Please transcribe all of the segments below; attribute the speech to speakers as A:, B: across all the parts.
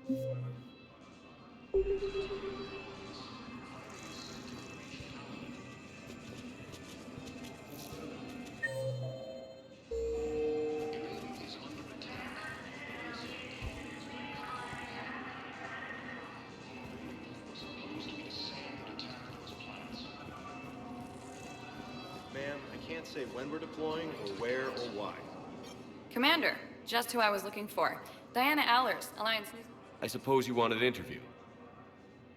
A: Ma'am, I can't say when we're deploying or where or why.
B: Commander, just who I was looking for. Diana Allers, Alliance News.
C: I suppose you want an interview.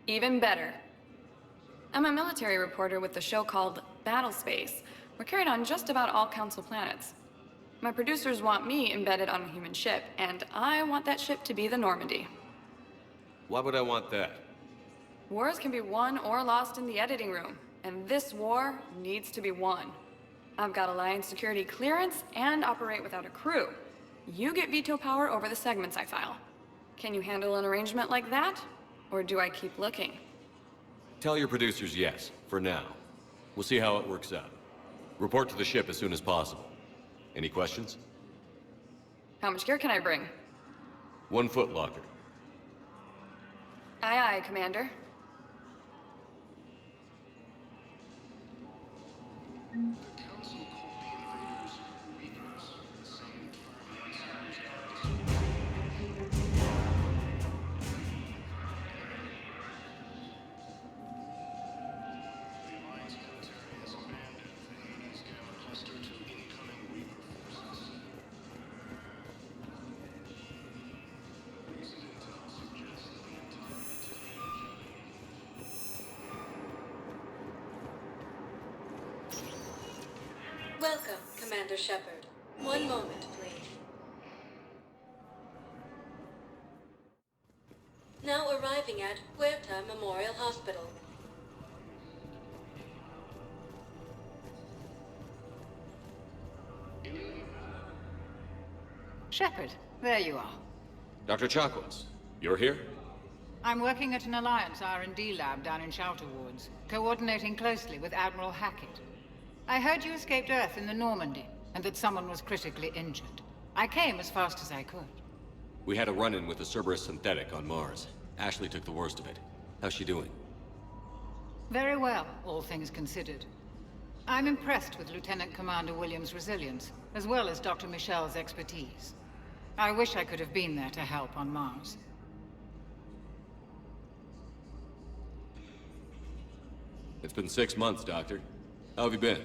B: Even better. I'm a military reporter with the show called Battle Space. We're carried on just about all Council planets. My producers want me embedded on a human ship, and I want that ship to be the Normandy.
C: Why would I want that?
B: Wars can be won or lost in the editing room, and this war needs to be won. I've got Alliance security clearance and operate without a crew. You get veto power over the segments I file. Can you handle an arrangement like that? Or do I keep looking?
C: Tell your producers yes, for now. We'll see how it works out. Report to the ship as soon as possible. Any questions?
B: How much gear can I bring?
C: 1 foot locker.
B: Aye, aye, Commander.
D: Welcome, Commander Shepard. One moment, please. Now arriving at Huerta Memorial Hospital.
E: Shepard, there you are.
C: Dr. Chakwas, you're here?
E: I'm working at an Alliance R&D lab down in Shelter Woods, coordinating closely with Admiral Hackett. I heard you escaped Earth in the Normandy, and that someone was critically injured. I came as fast as I could.
C: We had a run-in with the Cerberus synthetic on Mars. Ashley took the worst of it. How's she doing?
E: Very well, all things considered. I'm impressed with Lieutenant Commander Williams' resilience, as well as Dr. Michel's expertise. I wish I could have been there to help on Mars.
C: It's been 6 months, Doctor. How have you been?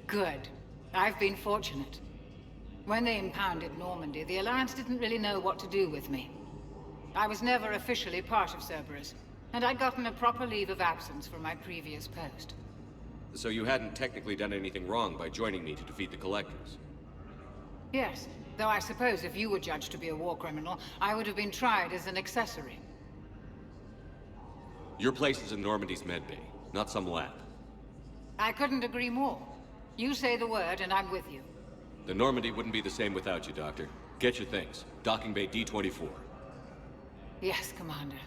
E: Good. I've been fortunate. When they impounded Normandy, the Alliance didn't really know what to do with me. I was never officially part of Cerberus, and I'd gotten a proper leave of absence from my previous post.
C: So you hadn't technically done anything wrong by joining me to defeat the Collectors?
E: Yes, though I suppose if you were judged to be a war criminal, I would have been tried as an accessory.
C: Your place is in Normandy's medbay, not some lab.
E: I couldn't agree more. You say the word, and I'm with you.
C: The Normandy wouldn't be the same without you, Doctor. Get your things. Docking Bay D-24.
E: Yes, Commander.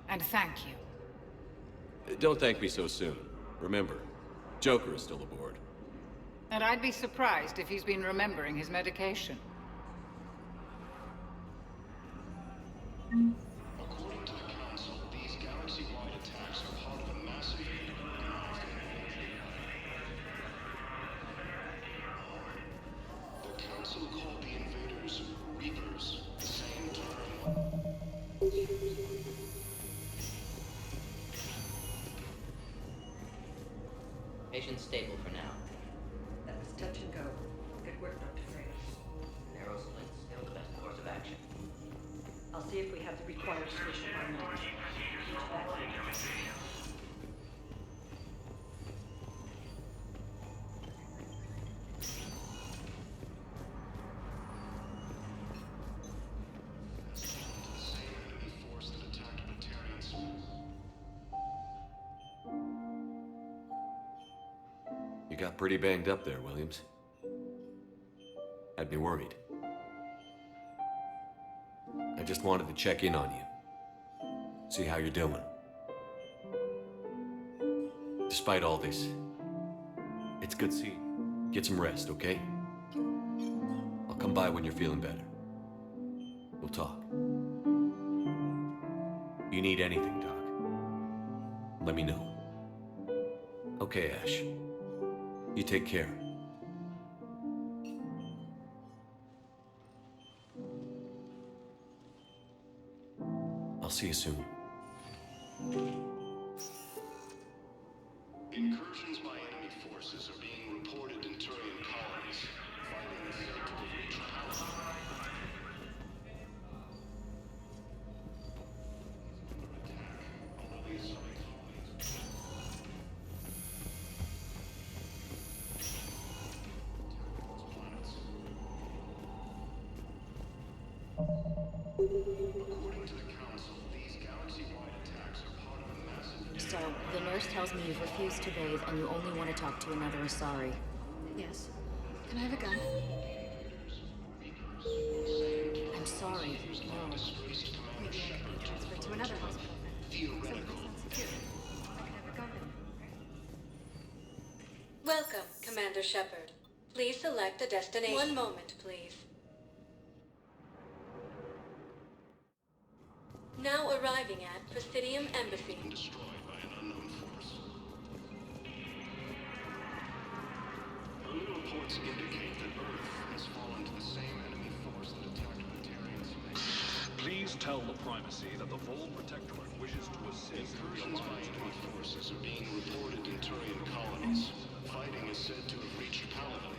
E: And thank you.
C: Don't thank me so soon. Remember, Joker is still aboard.
E: And I'd be surprised if he's been remembering his medication.
F: According to the Council, these galaxy-wide attacks are part of a massive The Council called the invaders Reapers, the same term.
G: Patient stable for now.
H: That was touch and go. Good work, Dr. Freitas.
G: Narrow splints, still the best course of action.
H: I'll see if we have the required spatial harmonics. Keep back.
C: You got pretty banged up there, Williams. Had me worried. I just wanted to check in on you. See how you're doing. Despite all this, it's good seeing you. Get some rest, okay? I'll come by when you're feeling better. We'll talk. You need anything, Doc, let me know. Okay, Ash. You take care. I'll see you soon.
F: Incursions by enemy forces are being reported in Turian colonies. Fighting is said to have reached Palestine. Although the Asari colonies according to the Council, these galaxy-wide attacks are part of a massive
I: So, the nurse tells me you've refused to bathe and you only want to talk to another Asari.
B: Yes. Can I have a gun?
I: I'm sorry. No.
B: Maybe I could be transferred to another hospital then. Someplace not secure. I could have a gun then, right?
D: Welcome, Commander Shepard. Please select a destination. One moment, please. Now arriving at Presidium Embassy.
F: destroyed by an unknown force. Early reports indicate that Earth has fallen to the same enemy force that attacked the Terrian space.
J: Please tell the Primacy that the Vol Protectorate wishes to assist the
F: Incursions by
J: Alliance.
F: enemy forces are being reported in Turian colonies. Fighting is said to have reached Paladin.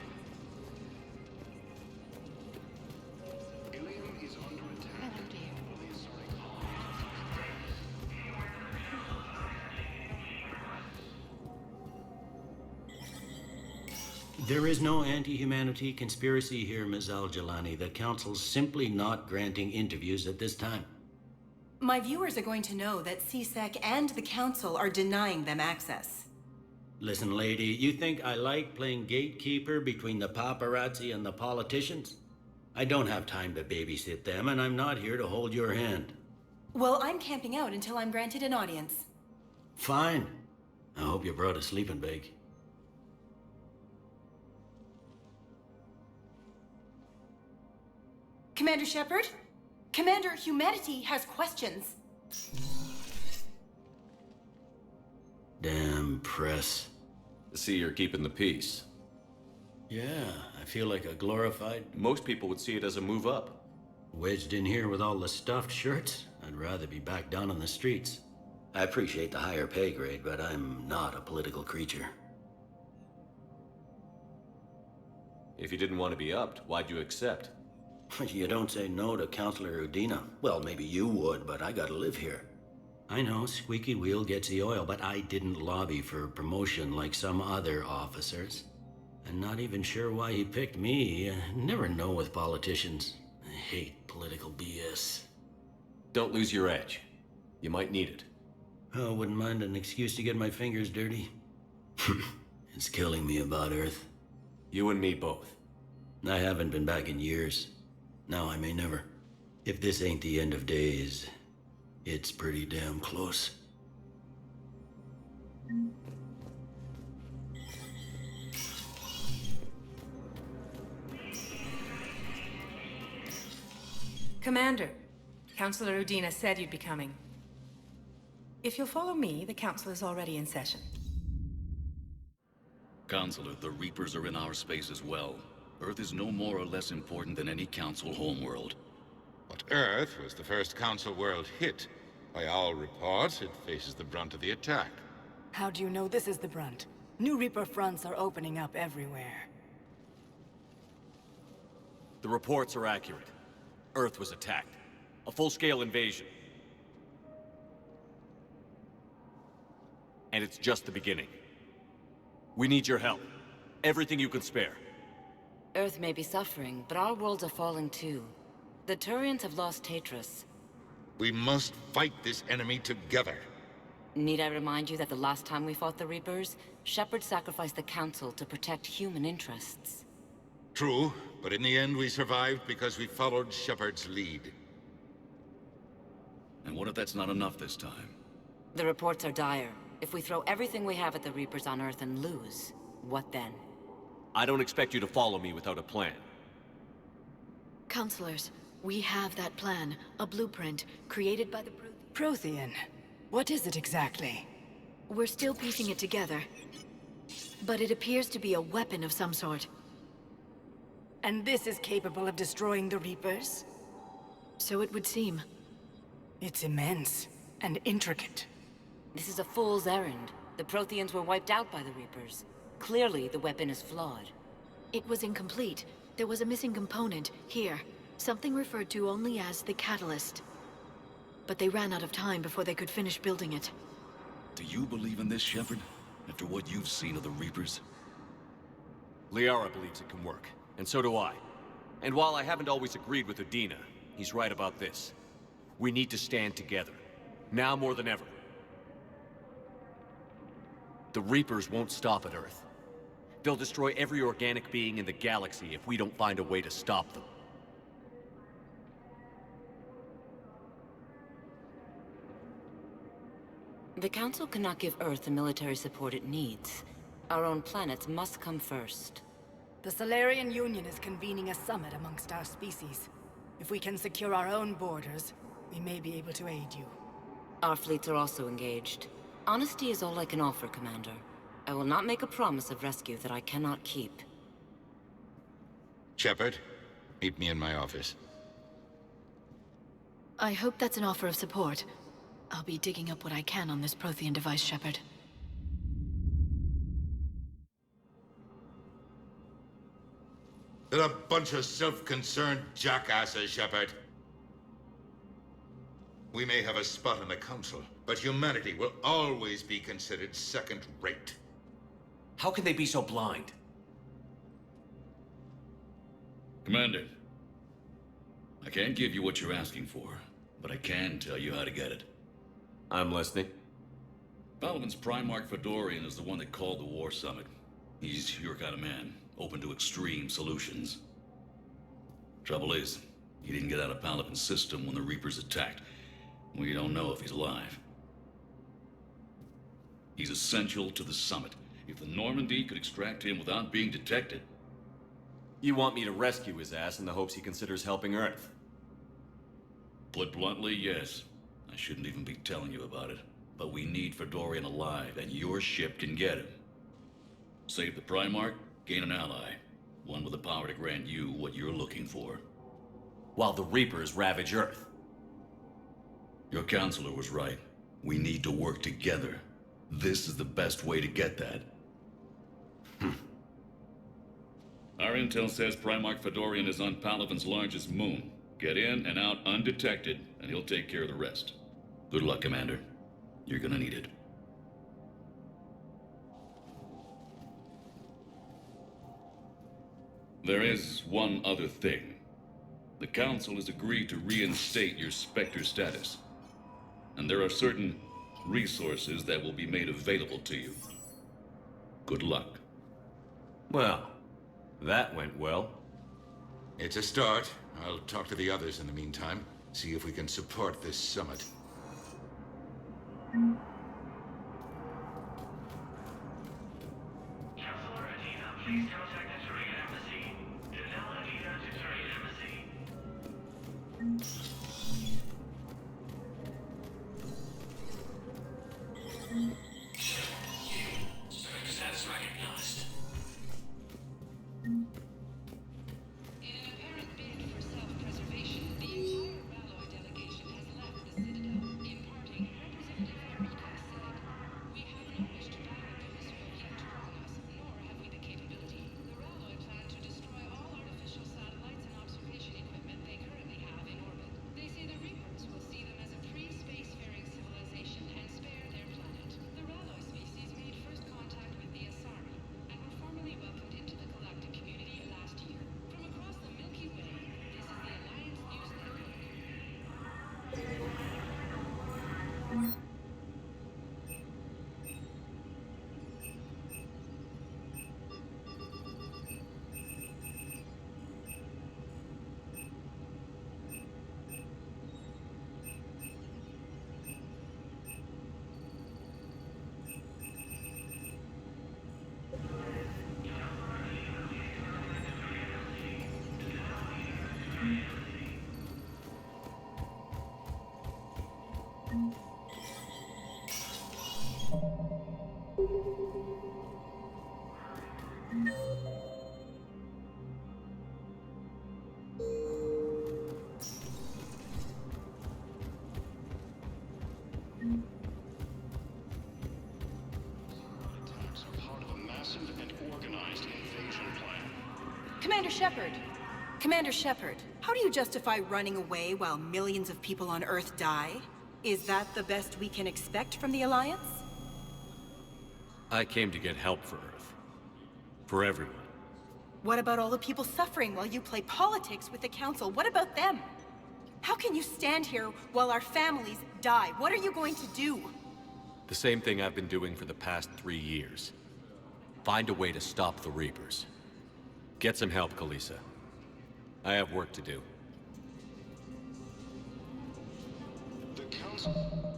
F: Ilium is under attack.
E: Oh dear.
F: While the Asari colonies
K: There is no anti-humanity conspiracy here, Ms. Al-Jalani. The Council's simply not granting interviews at this time.
L: My viewers are going to know that CSEC and the Council are denying them access.
K: Listen, lady, you think I like playing gatekeeper between the paparazzi and the politicians? I don't have time to babysit them, and I'm not here to hold your hand.
L: Well, I'm camping out until I'm granted an audience.
K: Fine. I hope you brought a sleeping bag.
L: Commander Shepard? Commander, humanity has questions.
K: Damn press.
C: See, you're keeping the peace.
K: Yeah, I feel like a glorified...
C: Most people would see it as a move up.
K: Wedged in here with all the stuffed shirts? I'd rather be back down on the streets. I appreciate the higher pay grade, but I'm not a political creature.
C: If you didn't want to be upped, why'd you accept?
K: You don't say no to Counselor Udina. Well, maybe you would, but I gotta live here. I know, squeaky wheel gets the oil, but I didn't lobby for promotion like some other officers. I'm not even sure why he picked me. Never know with politicians. I hate political BS.
C: Don't lose your edge. You might need it.
K: Oh, wouldn't mind an excuse to get my fingers dirty. It's killing me about Earth.
C: You and me both.
K: I haven't been back in years. Now I may never. If this ain't the end of days, it's pretty damn close.
M: Commander, Counselor Udina said you'd be coming. If you'll follow me, the council is already in session.
N: Counselor, the Reapers are in our space as well. Earth is no more or less important than any Council homeworld.
O: But Earth was the first Council world hit. By all reports, it faces the brunt of the attack.
P: How do you know this is the brunt? New Reaper fronts are opening up everywhere.
C: The reports are accurate. Earth was attacked. A full-scale invasion. And it's just the beginning. We need your help. Everything you can spare.
I: Earth may be suffering, but our worlds are falling too. The Turians have lost Tatris.
O: We must fight this enemy together.
I: Need I remind you that the last time we fought the Reapers, Shepard sacrificed the Council to protect human interests?
O: True, but in the end we survived because we followed Shepard's lead.
N: And what if that's not enough this time?
I: The reports are dire. If we throw everything we have at the Reapers on Earth and lose, what then?
C: I don't expect you to follow me without a plan.
P: Counselors, We have that plan, a blueprint, created by the Prothean. What is it exactly? We're still piecing it together. But it appears to be a weapon of some sort. And this is capable of destroying the Reapers? So it would seem. It's immense and intricate.
I: This is a fool's errand. The Protheans were wiped out by the Reapers. Clearly, the weapon is flawed.
P: It was incomplete. There was a missing component, here. Something referred to only as the catalyst. But they ran out of time before they could finish building it.
N: Do you believe in this, Shepard? After what you've seen of the Reapers?
C: Liara believes it can work, and so do I. And while I haven't always agreed with Udina, he's right about this. We need to stand together. Now more than ever. The Reapers won't stop at Earth. They'll destroy every organic being in the galaxy if we don't find a way to stop them.
I: The Council cannot give Earth the military support it needs. Our own planets must come first.
P: The Solarian Union is convening a summit amongst our species. If we can secure our own borders, we may be able to aid you.
I: Our fleets are also engaged. Honesty is all I can offer, Commander. I will not make a promise of rescue that I cannot keep.
O: Shepard, meet me in my office.
P: I hope that's an offer of support. I'll be digging up what I can on this Prothean device, Shepard.
O: They're a bunch of self-concerned jackasses, Shepard. We may have a spot in the Council, but humanity will always be considered second-rate.
C: How can they be so blind?
N: Commander, I can't give you what you're asking for, but I can tell you how to get it.
C: I'm listening.
N: Palaven's Primarch Fedorian is the one that called the War Summit. He's your kind of man, open to extreme solutions. Trouble is, he didn't get out of Palaven's system when the Reapers attacked. We don't know if he's alive. He's essential to the summit. If the Normandy could extract him without being detected...
C: You want me to rescue his ass in the hopes he considers helping Earth?
N: Put bluntly, yes. I shouldn't even be telling you about it. But we need Fedorian alive, and your ship can get him. Save the Primarch, gain an ally. One with the power to grant you what you're looking for.
C: While the Reapers ravage Earth.
N: Your counselor was right. We need to work together. This is the best way to get that. Our intel says Primarch Fedorian is on Palaven's largest moon. Get in and out undetected, and he'll take care of the rest. Good luck, Commander. You're gonna need it. There is one other thing. The Council has agreed to reinstate your Spectre status. And there are certain resources that will be made available to you. Good luck.
C: Well, that went well.
O: It's a start. I'll talk to the others in the meantime. See if we can support this summit.
F: Chancellor Adina, please contact the Turian Embassy. Adela Adina to Turian Embassy. Status recognized.
Q: In an apparent bid for self-preservation, the entire Ralloy delegation has left the Citadel. In parting, Representative Eureka said, "We have no wish to battle those who have yet to wrong us, nor have we the capability.
F: Attacks are part of a massive and organized invasion plan.
L: Commander Shepard! Commander Shepard, how do you justify running away while millions of people on Earth die? Is that the best we can expect from the Alliance?
C: I came to get help for Earth. For everyone.
L: What about all the people suffering while you play politics with the Council? What about them? How can you stand here while our families die? What are you going to do?
C: The same thing I've been doing for the past 3 years. Find a way to stop the Reapers. Get some help, Kalisa. I have work to do.
F: The Council...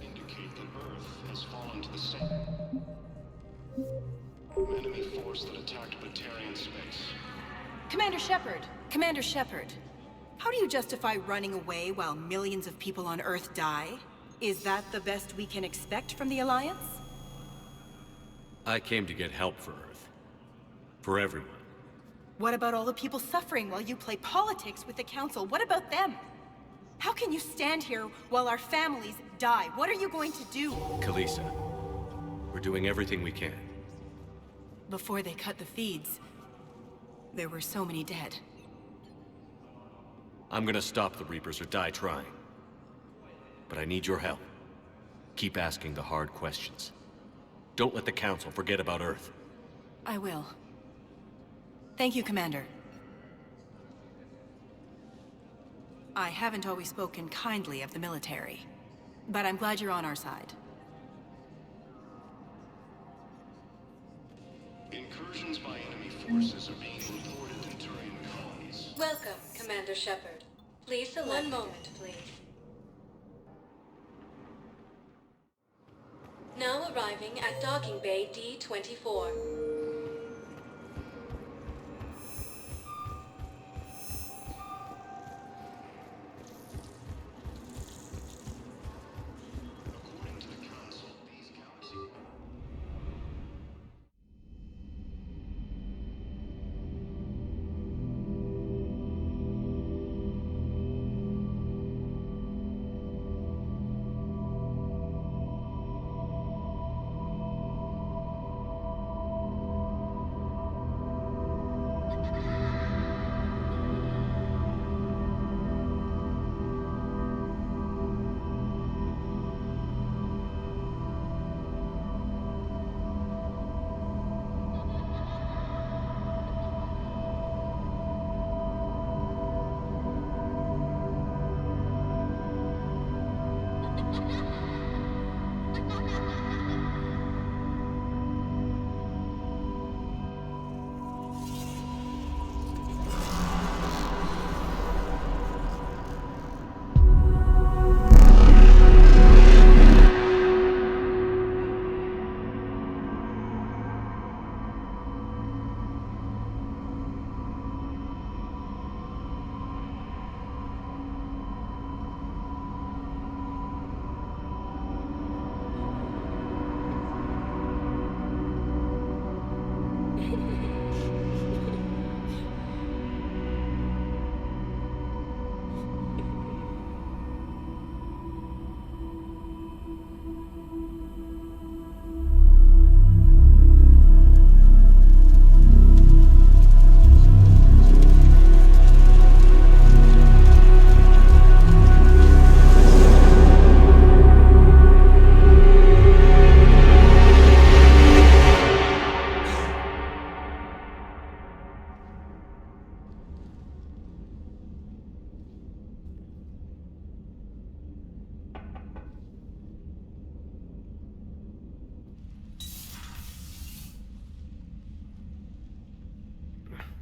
F: indicate that Earth has fallen to the same enemy force that attacked Batarian space.
L: Commander Shepard! Commander Shepard, how do you justify running away while millions of people on Earth die? Is that the best we can expect from the Alliance?
C: I came to get help for Earth. For everyone.
L: What about all the people suffering while you play politics with the Council? What about them? How can you stand here while our families die? What are you going to do?
C: Kalisa, we're doing everything we can.
L: Before they cut the feeds, there were so many dead.
C: I'm gonna stop the Reapers or die trying. But I need your help. Keep asking the hard questions. Don't let the Council forget about Earth.
L: I will. Thank you, Commander. I haven't always spoken kindly of the military, but I'm glad you're on our side.
F: Incursions by enemy forces are being reported in Turian colonies.
D: Welcome, Commander Shepard. Please select... One moment, please. Now arriving at Docking Bay D-24.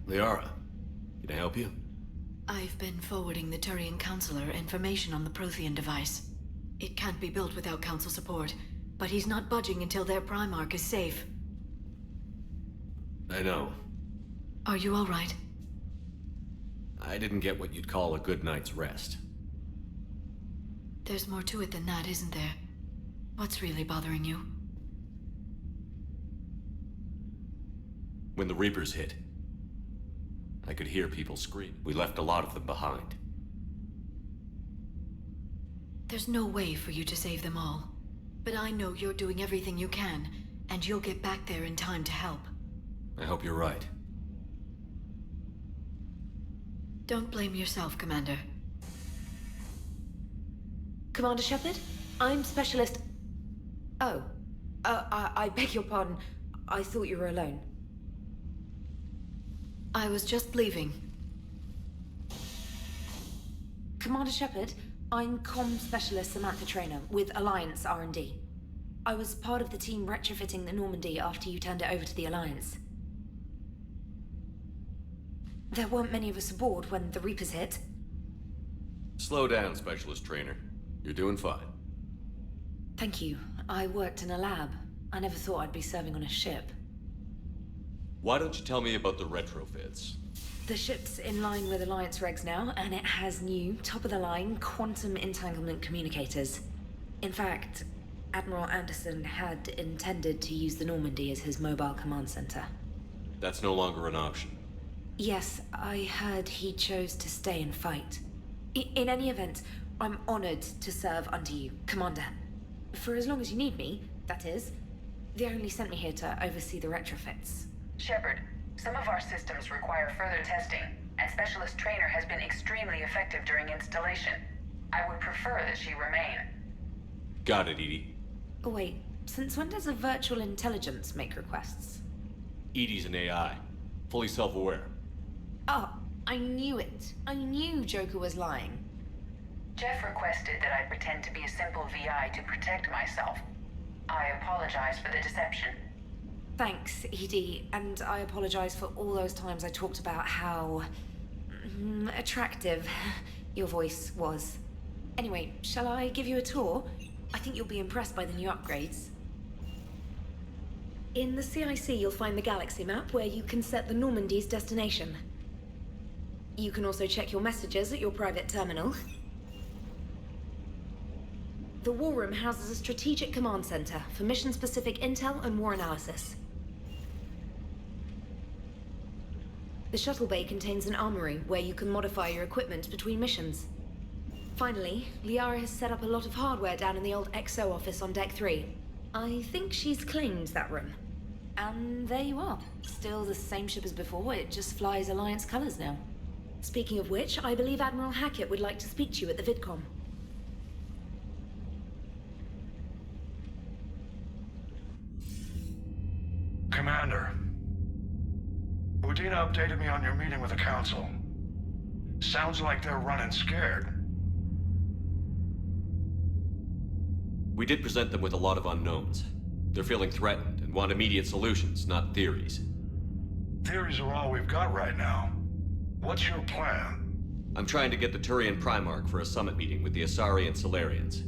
C: Liara, can I help you?
P: I've been forwarding the Turian Counselor information on the Prothean device. It can't be built without Council support, but he's not budging until their Primarch is safe.
C: I know.
P: Are you all right?
C: I didn't get what you'd call a good night's rest.
P: There's more to it than that, isn't there? What's really bothering you?
C: When the Reapers hit, I could hear people scream. We left a lot of them behind.
P: There's no way for you to save them all. But I know you're doing everything you can, and you'll get back there in time to help.
C: I hope you're right.
P: Don't blame yourself, Commander.
R: Commander Shepard? I'm Specialist... Oh. I beg your pardon. I thought you were alone.
P: I was just leaving.
R: Commander Shepard, I'm Comm Specialist Samantha Traynor with Alliance R&D. I was part of the team retrofitting the Normandy after you turned it over to the Alliance. There weren't many of us aboard when the Reapers hit.
C: Slow down, Specialist Trainer. You're doing fine.
R: Thank you. I worked in a lab. I never thought I'd be serving on a ship.
C: Why don't you tell me about the retrofits?
R: The ship's in line with Alliance regs now, and it has new, top-of-the-line, quantum entanglement communicators. In fact, Admiral Anderson had intended to use the Normandy as his mobile command center.
C: That's no longer an option.
R: Yes, I heard he chose to stay and fight. In any event, I'm honored to serve under you, Commander. For as long as you need me, that is. They only sent me here to oversee the retrofits.
S: Shepard, some of our systems require further testing, and Specialist Trainer has been extremely effective during installation. I would prefer that she remain.
C: Got it, Edie.
R: Oh, wait. Since when does a virtual intelligence make requests?
C: Edie's an AI. Fully self-aware.
R: Oh, I knew it. I knew Joker was lying.
S: Jeff requested that I pretend to be a simple VI to protect myself. I apologize for the deception.
R: Thanks, Edie, and I apologize for all those times I talked about how... attractive your voice was. Anyway, shall I give you a tour? I think you'll be impressed by the new upgrades. In the CIC, you'll find the galaxy map where you can set the Normandy's destination. You can also check your messages at your private terminal. The War Room houses a strategic command center for mission-specific intel and war analysis. The shuttle bay contains an armory where you can modify your equipment between missions. Finally, Liara has set up a lot of hardware down in the old XO office on Deck 3. I think she's claimed that room. And there you are. Still the same ship as before, it just flies Alliance colors now. Speaking of which, I believe Admiral Hackett would like to speak to you at the VidCom.
F: Commander, Udina updated me on your meeting with the Council. Sounds like they're running scared.
C: We did present them with a lot of unknowns. They're feeling threatened and want immediate solutions, not theories.
F: Theories are all we've got right now. What's your plan?
C: I'm trying to get the Turian Primarch for a summit meeting with the Asari and Solarians.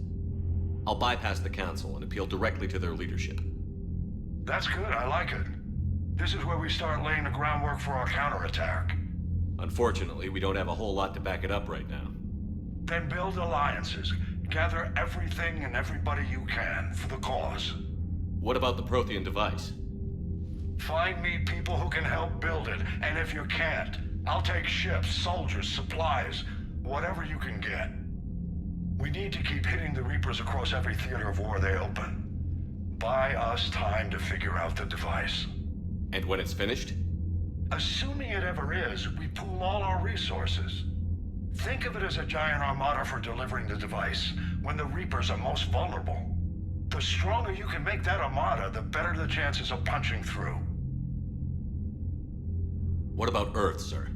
C: I'll bypass the Council and appeal directly to their leadership.
F: That's good, I like it. This is where we start laying the groundwork for our counterattack.
C: Unfortunately, we don't have a whole lot to back it up right now.
F: Then build alliances. Gather everything and everybody you can for the cause.
C: What about the Prothean device?
F: Find me people who can help build it, and if you can't, I'll take ships, soldiers, supplies, whatever you can get. We need to keep hitting the Reapers across every theater of war they open. Buy us time to figure out the device.
C: And when it's finished?
F: Assuming it ever is, we pool all our resources. Think of it as a giant armada for delivering the device when the Reapers are most vulnerable. The stronger you can make that armada, the better the chances of punching through.
C: What about Earth, sir?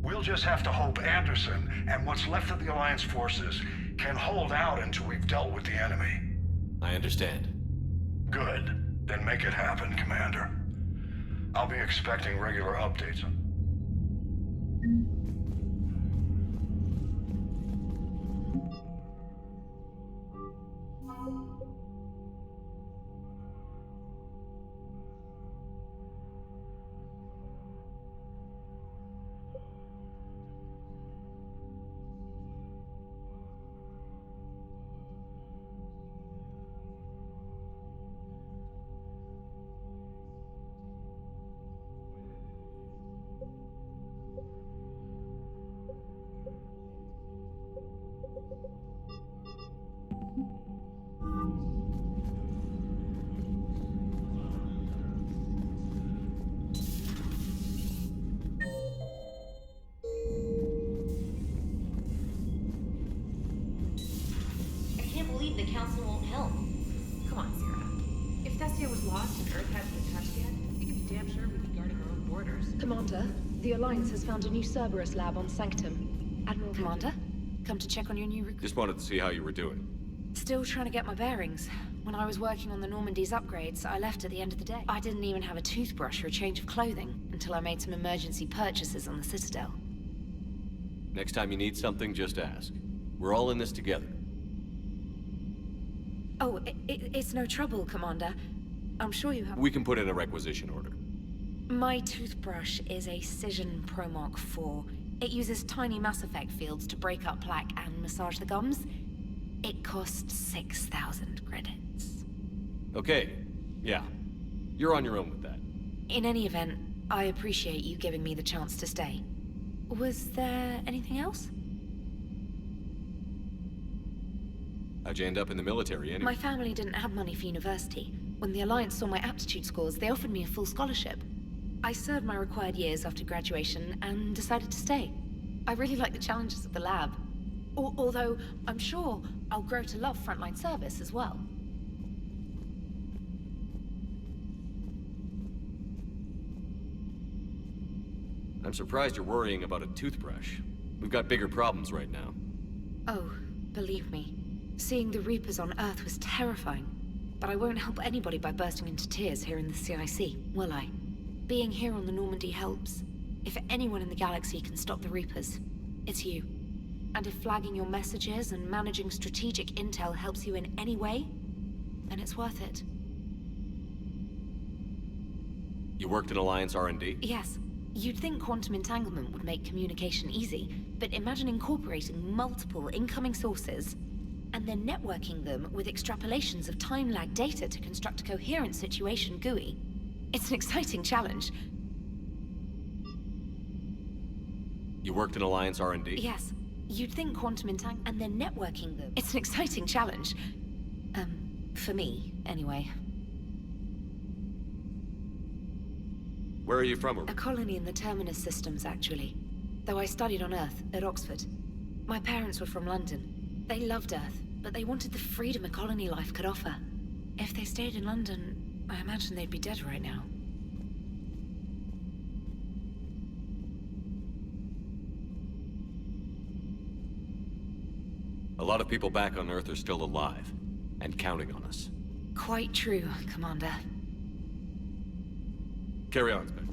F: We'll just have to hope Anderson and what's left of the Alliance forces can hold out until we've dealt with the enemy.
C: I understand.
F: Good. Then make it happen, Commander. I'll be expecting regular updates.
R: Commander, the Alliance has found a new Cerberus lab on Sanctum. Admiral Commander, come to check on your new recruit.
C: Just wanted to see how you were doing.
R: Still trying to get my bearings. When I was working on the Normandy's upgrades, I left at the end of the day. I didn't even have a toothbrush or a change of clothing until I made some emergency purchases on the Citadel.
C: Next time you need something, just ask. We're all in this together.
R: Oh, it's no trouble, Commander. I'm sure you have...
C: We can put in a requisition order.
R: My toothbrush is a Cision Pro Mark IV. It uses tiny Mass Effect fields to break up plaque and massage the gums. It costs 6,000 credits.
C: Okay, yeah. You're on your own with that.
R: In any event, I appreciate you giving me the chance to stay. Was there anything else?
C: How'd you end up in the military anyway?
R: My family didn't have money for university. When the Alliance saw my aptitude scores, they offered me a full scholarship. I served my required years after graduation and decided to stay. I really like the challenges of the lab. Although, I'm sure I'll grow to love frontline service as well.
C: I'm surprised you're worrying about a toothbrush. We've got bigger problems right now.
R: Oh, believe me. Seeing the Reapers on Earth was terrifying. But I won't help anybody by bursting into tears here in the CIC, will I? Being here on the Normandy helps. If anyone in the galaxy can stop the Reapers, it's you. And if flagging your messages and managing strategic intel helps you in any way, then it's worth it.
C: You worked in Alliance R&D?
R: Yes. You'd think quantum entanglement would make communication easy, but imagine incorporating multiple incoming sources and then networking them with extrapolations of time-lag data to construct a coherent situation GUI. It's an exciting challenge.
C: You worked in Alliance R&D?
R: Yes. You'd think quantum entanglement and then networking them. It's an exciting challenge. For me, anyway.
C: Where are you from?
R: A colony in the Terminus systems, actually. Though I studied on Earth, at Oxford. My parents were from London. They loved Earth, but they wanted the freedom a colony life could offer. If they stayed in London, I imagine they'd be dead right now.
C: A lot of people back on Earth are still alive, and counting on us.
R: Quite true, Commander.
C: Carry on, Spec.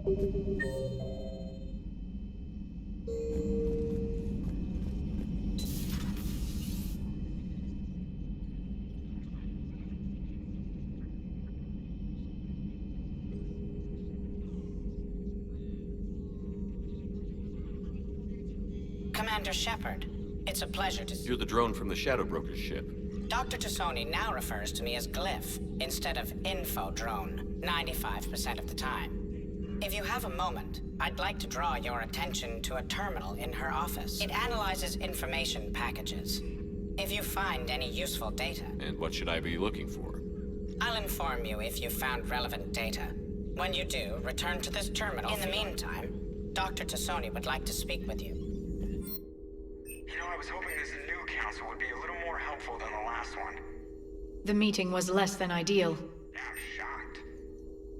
T: Commander Shepard, it's a pleasure to see
C: You're the drone from the Shadow Broker's ship.
T: Dr. Tassoni now refers to me as Glyph instead of Info Drone, 95% of the time. If you have a moment, I'd like to draw your attention to a terminal in her office. It analyzes information packages. If you find any useful data...
C: And what should I be looking for?
T: I'll inform you if you've found relevant data. When you do, return to this terminal. In the meantime, Dr. Tassoni would like to speak with you.
U: You know, I was hoping this new council would be a little more helpful than the last one.
P: The meeting was less than ideal.
U: I'm shocked.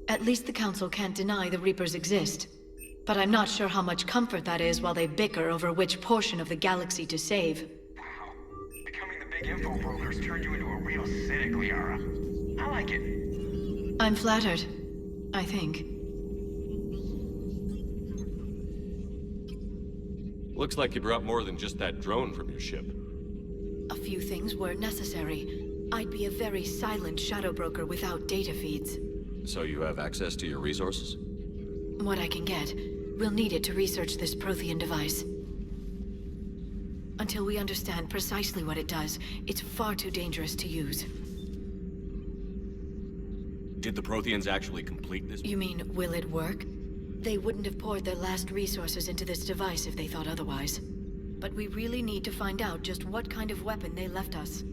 P: At least the council can't deny the Reapers exist. But I'm not sure how much comfort that is while they bicker over which portion of the galaxy to save.
U: Wow. Becoming the big info brokers turned you into a real cynic, Liara. I like it.
P: I'm flattered. I think.
C: Looks like you brought more than just that drone from your ship.
P: A few things were necessary. I'd be a very silent shadow broker without data feeds.
C: So you have access to your resources?
P: What I can get. We'll need it to research this Prothean device. Until we understand precisely what it does, it's far too dangerous to use.
C: Did the Protheans actually complete this?
P: You mean, will it work? They wouldn't have poured their last resources into this device if they thought otherwise. But we really need to find out just what kind of weapon they left us.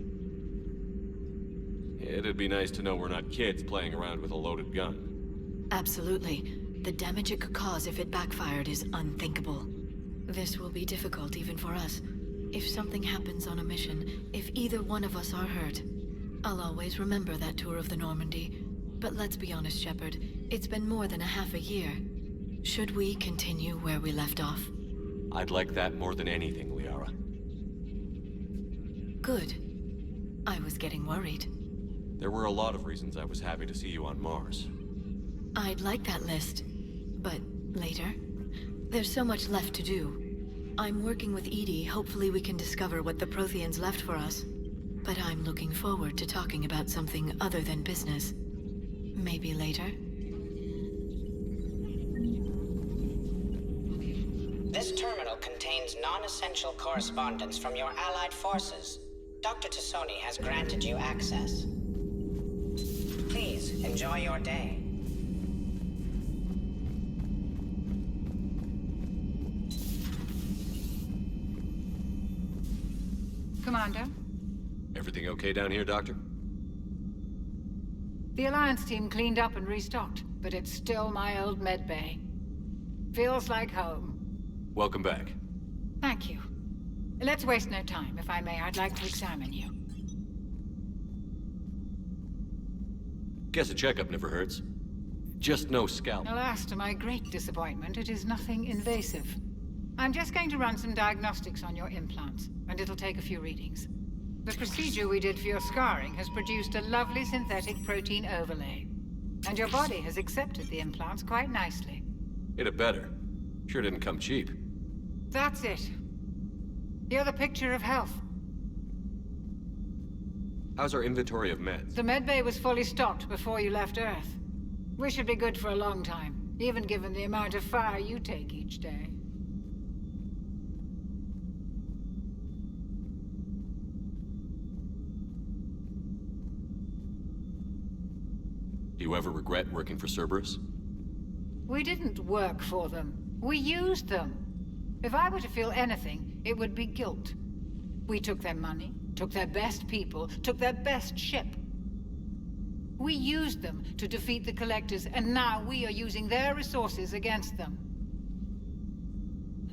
C: It'd be nice to know we're not kids playing around with a loaded gun.
P: Absolutely. The damage it could cause if it backfired is unthinkable. This will be difficult even for us. If something happens on a mission, if either one of us are hurt, I'll always remember that tour of the Normandy. But let's be honest, Shepard. It's been more than a half a year. Should we continue where we left off?
C: I'd like that more than anything, Liara.
P: Good. I was getting worried.
C: There were a lot of reasons I was happy to see you on Mars.
P: I'd like that list. But later? There's so much left to do. I'm working with Edie. Hopefully we can discover what the Protheans left for us. But I'm looking forward to talking about something other than business. Maybe later?
T: This terminal contains non-essential correspondence from your allied forces. Dr. Tassoni has granted you access. Please, enjoy your day.
E: Commander?
C: Everything okay down here, Doctor?
E: The Alliance team cleaned up and restocked, but it's still my old med bay. Feels like home.
C: Welcome back.
E: Thank you. Let's waste no time. If I may, I'd like to examine you.
C: Guess a checkup never hurts. Just no scalp.
E: Alas, to my great disappointment, it is nothing invasive. I'm just going to run some diagnostics on your implants, and it'll take a few readings. The procedure we did for your scarring has produced a lovely synthetic protein overlay. And your body has accepted the implants quite nicely.
C: It had better. Sure didn't come cheap.
E: That's it. You're the picture of health.
C: How's our inventory of meds?
E: The medbay was fully stocked before you left Earth. We should be good for a long time, even given the amount of fire you take each day.
C: Do you ever regret working for Cerberus?
E: We didn't work for them. We used them. If I were to feel anything, it would be guilt. We took their money, took their best people, took their best ship. We used them to defeat the Collectors, and now we are using their resources against them.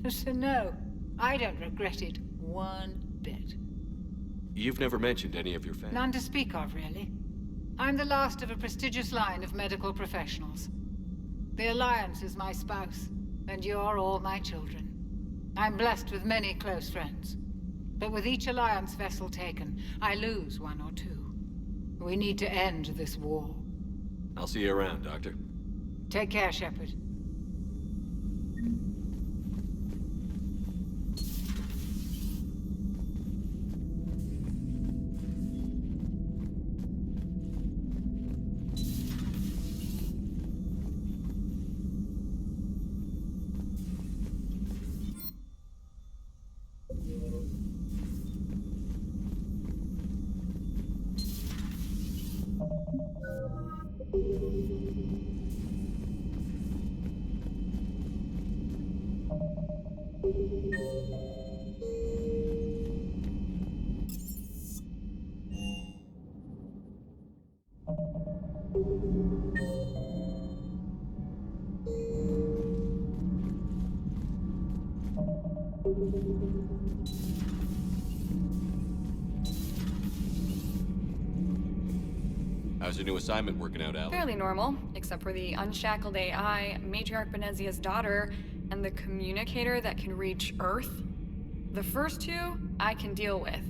E: So no, I don't regret it one bit.
C: You've never mentioned any of your family.
E: None to speak of, really. I'm the last of a prestigious line of medical professionals. The Alliance is my spouse, and you're all my children. I'm blessed with many close friends. But with each Alliance vessel taken, I lose one or two. We need to end this war.
C: I'll see you around, Doctor.
E: Take care, Shepard.
C: How's your new assignment working out, Al?
B: Fairly normal, except for the unshackled AI, Matriarch Benezia's daughter, and the communicator that can reach Earth. The first two, I can deal with.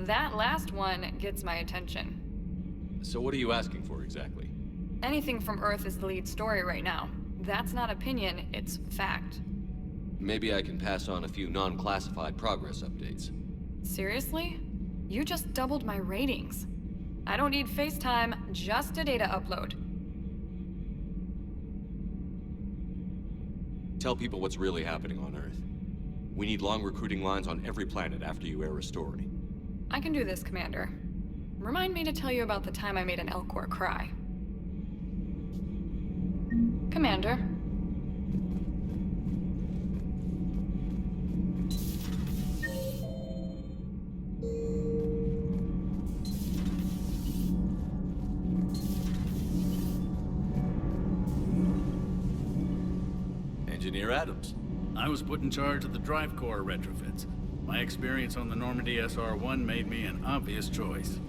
B: That last one gets my attention.
C: So what are you asking for exactly?
B: Anything from Earth is the lead story right now. That's not opinion, it's fact.
C: Maybe I can pass on a few non-classified progress updates.
B: Seriously? You just doubled my ratings. I don't need FaceTime, just a data upload.
C: Tell people what's really happening on Earth. We need long recruiting lines on every planet after you air a story.
B: I can do this, Commander. Remind me to tell you about the time I made an Elcor cry. Commander.
C: Engineer Adams.
A: I was put in charge of the drive core retrofits. My experience on the Normandy SR-1 made me an obvious choice.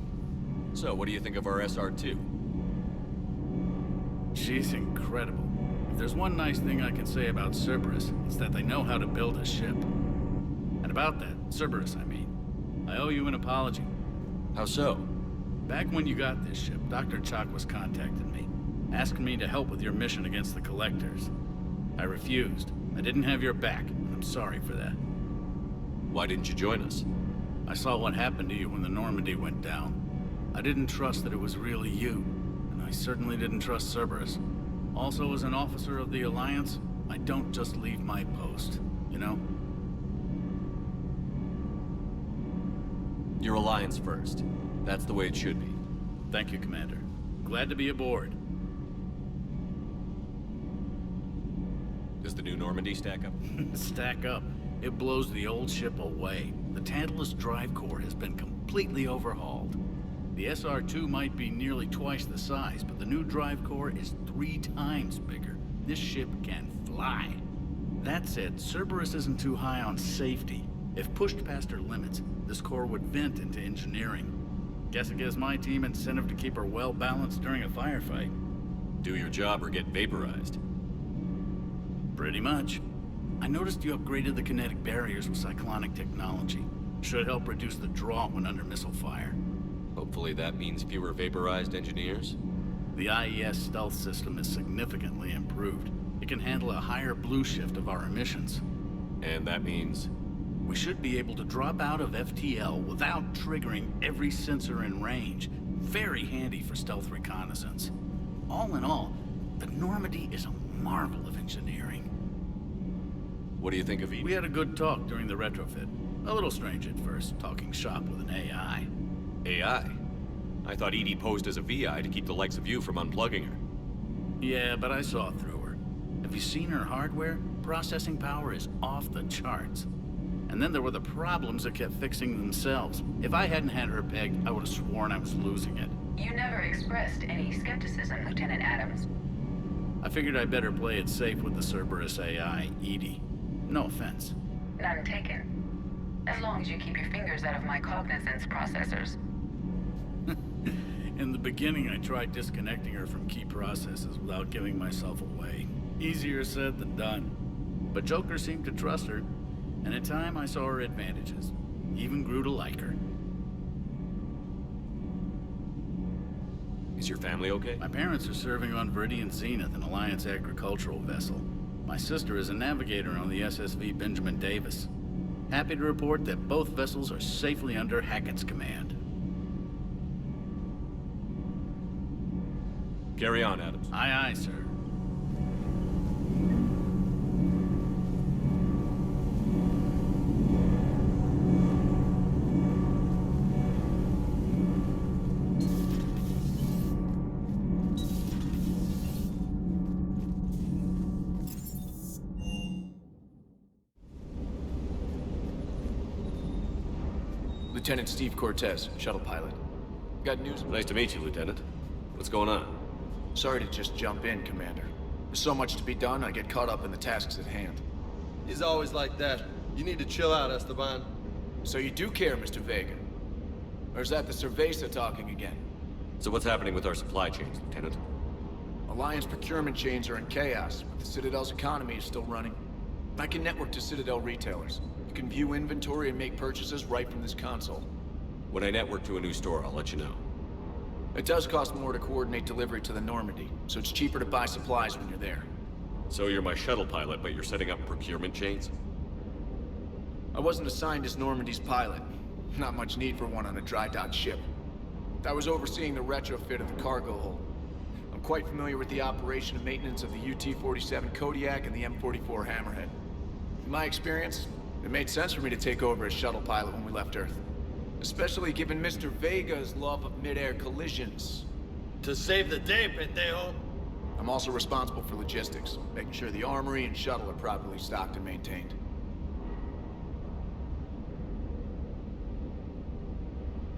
C: So, what do you think of our SR-2?
A: She's incredible. If there's one nice thing I can say about Cerberus, it's that they know how to build a ship. And about that, Cerberus, I mean, I owe you an apology.
C: How so?
A: Back when you got this ship, Dr. Chakwas contacted me, asking me to help with your mission against the Collectors. I refused. I didn't have your back, and I'm sorry for that.
C: Why didn't you join us?
A: I saw what happened to you when the Normandy went down. I didn't trust that it was really you, and I certainly didn't trust Cerberus. Also, as an officer of the Alliance, I don't just leave my post, you know?
C: Your Alliance first. That's the way it should be.
A: Thank you, Commander. Glad to be aboard.
C: Does the new Normandy stack up?
A: Stack up. It blows the old ship away. The Tantalus drive core has been completely overhauled. The SR-2 might be nearly twice the size, but the new drive core is 3 times bigger. This ship can fly. That said, Cerberus isn't too high on safety. If pushed past her limits, this core would vent into engineering. Guess it gives my team incentive to keep her well balanced during a firefight.
C: Do your job or get vaporized.
A: Pretty much. I noticed you upgraded the kinetic barriers with cyclonic technology. Should help reduce the draw when under missile fire.
C: Hopefully that means fewer vaporized engineers?
A: The IES stealth system is significantly improved. It can handle a higher blue shift of our emissions.
C: And that means?
A: We should be able to drop out of FTL without triggering every sensor in range. Very handy for stealth reconnaissance. All in all, the Normandy is a marvel of engineering.
C: What do you think of Edie?
A: We had a good talk during the retrofit. A little strange at first, talking shop with an AI.
C: AI? I thought Edie posed as a VI to keep the likes of you from unplugging her.
A: Yeah, but I saw through her. Have you seen her hardware? Processing power is off the charts. And then there were the problems that kept fixing themselves. If I hadn't had her pegged, I would have sworn I was losing it.
S: You never expressed any skepticism, Lieutenant Adams.
A: I figured I'd better play it safe with the Cerberus AI, Edie. No offense.
S: None taken. As long as you keep your fingers out of my cognizance processors.
A: In the beginning, I tried disconnecting her from key processes without giving myself away. Easier said than done. But Joker seemed to trust her, and in time I saw her advantages. Even grew to like her.
C: Is your family okay?
A: My parents are serving on Viridian Zenith, an Alliance agricultural vessel. My sister is a navigator on the SSV Benjamin Davis. Happy to report that both vessels are safely under Hackett's command.
C: Carry on, Adams.
A: Aye, aye, sir.
V: Lieutenant Steve Cortez, shuttle pilot. Got news?
C: Nice to meet you, Lieutenant. What's going on?
V: Sorry to just jump in, Commander. There's so much to be done, I get caught up in the tasks at hand.
G: He's always like that. You need to chill out, Esteban.
V: So you do care, Mr. Vega? Or is that the Cerveza talking again?
C: So what's happening with our supply chains, Lieutenant?
V: Alliance procurement chains are in chaos, but the Citadel's economy is still running. I can network to Citadel retailers. You can view inventory and make purchases right from this console.
C: When I network to a new store, I'll let you know.
V: It does cost more to coordinate delivery to the Normandy, so it's cheaper to buy supplies when you're there.
C: So you're my shuttle pilot, but you're setting up procurement chains?
V: I wasn't assigned as Normandy's pilot. Not much need for one on a dry dock ship. I was overseeing the retrofit of the cargo hold. I'm quite familiar with the operation and maintenance of the UT-47 Kodiak and the M44 Hammerhead. In my experience, it made sense for me to take over as shuttle pilot when we left Earth. Especially given Mr. Vega's love of mid-air collisions.
G: To save the day, pendejo.
V: I'm also responsible for logistics, making sure the armory and shuttle are properly stocked and maintained.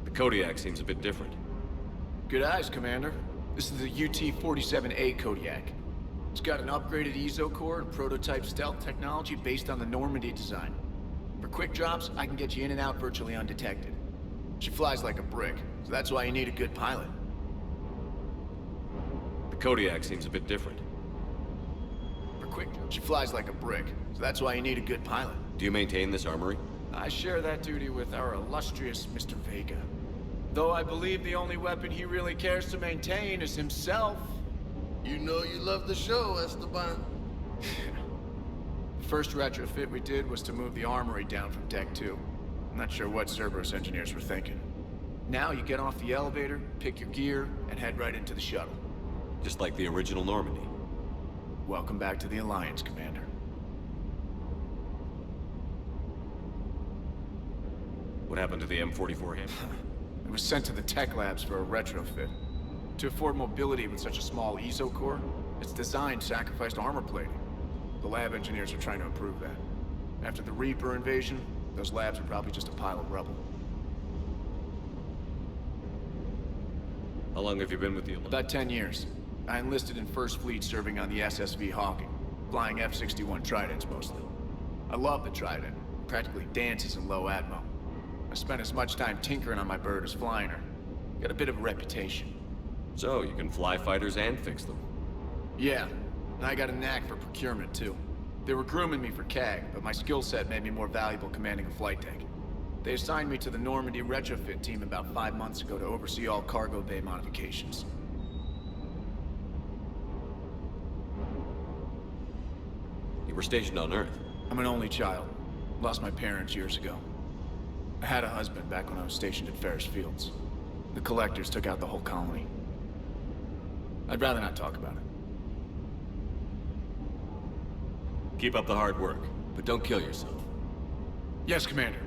C: The Kodiak seems a bit different.
V: Good eyes, Commander. This is the UT-47A Kodiak. It's got an upgraded EZO core and prototype stealth technology based on the Normandy design. For quick drops, I can get you in and out virtually undetected. She flies like a brick, so that's why you need a good pilot.
C: The Kodiak seems a bit different.
V: She flies like a brick, so that's why you need a good pilot.
C: Do you maintain this armory?
V: I share that duty with our illustrious Mr. Vega. Though I believe the only weapon he really cares to maintain is himself.
G: You know you love the show, Esteban.
V: The first retrofit we did was to move the armory down from Deck 2. I'm not sure what Cerberus engineers were thinking. Now you get off the elevator, pick your gear, and head right into the shuttle.
C: Just like the original Normandy.
V: Welcome back to the Alliance, Commander.
C: What happened to the M44 Hammer?
V: It was sent to the tech labs for a retrofit. To afford mobility with such a small EZO core, its design sacrificed armor plating. The lab engineers are trying to improve that. After the Reaper invasion, those labs are probably just a pile of rubble.
C: How long have you been with the Alliance?
V: About 10 years. I enlisted in First Fleet serving on the SSV Hawking, flying F-61 Tridents mostly. I love the Trident. Practically dances in low atmo. I spent as much time tinkering on my bird as flying her. Got a bit of a reputation.
C: So, you can fly fighters and fix them?
V: Yeah, and I got a knack for procurement too. They were grooming me for CAG, but my skill set made me more valuable commanding a flight deck. They assigned me to the Normandy retrofit team about 5 months ago to oversee all cargo bay modifications.
C: You were stationed on Earth?
V: I'm an only child. Lost my parents years ago. I had a husband back when I was stationed at Ferris Fields. The Collectors took out the whole colony. I'd rather not talk about it.
C: Keep up the hard work, but don't kill yourself.
V: Yes, Commander.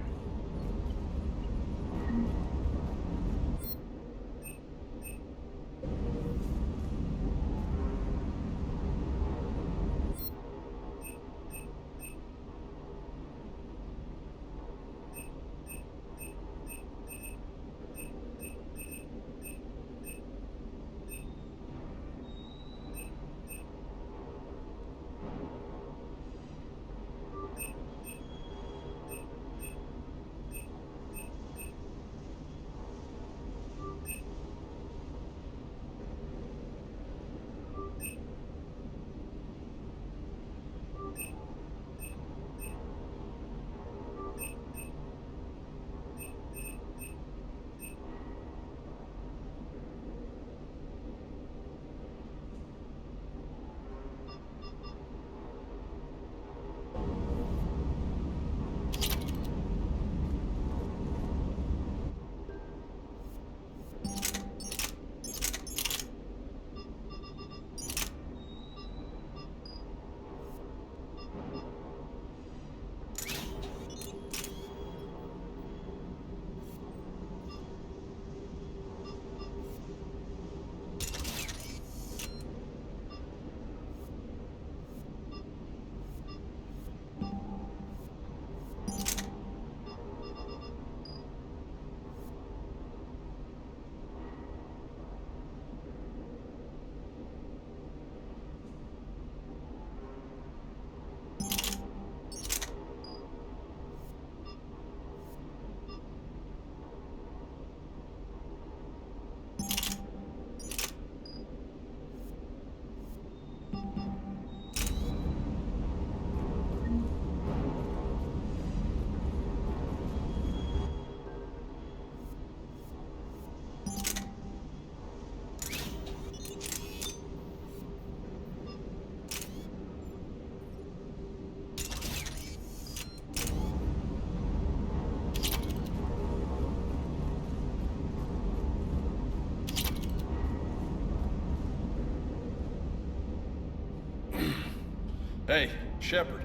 G: Hey, Shepard.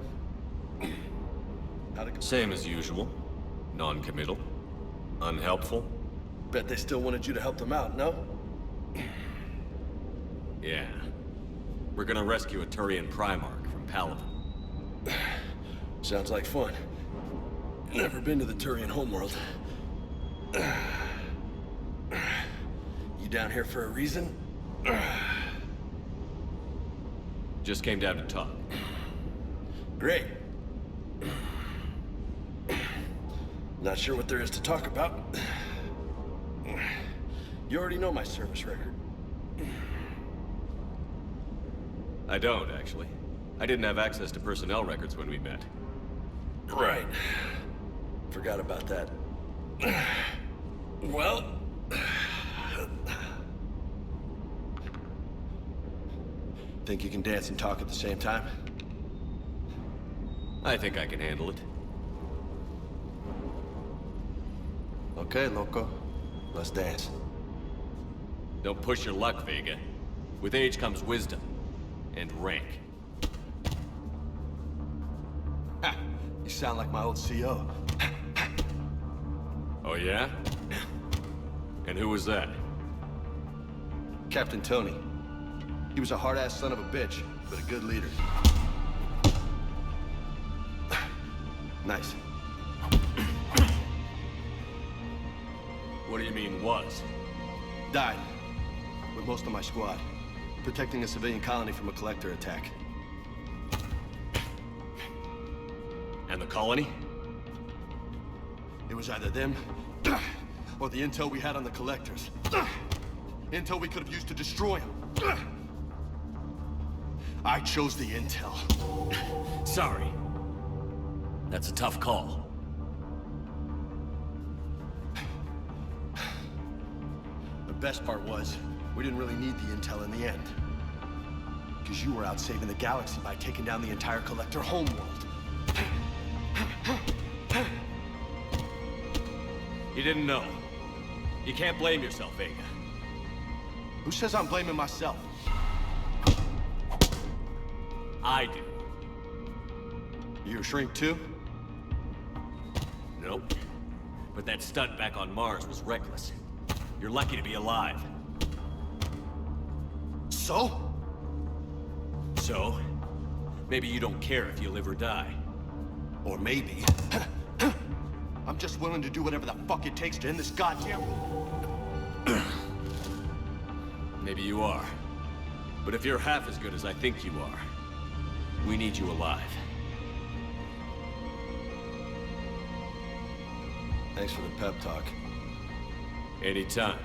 G: How'd it go?
C: Same as usual. Non-committal. Unhelpful.
G: Bet they still wanted you to help them out, no?
C: Yeah. We're gonna rescue a Turian Primarch from Palaven.
G: Sounds like fun. Never been to the Turian homeworld. You down here for a reason?
C: Just came down to talk.
G: Great. Not sure what there is to talk about. You already know my service record.
C: I don't, actually. I didn't have access to personnel records when we met.
G: Right. Forgot about that. Well... Think you can dance and talk at the same time?
C: I think I can handle it.
G: Okay, loco. Let's dance.
C: Don't push your luck, Vega. With age comes wisdom. And rank.
G: Ha! You sound like my old CO.
C: Oh, yeah? And who was that?
G: Captain Tony. He was a hard-ass son of a bitch, but a good leader. Nice.
C: What do you mean, was?
G: Died. With most of my squad. Protecting a civilian colony from a collector attack.
C: And the colony?
G: It was either them, or the intel we had on the collectors. Intel we could have used to destroy them. I chose the intel.
C: Sorry. That's a tough call.
G: The best part was, we didn't really need the intel in the end. Because you were out saving the galaxy by taking down the entire collector homeworld.
C: You didn't know. You can't blame yourself, Vega.
G: Who says I'm blaming myself?
C: I do.
G: You a shrink too?
C: Nope. But that stunt back on Mars was reckless. You're lucky to be alive.
G: So?
C: So? Maybe you don't care if you live or die.
G: Or maybe... I'm just willing to do whatever the fuck it takes to end this goddamn...
C: Maybe you are. But if you're half as good as I think you are, we need you alive.
G: Thanks for the pep talk.
C: Anytime.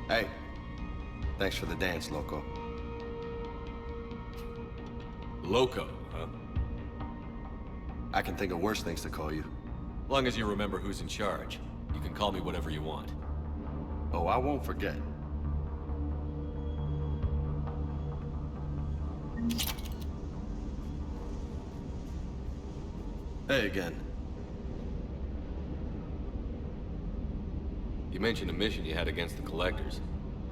G: Hey, thanks for the dance, Loco.
C: Loco, huh?
G: I can think of worse things to call you.
C: Long as you remember who's in charge, you can call me whatever you want.
G: Oh, I won't forget. Hey again.
C: You mentioned a mission you had against the Collectors.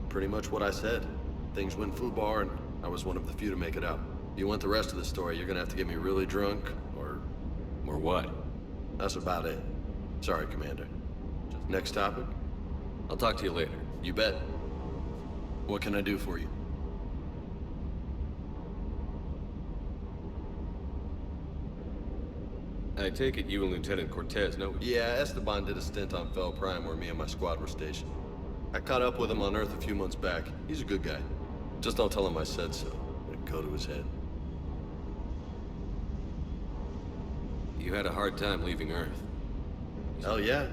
G: Pretty much what I said. Things went foobar, and I was one of the few to make it out. You want the rest of the story, you're gonna have to get me really drunk, or...
C: Or what?
G: That's about it. Sorry, Commander. Just next topic?
C: I'll talk to you later.
G: You bet. What can I do for you?
C: I take it you and Lieutenant Cortez know each other.
G: Yeah, Esteban did a stint on Fel Prime where me and my squad were stationed. I caught up with him on Earth a few months back. He's a good guy. Just don't tell him I said so. It'd go to his head.
C: You had a hard time leaving Earth.
G: Hell yeah.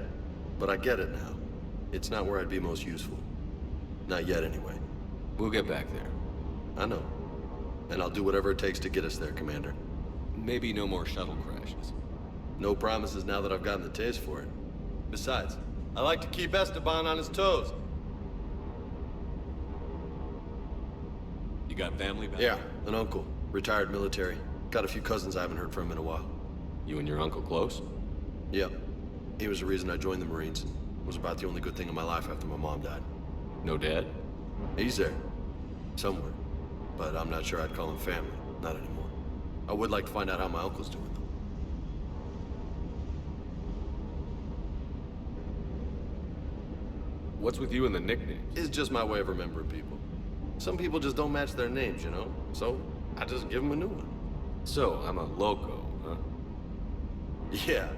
G: But I get it now. It's not where I'd be most useful. Not yet, anyway.
C: We'll get back there.
G: I know. And I'll do whatever it takes to get us there, Commander.
C: Maybe no more shuttle crashes.
G: No promises now that I've gotten the taste for it. Besides, I like to keep Esteban on his toes.
C: You got family back?
G: Yeah, an uncle. Retired military. Got a few cousins I haven't heard from in a while.
C: You and your uncle close?
G: Yep. He was the reason I joined the Marines. It was about the only good thing in my life after my mom died.
C: No dad?
G: He's there. Somewhere. But I'm not sure I'd call him family. Not anymore. I would like to find out how my uncle's doing, though.
C: What's with you and the nicknames?
G: It's just my way of remembering people. Some people just don't match their names, you know? So, I just give them a new one.
C: So, I'm a loco, huh?
G: Yeah.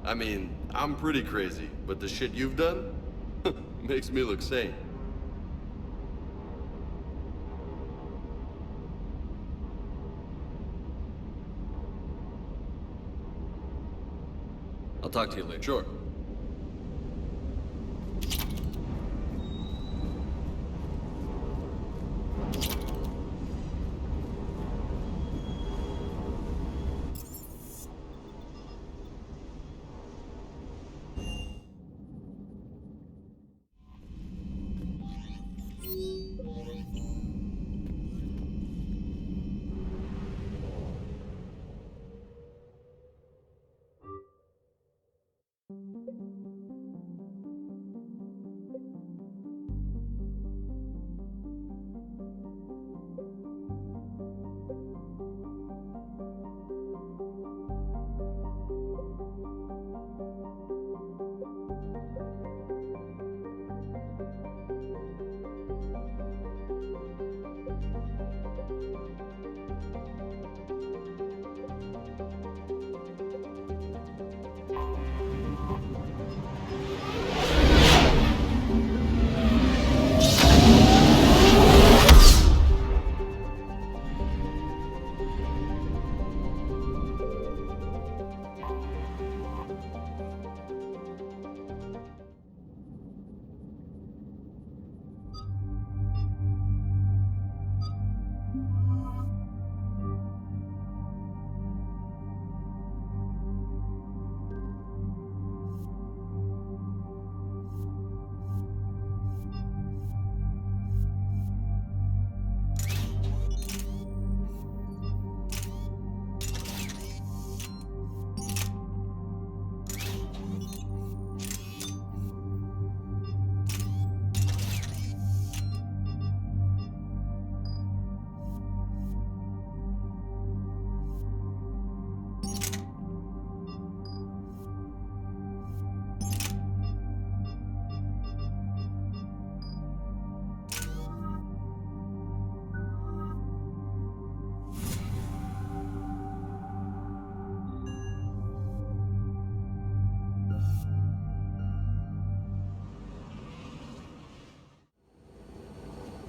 G: I mean, I'm pretty crazy, but the shit you've done makes me look sane.
C: I'll talk to you later.
G: Sure.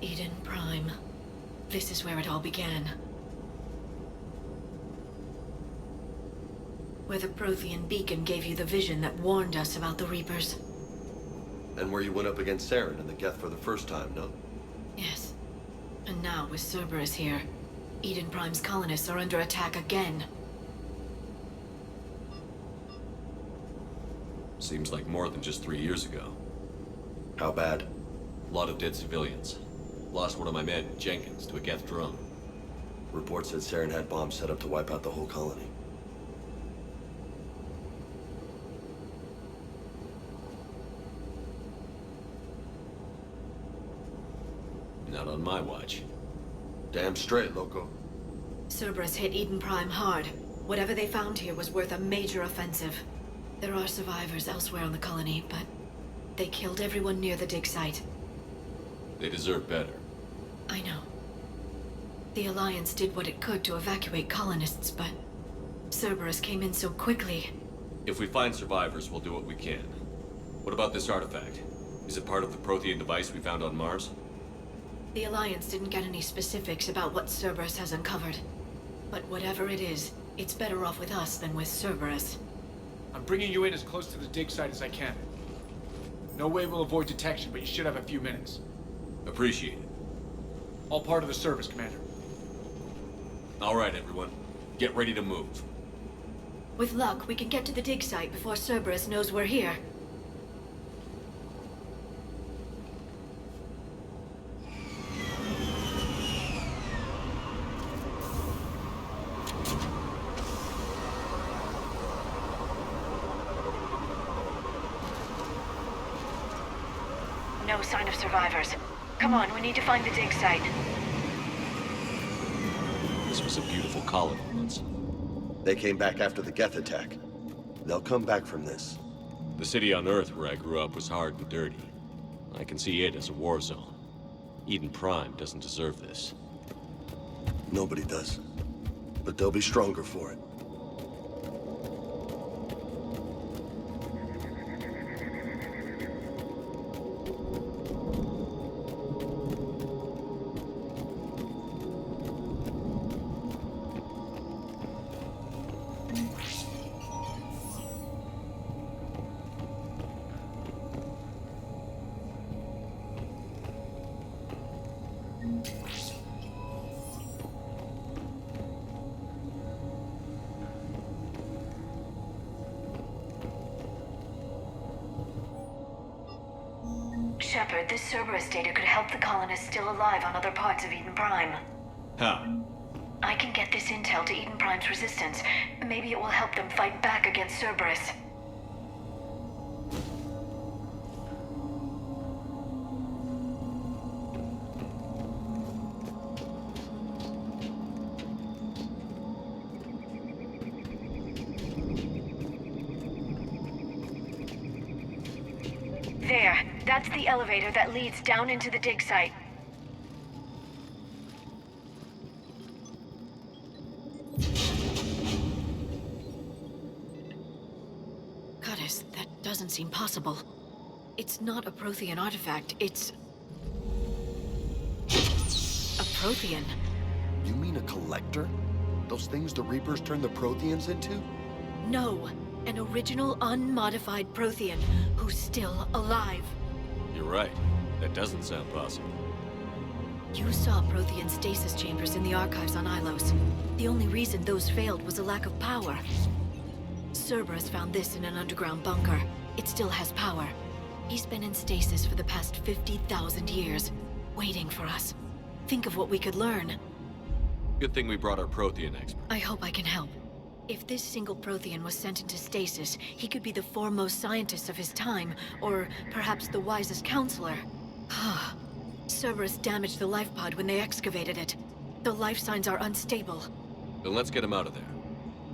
P: Eden Prime. This is where it all began. Where the Prothean beacon gave you the vision that warned us about the Reapers.
G: And where you went up against Saren and the Geth for the first time, no?
P: Yes. And now, with Cerberus here, Eden Prime's colonists are under attack again.
C: Seems like more than just 3 years ago.
G: How bad?
C: A lot of dead civilians. Lost one of my men, Jenkins, to a Geth drone.
G: Reports said Saren had bombs set up to wipe out the whole colony.
C: Not on my watch.
G: Damn straight, loco.
P: Cerberus hit Eden Prime hard. Whatever they found here was worth a major offensive. There are survivors elsewhere on the colony, but they killed everyone near the dig site.
C: They deserve better.
P: I know. The Alliance did what it could to evacuate colonists, but Cerberus came in so quickly.
C: If we find survivors, we'll do what we can. What about this artifact? Is it part of the Prothean device we found on Mars?
P: The Alliance didn't get any specifics about what Cerberus has uncovered. But whatever it is, it's better off with us than with Cerberus.
V: I'm bringing you in as close to the dig site as I can. No way we'll avoid detection, but you should have a few minutes.
C: Appreciate it.
V: All part of the service, Commander.
C: All right, everyone. Get ready to move.
P: With luck, we can get to the dig site before Cerberus knows we're here. No sign of survivors. Come on, we need to find the dig site.
C: This was a beautiful colony once.
G: They came back after the Geth attack. They'll come back from this.
C: The city on Earth where I grew up was hard and dirty. I can see it as a war zone. Eden Prime doesn't deserve this.
G: Nobody does. But they'll be stronger for it.
P: Shepard, this Cerberus data could help the colonists still alive on other parts of Eden Prime.
C: How?
P: I can get this intel to Eden Prime's resistance. Maybe it will help them fight back against Cerberus. There. That's the elevator that leads down into the dig site. Goddess, that doesn't seem possible. It's not a Prothean artifact, it's... a Prothean.
G: You mean a collector? Those things the Reapers turned the Protheans into?
P: No, an original unmodified Prothean who's still alive.
C: You're right. That doesn't sound possible.
P: You saw Prothean stasis chambers in the archives on Ilos. The only reason those failed was a lack of power. Cerberus found this in an underground bunker. It still has power. He's been in stasis for the past 50,000 years, waiting for us. Think of what we could learn.
C: Good thing we brought our Prothean expert.
P: I hope I can help. If this single Prothean was sent into stasis, he could be the foremost scientist of his time, or perhaps the wisest counselor. Cerberus damaged the life pod when they excavated it. The life signs are unstable.
C: Then let's get him out of there.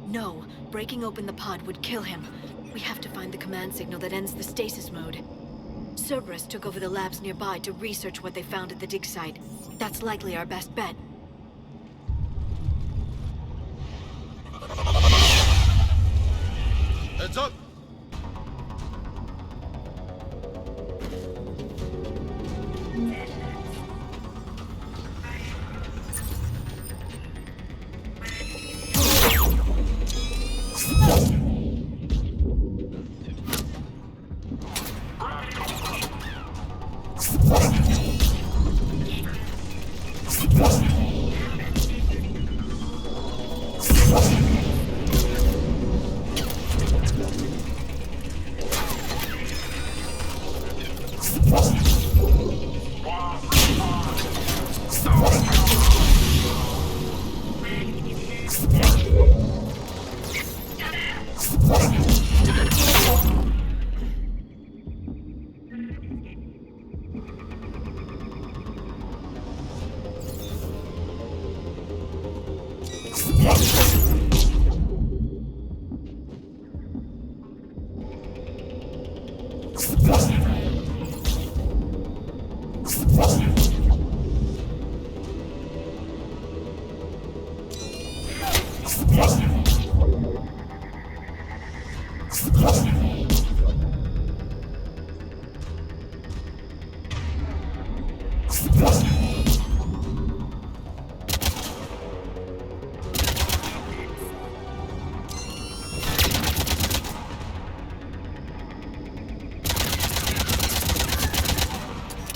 P: No, breaking open the pod would kill him. We have to find the command signal that ends the stasis mode. Cerberus took over the labs nearby to research what they found at the dig site. That's likely our best bet.
G: Heads up!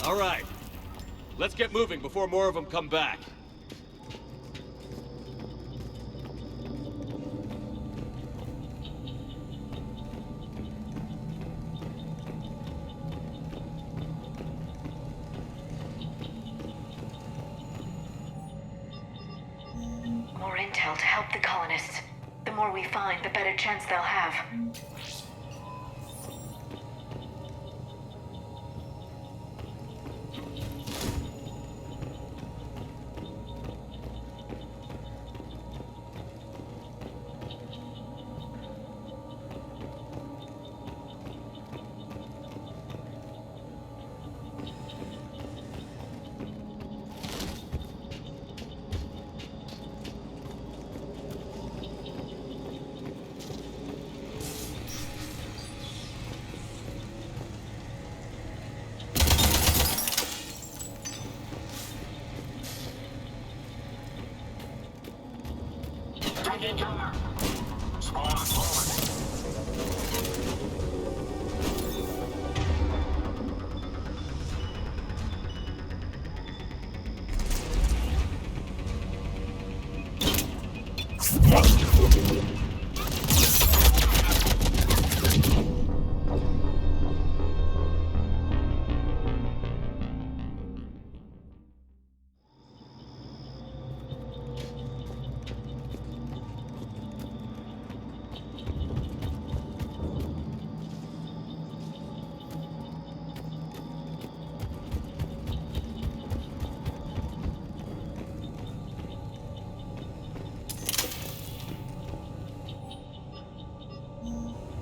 C: All right. Let's get moving before more of them come back.
P: More intel to help the colonists. The more we find, the better chance they'll have.
F: Taking cover. Squad forward.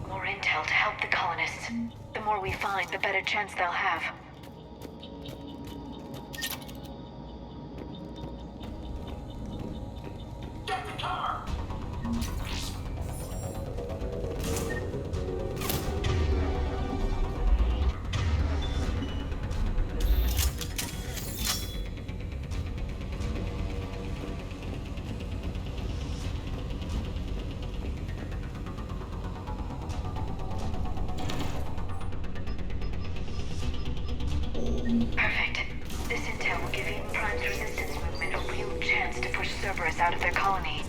P: More intel to help the colonists. The more we find, the better chance they'll have.
F: Get the car!
P: Perfect. This intel will give Eden Prime's resistance movement a real chance to push Cerberus out of their colony.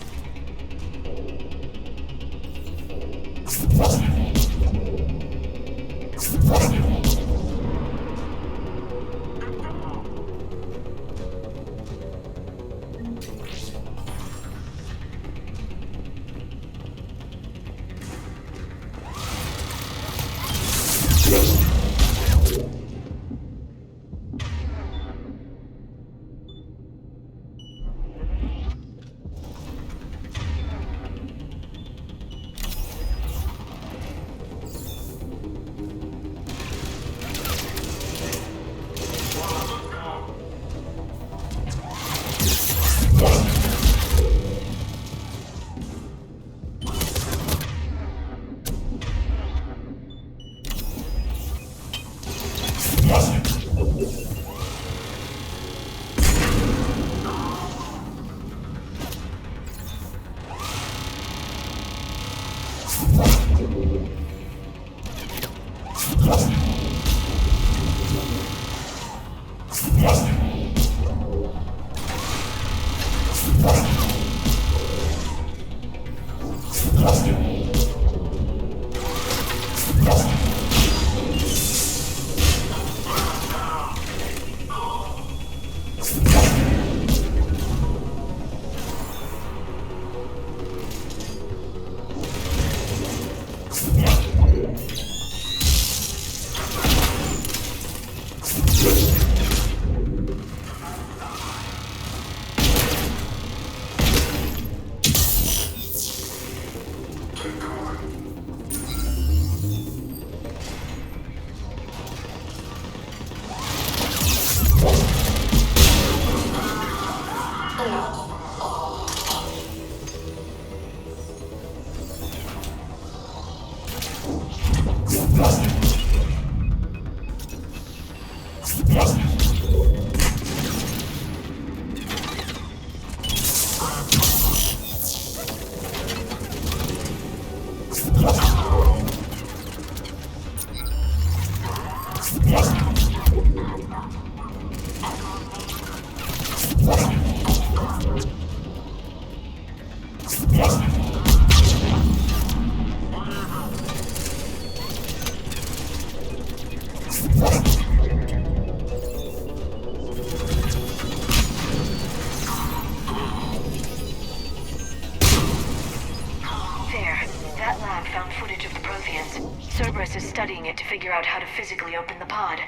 P: Cerberus is studying it to figure out how to physically open the pod.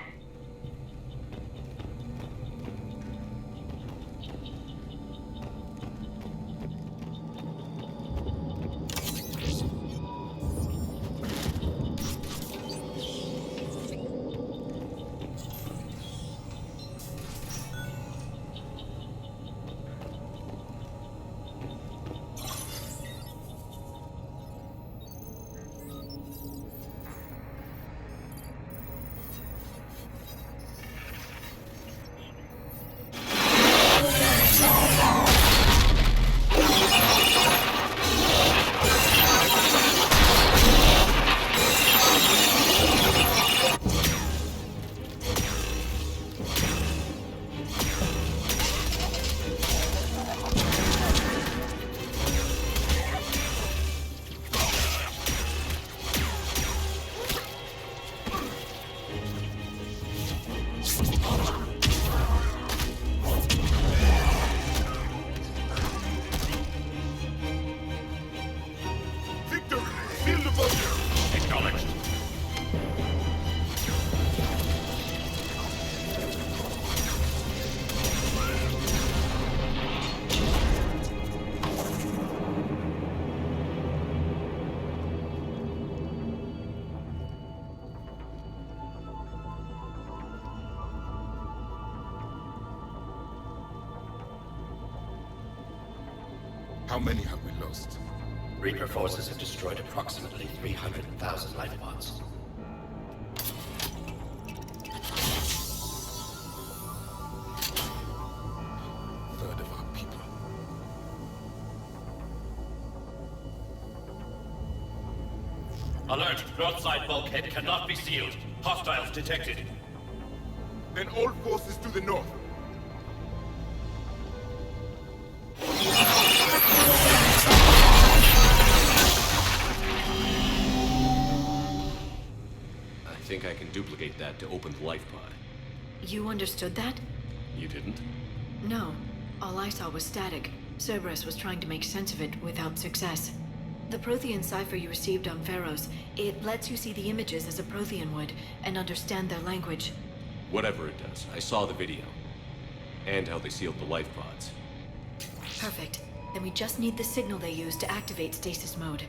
H: How many have we lost?
J: Reaper forces have destroyed approximately 300,000 life pods.
H: Third of our people.
J: Alert! North side bulkhead cannot be sealed. Hostiles detected.
H: Then all forces to the north.
C: I think I can duplicate that to open the life pod.
P: You understood that?
C: You didn't?
P: No. All I saw was static. Cerberus was trying to make sense of it without success. The Prothean cipher you received on Pharaohs, it lets you see the images as a Prothean would, and understand their language.
C: Whatever it does, I saw the video. And how they sealed the life pods.
P: Perfect. Then we just need the signal they used to activate stasis mode.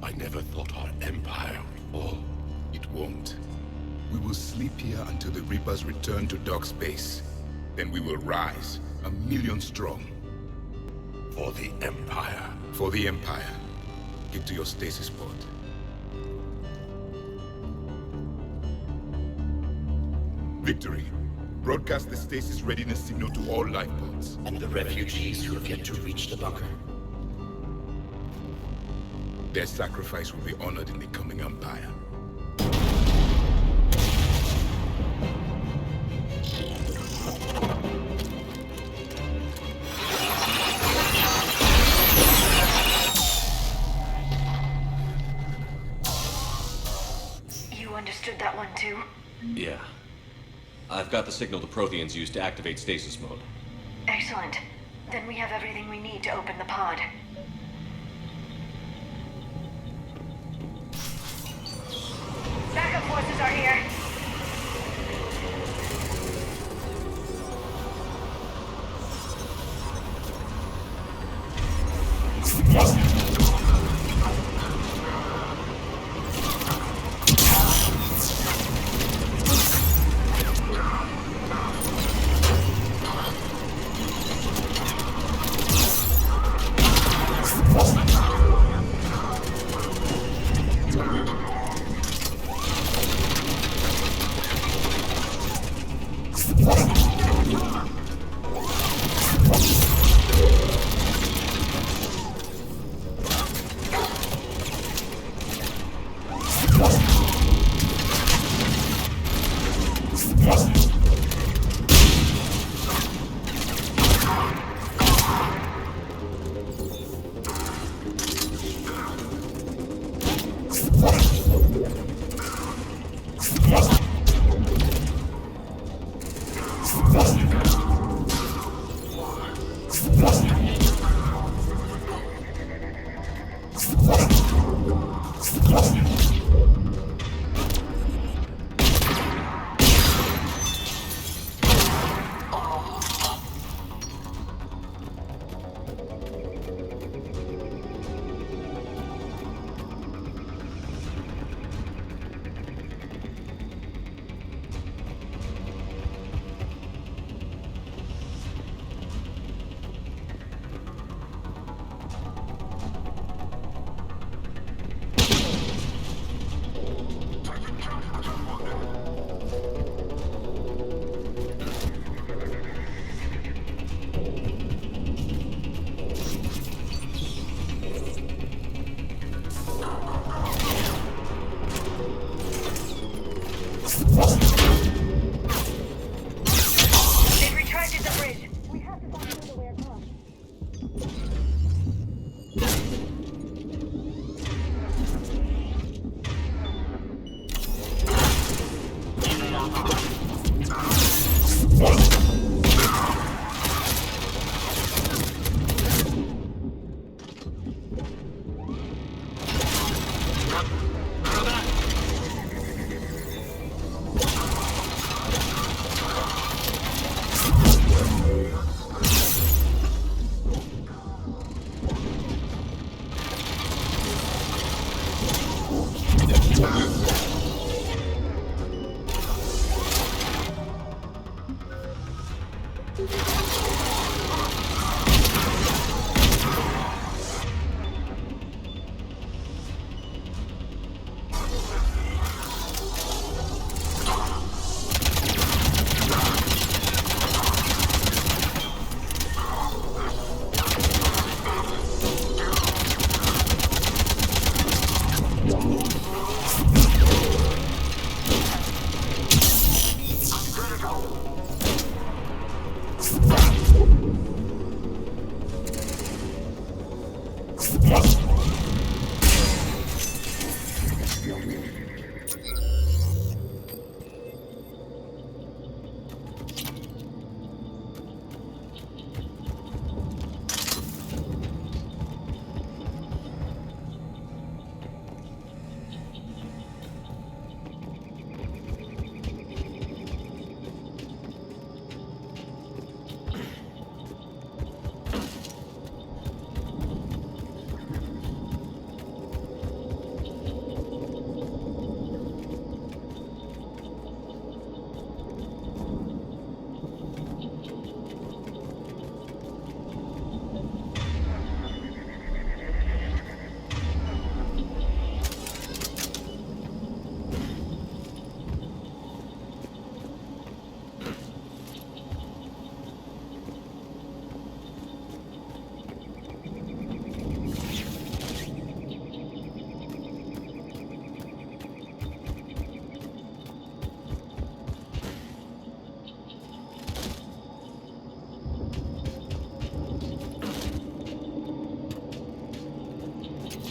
H: I never thought our empire would fall. It won't. We will sleep here until the Reapers return to dark space. Then we will rise, 1,000,000 strong. For the Empire. For the Empire. Get to your stasis pod. Victory. Broadcast the stasis readiness signal to all life pods.
J: And the refugees who have yet to reach the bunker.
H: Their sacrifice will be honored in the coming Empire.
P: You understood that one too?
C: Yeah. I've got the signal the Protheans used to activate stasis mode.
P: Excellent. Then we have everything we need to open the pod. Backup forces are here.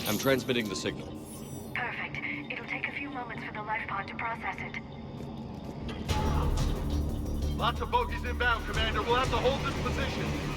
C: I'm transmitting the signal.
K: Perfect. It'll take a few moments for the life pod to process it.
M: Lots of bogies inbound, Commander. We'll have to hold this position.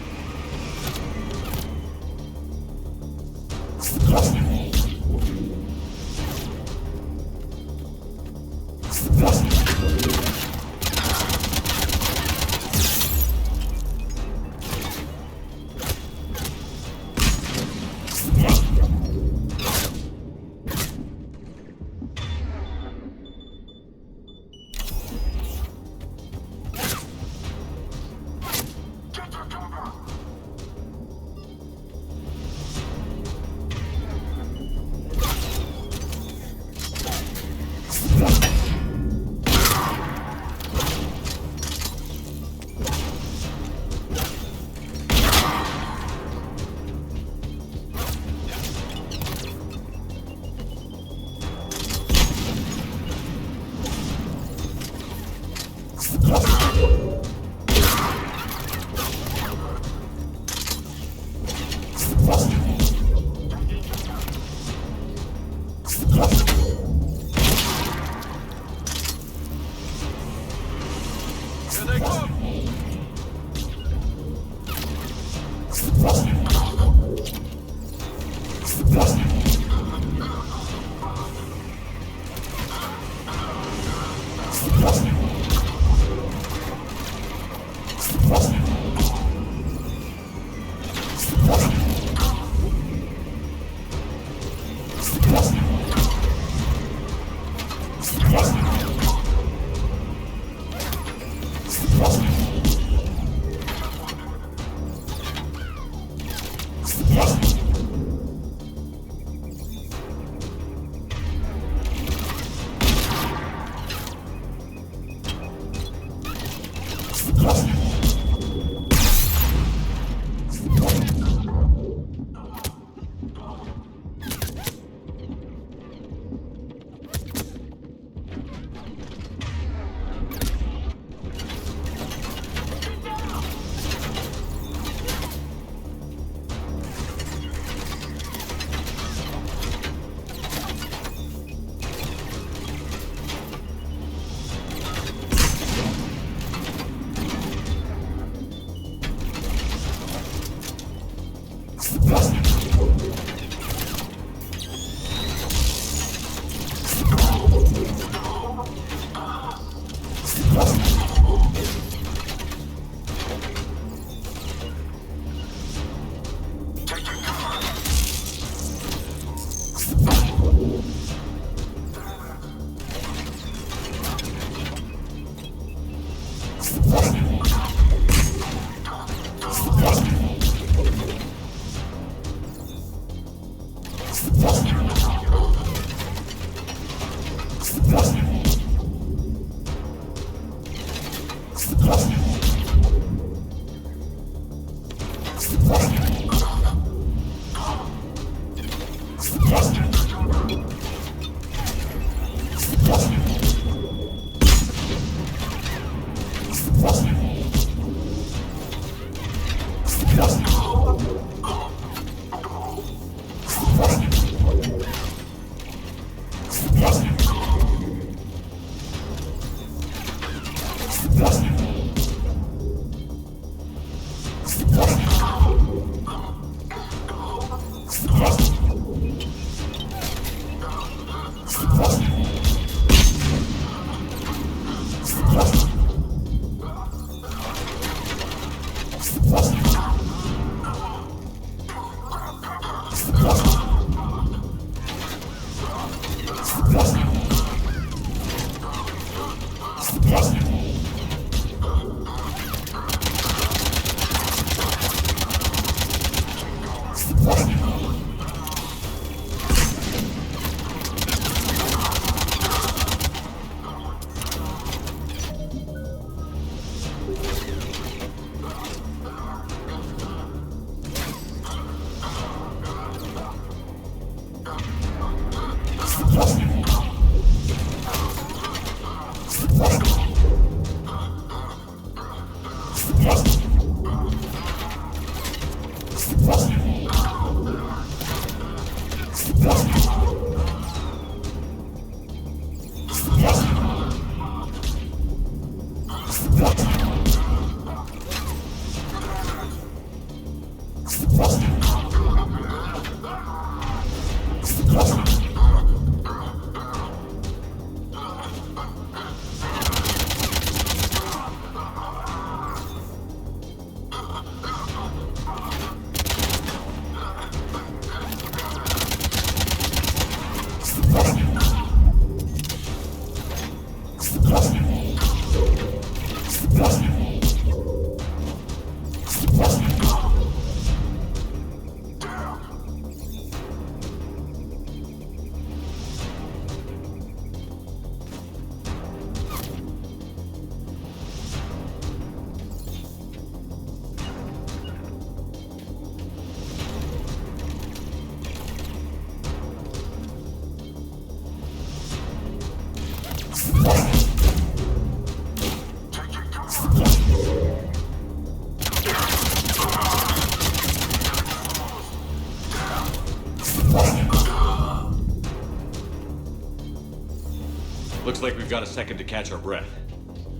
C: Looks like we've got a second to catch our breath.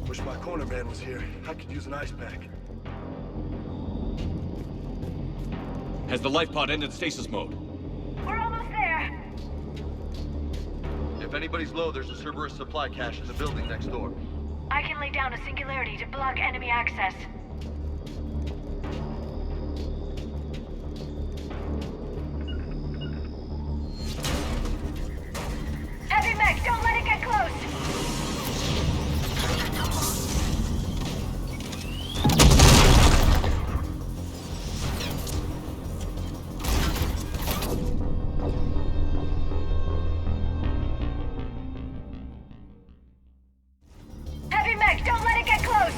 I: Wish my corner man was here. I could use an ice pack.
C: Has the life pod ended stasis mode?
K: We're almost there.
I: If anybody's low, there's a Cerberus supply cache in the building next door.
K: I can lay down a singularity to block enemy access. Heavy mech, don't let it get close! Heavy mech, don't let it get close!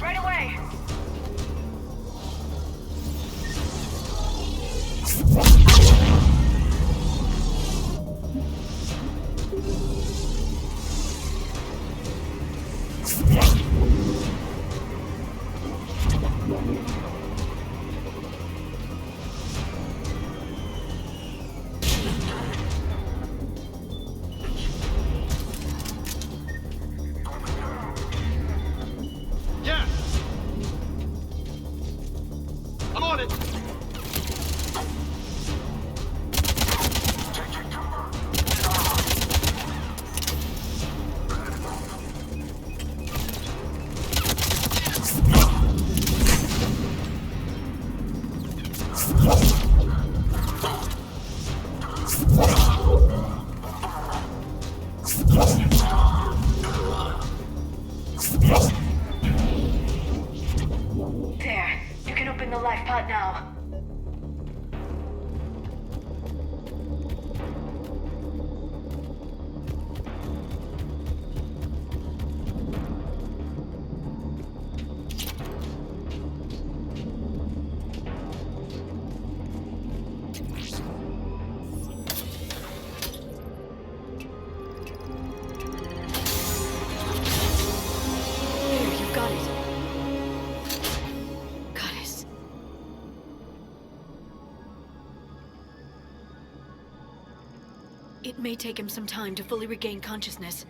K: Right away!
M: Yes! I'm on it!
K: There. You can open the life pod now.
P: There, you've got it. Goddess. It may take him some time to fully regain consciousness.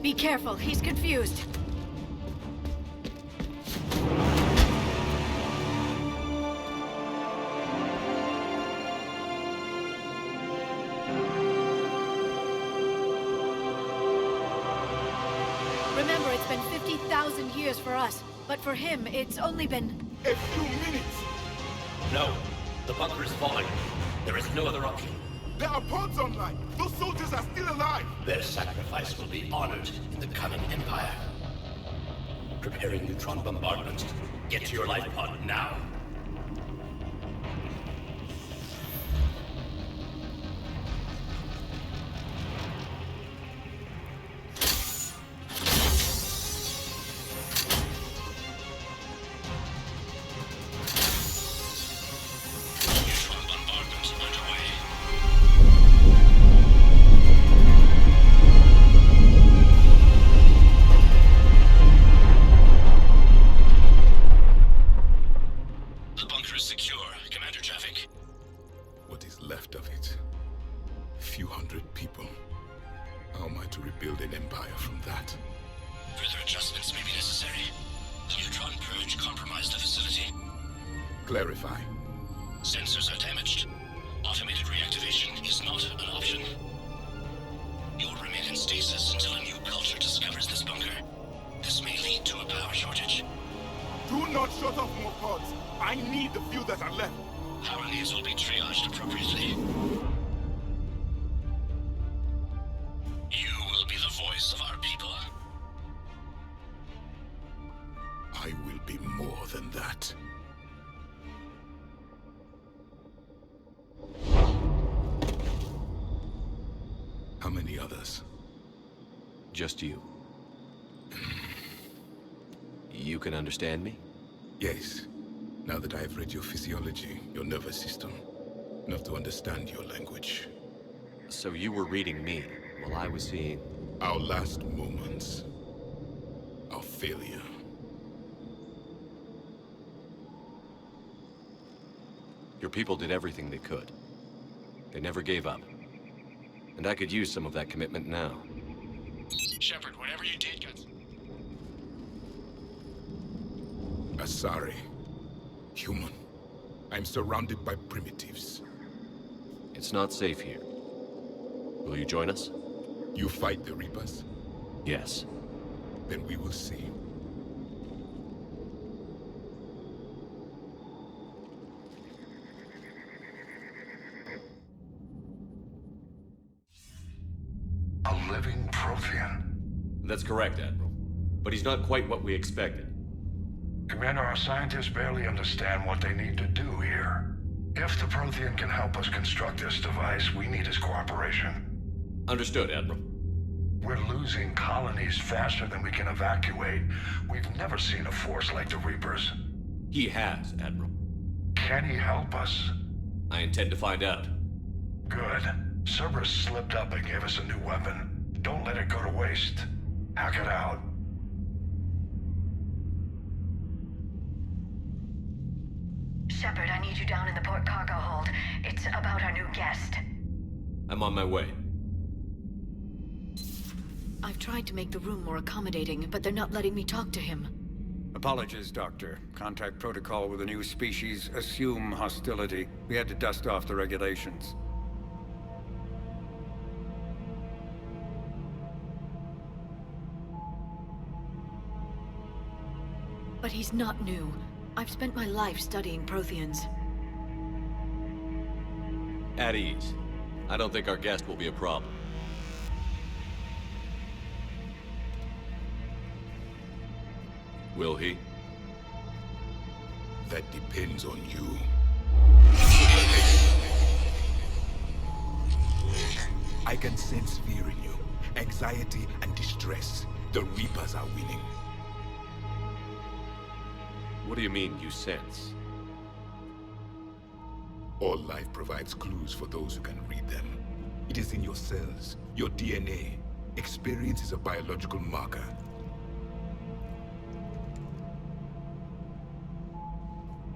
P: Be careful, he's confused. Remember, it's been 50,000 years for us, but for him, it's only been...
H: A few minutes!
J: No. The bunker is falling. There is no other option.
H: There are pods online! Those soldiers are still alive!
J: Their sacrifice will be honored in the coming Empire. Preparing neutron bombardment. Get to your life pod now. Neutron bombardment underway. The bunker is secure. Commander Traffic.
H: What is left of it? A few hundred people. How am I to rebuild an empire from that?
J: Further adjustments may be necessary. The neutron purge compromised the facility.
H: Clarify.
J: Sensors are damaged. Automated reactivation is not an option. You'll remain in stasis until a new culture discovers this bunker. This may lead to a power shortage.
H: Do not shut off more pods! I need the few that are left!
J: Power needs will be triaged appropriately. You will be the voice of our people.
H: I will be more than that. How many others?
C: Just you. You can understand me?
H: Yes. Now that I have read your physiology, your nervous system, enough to understand your language.
C: So you were reading me, while I was seeing...
H: Our last moments. Our failure.
C: Your people did everything they could. They never gave up. And I could use some of that commitment now.
M: Shepard, whatever you did, got...
H: Asari. Human. I'm surrounded by primitives.
C: It's not safe here. Will you join us?
H: You fight the Reapers?
C: Yes.
H: Then we will see.
F: A living Prothean.
C: That's correct, Admiral. But he's not quite what we expected.
F: Commander, our scientists barely understand what they need to do here. If the Prothean can help us construct this device, we need his cooperation.
C: Understood, Admiral.
F: We're losing colonies faster than we can evacuate. We've never seen a force like the Reapers.
C: He has, Admiral.
F: Can he help us?
C: I intend to find out.
F: Good. Cerberus slipped up and gave us a new weapon. Don't let it go to waste. Hack it out.
K: Shepard, I need you down in the port cargo hold. It's about our new guest.
C: I'm on my way.
P: I've tried to make the room more accommodating, but they're not letting me talk to him.
N: Apologies, Doctor. Contact protocol with a new species. Assume hostility. We had to dust off the regulations.
P: But he's not new. I've spent my life studying Protheans.
C: At ease. I don't think our guest will be a problem. Will he?
H: That depends on you. I can sense fear in you, anxiety and distress. The Reapers are winning.
C: What do you mean, you sense?
H: All life provides clues for those who can read them. It is in your cells, your DNA. Experience is a biological marker.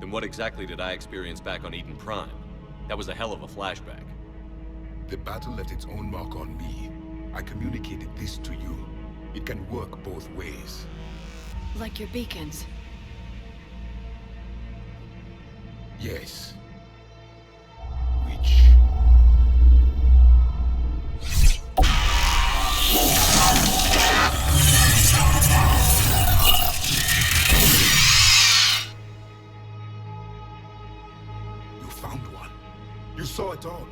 C: Then what exactly did I experience back on Eden Prime? That was a hell of a flashback.
H: The battle left its own mark on me. I communicated this to you. It can work both ways.
P: Like your beacons.
H: Yes. Which... You found one. You saw it all.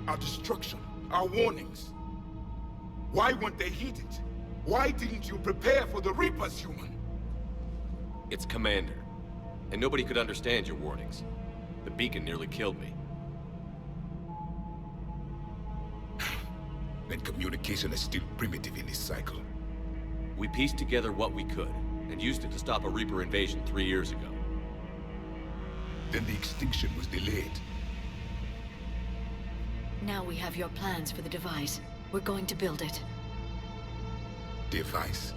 H: Our destruction, our warnings. Why weren't they heeded? Why didn't you prepare for the Reapers, human?
C: It's Commander. And nobody could understand your warnings. The beacon nearly killed me.
H: Then communication is still primitive in this cycle.
C: We pieced together what we could, and used it to stop a Reaper invasion 3 years ago.
H: Then the extinction was delayed.
P: Now we have your plans for the device. We're going to build it.
H: Device?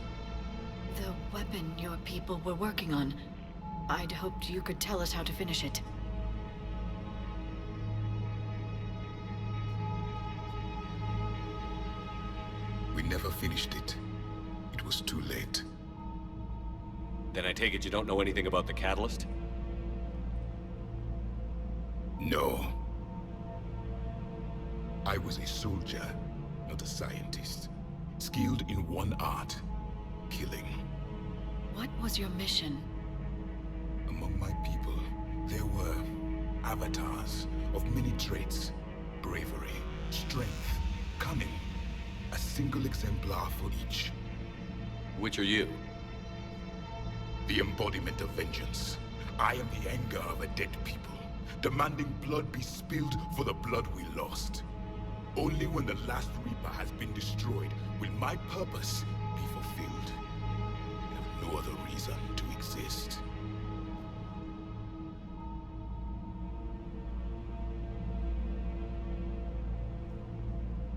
P: The weapon your people were working on. I'd hoped you could tell us how to finish it.
H: We never finished it. It was too late.
C: Then I take it you don't know anything about the catalyst?
H: No. I was a soldier, not a scientist. Skilled in one art, killing.
P: What was your mission?
H: Among my people, there were avatars of many traits. Bravery, strength, cunning. A single exemplar for each.
C: Which are you?
H: The embodiment of vengeance. I am the anger of a dead people, demanding blood be spilled for the blood we lost. Only when the last Reaper has been destroyed will my purpose be fulfilled. I have no other reason to exist.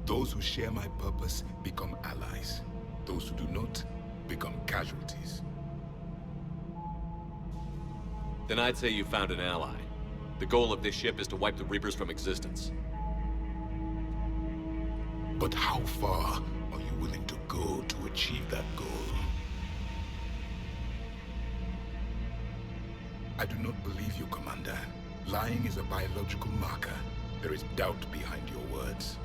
H: Those who share my purpose become allies. Those who do not become casualties.
C: Then I'd say you found an ally. The goal of this ship is to wipe the Reapers from existence.
H: But how far are you willing to go to achieve that goal? I do not believe you, Commander. Lying is a biological marker. There is doubt behind your words.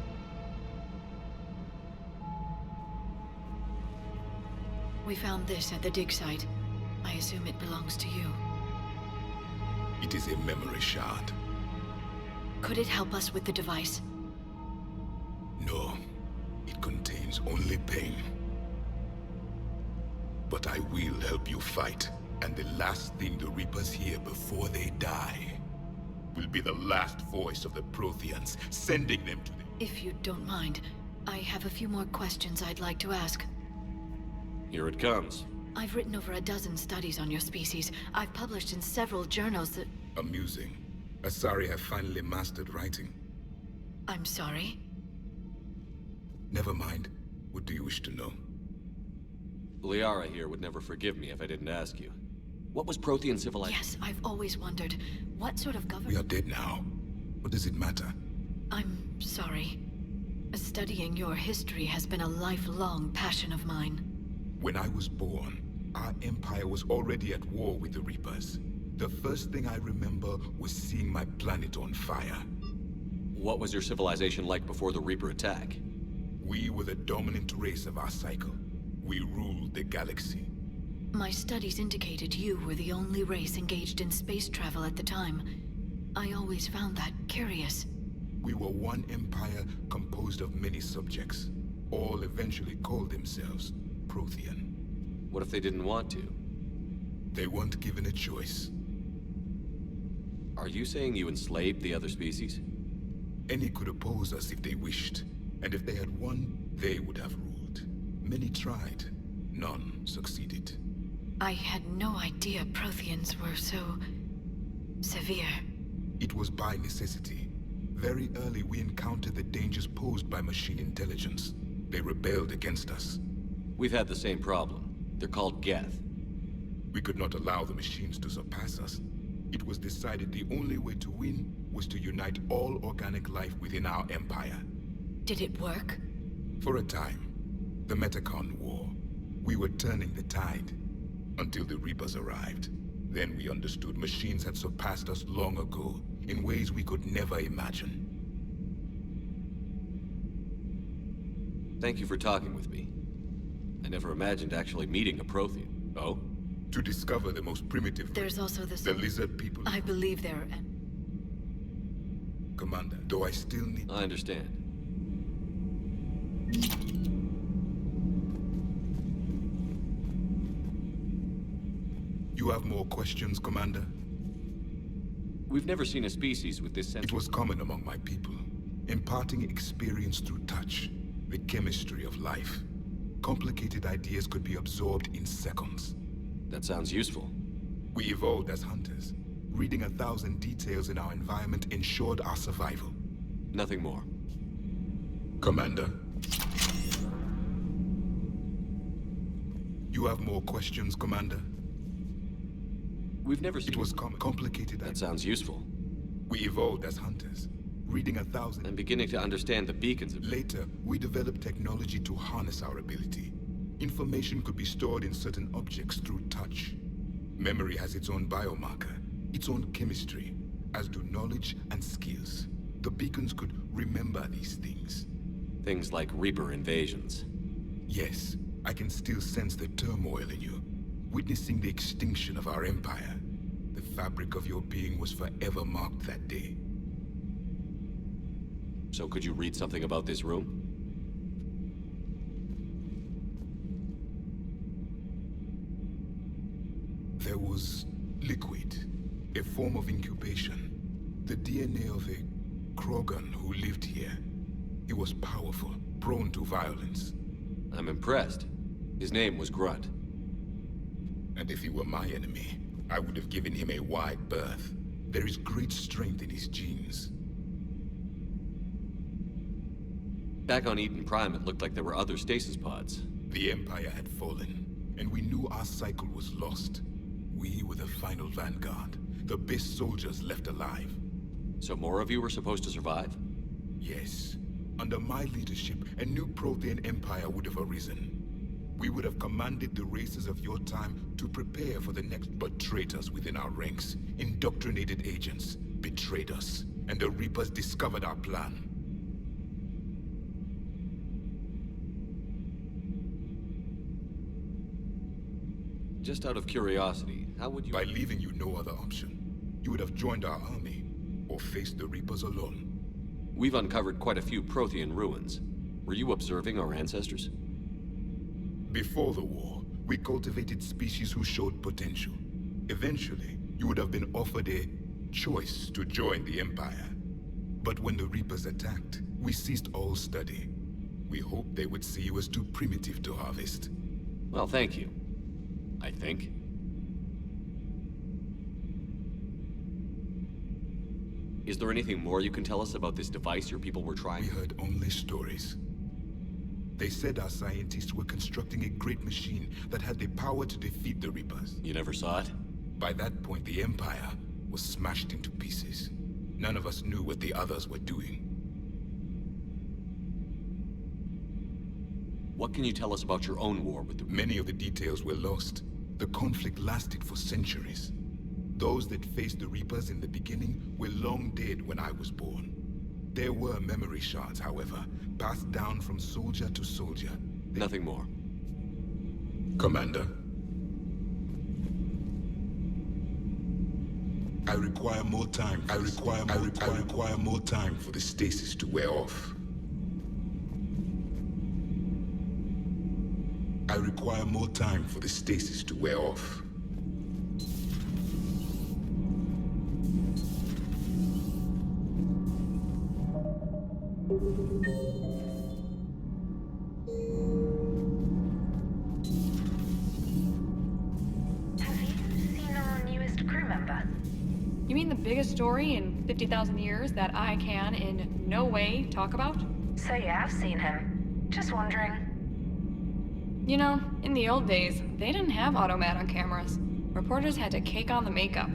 P: We found this at the dig site. I assume it belongs to you.
H: It is a memory shard.
P: Could it help us with the device?
H: No. It contains only pain. But I will help you fight. And the last thing the Reapers hear before they die will be the last voice of the Protheans, sending them to the...
P: If you don't mind, I have a few more questions I'd like to ask.
C: Here it comes.
P: I've written over a dozen studies on your species. I've published in several journals that...
H: Amusing. Asari have finally mastered writing.
P: I'm sorry?
H: Never mind. What do you wish to know?
C: Liara here would never forgive me if I didn't ask you. What was Prothean civilization?
P: Yes, I've always wondered. What sort of government...
H: We are dead now. What does it matter?
P: I'm sorry. Studying your history has been a lifelong passion of mine.
H: When I was born, our empire was already at war with the Reapers. The first thing I remember was seeing my planet on fire.
C: What was your civilization like before the Reaper attack?
H: We were the dominant race of our cycle. We ruled the galaxy.
P: My studies indicated you were the only race engaged in space travel at the time. I always found that curious.
H: We were one empire composed of many subjects. All eventually called themselves Prothean.
C: What if they didn't want to?
H: They weren't given a choice.
C: Are you saying you enslaved the other species?
H: Any could oppose us if they wished. And if they had won, they would have ruled. Many tried. None succeeded.
P: I had no idea Protheans were so... severe.
H: It was by necessity. Very early we encountered the dangers posed by machine intelligence. They rebelled against us.
C: We've had the same problem. They're called Geth.
H: We could not allow the machines to surpass us. It was decided the only way to win was to unite all organic life within our empire.
P: Did it work?
H: For a time. The Metacon War. We were turning the tide. Until the Reapers arrived. Then we understood machines had surpassed us long ago, in ways we could never imagine.
C: Thank you for talking with me. I never imagined actually meeting a Prothean. Oh?
H: To discover the most primitive...
P: There's also this...
H: The lizard people.
P: I believe they're...
H: Commander, though I still need...
C: I understand.
H: You have more questions, Commander?
C: We've never seen a species with this sense.
H: It was common among my people. Imparting experience through touch. The chemistry of life. Complicated ideas could be absorbed in seconds.
C: That sounds useful.
H: We evolved as hunters. Reading 1,000 details in our environment ensured our survival.
C: Nothing more.
H: Commander. You have more questions, Commander?
C: We've never seen...
H: It was complicated.
C: That sounds useful.
H: We evolved as hunters. Reading 1,000...
C: I'm beginning to understand the beacons of...
H: Later, we developed technology to harness our ability. Information could be stored in certain objects through touch. Memory has its own biomarker, its own chemistry, as do knowledge and skills. The beacons could remember these things.
C: Things like Reaper invasions.
H: Yes, I can still sense the turmoil in you. Witnessing the extinction of our empire. The fabric of your being was forever marked that day.
C: So could you read something about this room?
H: There was liquid, a form of incubation. The DNA of a Krogan who lived here. He was powerful, prone to violence.
C: I'm impressed. His name was Grunt.
H: And if he were my enemy, I would have given him a wide berth. There is great strength in his genes.
C: Back on Eden Prime, it looked like there were other stasis pods.
H: The Empire had fallen, and we knew our cycle was lost. We were the final vanguard, the best soldiers left alive.
C: So more of you were supposed to survive?
H: Yes. Under my leadership, a new Prothean empire would have arisen. we would have commanded the races of your time to prepare for the next, but traitors within our ranks, indoctrinated agents, betrayed us, and the Reapers discovered our plan.
C: Just out of curiosity, how would you—
H: By leaving you no other option. You would have joined our army, or faced the Reapers alone.
C: We've uncovered quite a few Prothean ruins. Were you observing our ancestors?
H: Before the war, we cultivated species who showed potential. Eventually, you would have been offered a choice to join the Empire. But when the Reapers attacked, we ceased all study. We hoped they would see you as too primitive to harvest.
C: Well, thank you. I think. Is there anything more you can tell us about this device your people were trying?
H: We heard only stories. They said our scientists were constructing a great machine that had the power to defeat the Reapers.
C: You never saw it?
H: By that point, the Empire was smashed into pieces. None of us knew what the others were doing.
C: What can you tell us about your own war with the Reapers?
H: Many of the details were lost. The conflict lasted for centuries. Those that faced the Reapers in the beginning were long dead when I was born. There were memory shards, however, passed down from soldier to soldier.
C: Nothing more.
H: Commander. I require more time. I require more time for the stasis to wear off. I require more time for the stasis to wear off.
K: Have you seen our newest crew member?
B: You mean the biggest story in 50,000 years that I can in no way talk about?
K: So yeah, I've seen him. Just wondering.
B: You know, in the old days, they didn't have automat on cameras. Reporters had to cake on the makeup.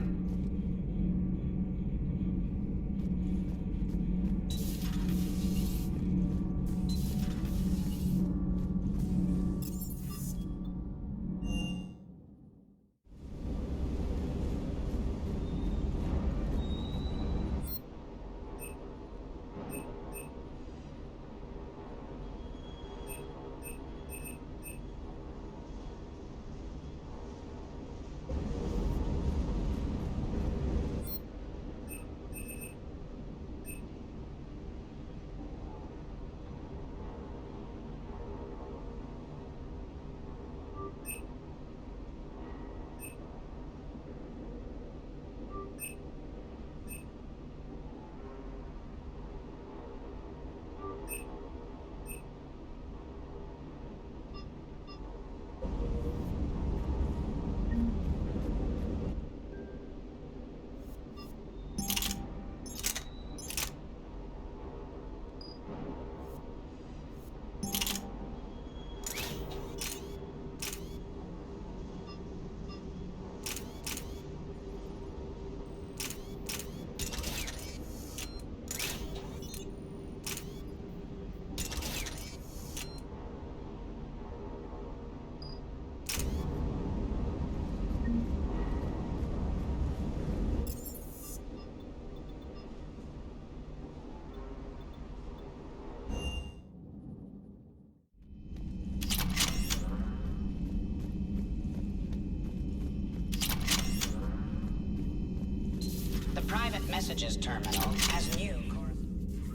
T: The private messages terminal has new...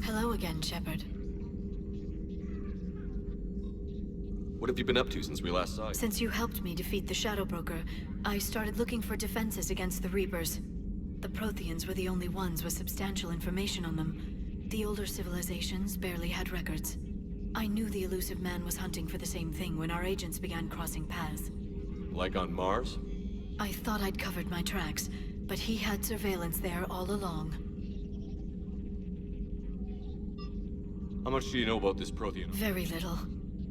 P: Hello again, Shepard.
C: What have you been up to since we last saw you?
P: Since you helped me defeat the Shadow Broker, I started looking for defenses against the Reapers. The Protheans were the only ones with substantial information on them. The older civilizations barely had records. I knew the elusive man was hunting for the same thing when our agents began crossing paths.
C: Like on Mars?
P: I thought I'd covered my tracks, but he had surveillance there all along.
C: How much do you know about this Prothean?
P: Very little.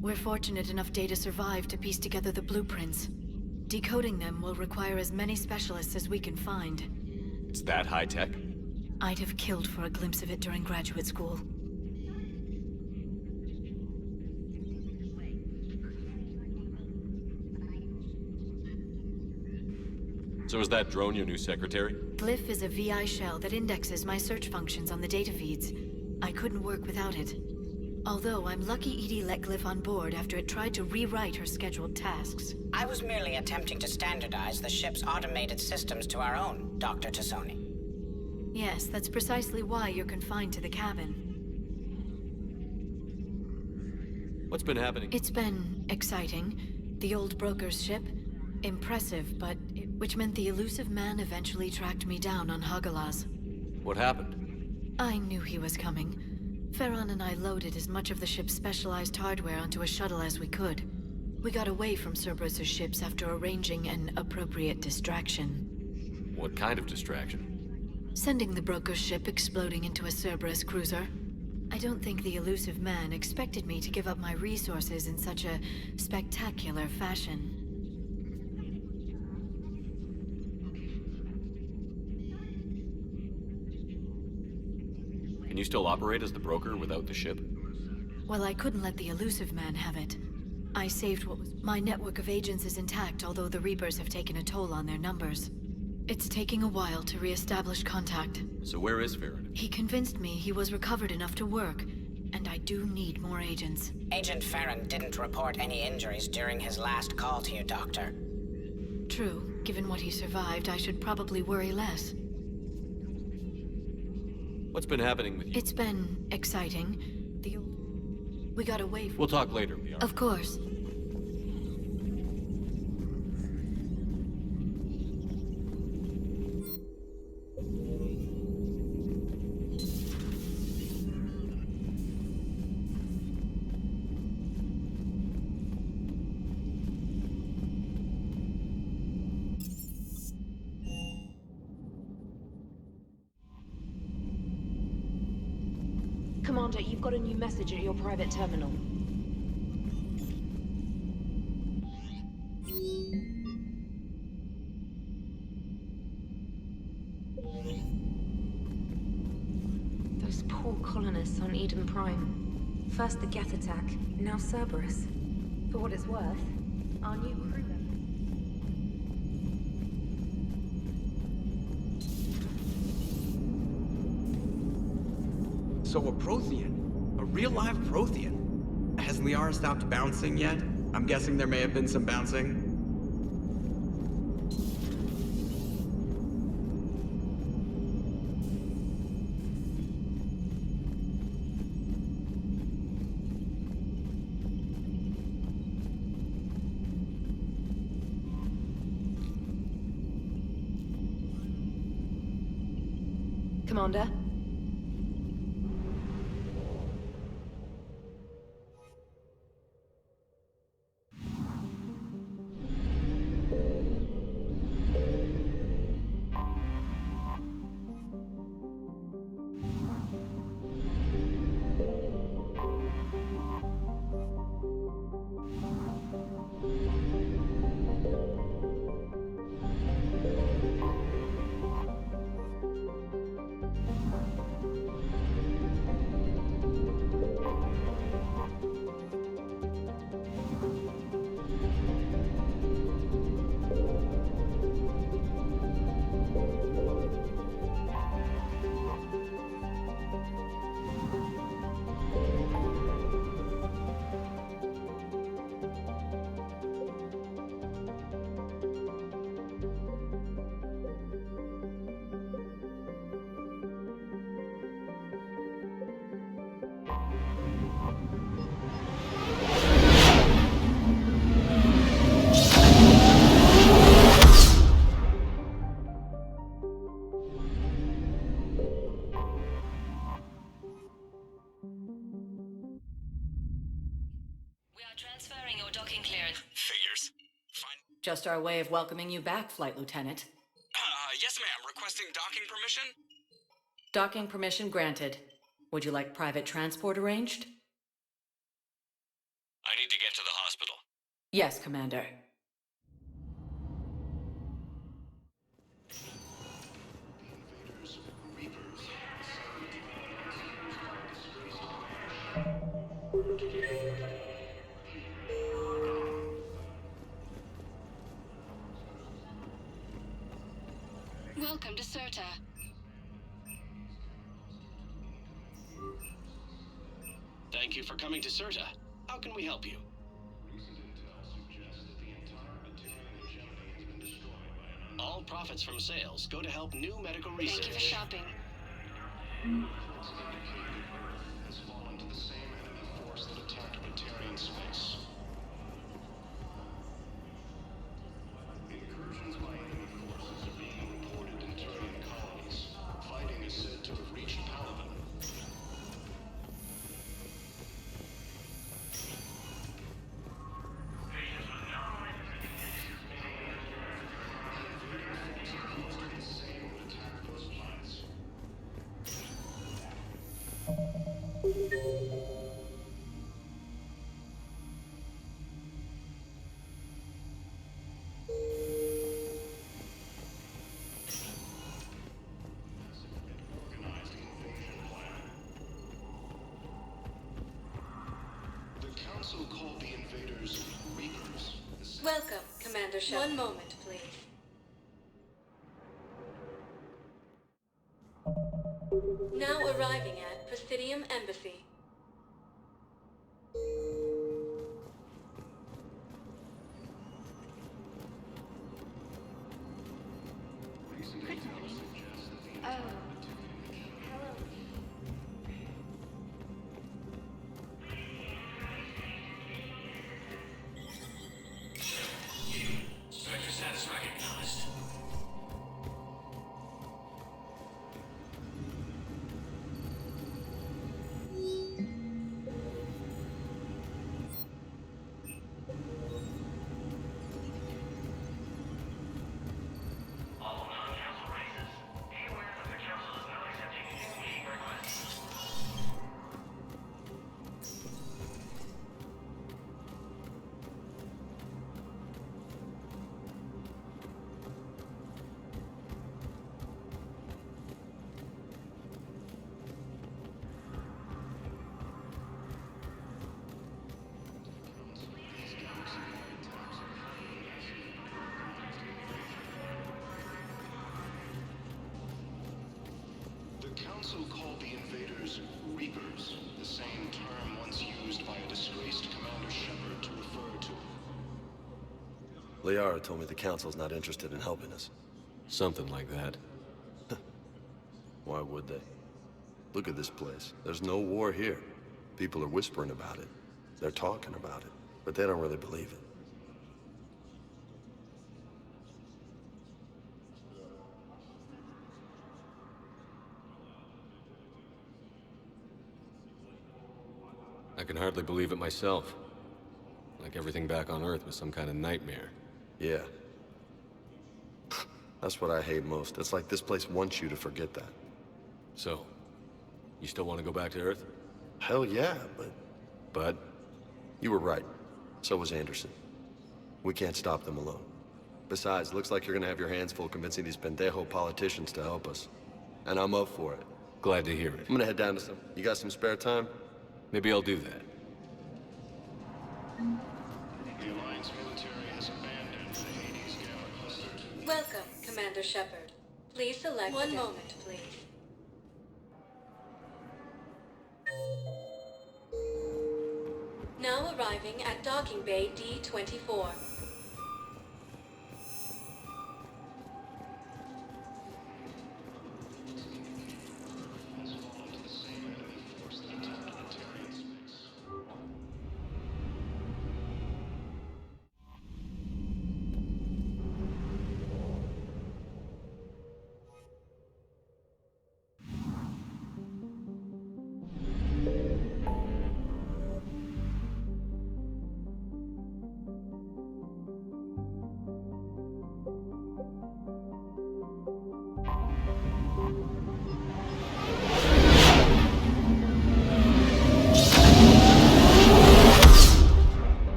P: We're fortunate enough Data survived to piece together the blueprints. Decoding them will require as many specialists as we can find.
C: It's that high-tech?
P: I'd have killed for a glimpse of it during graduate school.
C: So is that drone your new secretary?
P: Glyph is a VI shell that indexes my search functions on the data feeds. I couldn't work without it. Although I'm lucky Edie let Glyph on board after it tried to rewrite her scheduled tasks.
T: I was merely attempting to standardize the ship's automated systems to our own, Dr. Tassoni.
P: Yes, that's precisely why you're confined to the cabin.
C: What's been happening?
P: It's been exciting. The old broker's ship, impressive, but which meant the elusive man eventually tracked me down on Hagalaz.
C: What happened?
P: I knew he was coming. Farron and I loaded as much of the ship's specialized hardware onto a shuttle as we could. We got away from Cerberus' ships after arranging an appropriate distraction.
C: What kind of distraction?
P: Sending the broker's ship exploding into a Cerberus cruiser. I don't think the elusive man expected me to give up my resources in such a spectacular fashion.
C: Can you still operate as the broker without the ship?
P: Well, I couldn't let the elusive man have it. I saved what was... My network of agents is intact, although the Reapers have taken a toll on their numbers. It's taking a while to re-establish contact.
C: So where is Farron?
P: He convinced me he was recovered enough to work, and I do need more agents.
T: Agent Farron didn't report any injuries during his last call to you, Doctor.
P: True. Given what he survived, I should probably worry less.
C: What's been happening with you?
P: It's been exciting. We got away from...
C: We'll talk later, Liara.
P: Of course.
R: Commander, you've got a new message at your private terminal. Those poor colonists on Eden Prime. First the Geth attack, now Cerberus. For what it's worth, our new crew member.
O: So a Prothean? A real live Prothean? Has Liara stopped bouncing yet? I'm guessing there may have been some bouncing.
R: Commander?
Q: Transferring your docking clearance.
U: Figures. Fine.
Q: Just our way of welcoming you back, Flight Lieutenant.
U: Yes, ma'am. Requesting docking permission?
Q: Docking permission granted. Would you like private transport arranged?
U: I need to get to the hospital.
Q: Yes, Commander.
D: Welcome to Serta.
J: Thank you for coming to Serta. How can we help you? All profits from sales go to help new medical research.
D: Thank you for shopping.
J: Has fallen to the same enemy force that attacked Batarian space. Incursions by enemy forces are being reported in Turian colonies. Fighting is said to have reached Paladin. The Council called the invaders Reapers.
Q: Welcome, Commander Shepard. One moment, please. Now arriving at Presidium Embassy.
J: Sector status recognized. All non-council races, be aware that the council is not accepting new meeting requests. The Council called the invaders Reapers, the same term once used by a disgraced Commander Shepard to refer to.
G: Liara told me the Council's not interested in helping us.
C: Something like that.
G: Why would they? Look at this place. There's no war here. People are whispering about it. They're talking about it, but they don't really believe it.
C: I can hardly believe it myself. Like everything back on Earth was some kind of nightmare.
G: Yeah. That's what I hate most. It's like this place wants you to forget that.
C: So, you still want to go back to Earth?
G: Hell yeah, but...
C: But?
G: You were right. So was Anderson. We can't stop them alone. Besides, looks like you're gonna have your hands full convincing these pendejo politicians to help us. And I'm up for it.
C: Glad to hear it.
G: I'm gonna head down to some... You got some spare time?
C: Maybe I'll do that.
J: The Alliance military has abandoned the Hades Gamma cluster.
Q: Welcome, Commander Shepard. Please select one moment, please. Now arriving at Docking Bay D-24.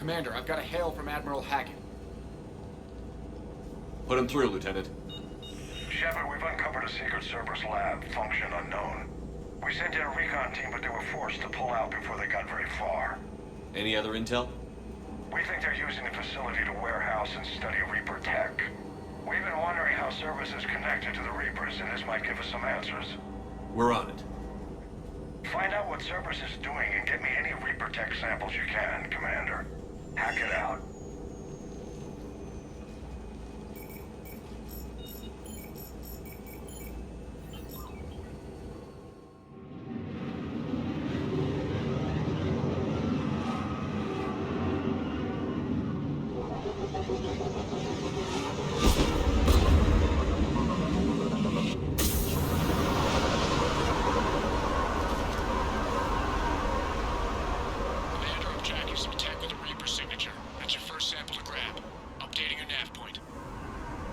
V: Commander, I've got a hail from Admiral Hackett.
C: Put him through, Lieutenant.
F: Shepard, we've uncovered a Secret Service lab, function unknown. We sent in a recon team, but they were forced to pull out before they got very far.
C: Any other intel?
F: We think they're using the facility to warehouse and study Reaper tech. We've been wondering how Service is connected to the Reapers, and this might give us some answers.
C: We're on it.
F: Find out what Service is doing and get me any Reaper tech samples you can, Commander. Hack it out.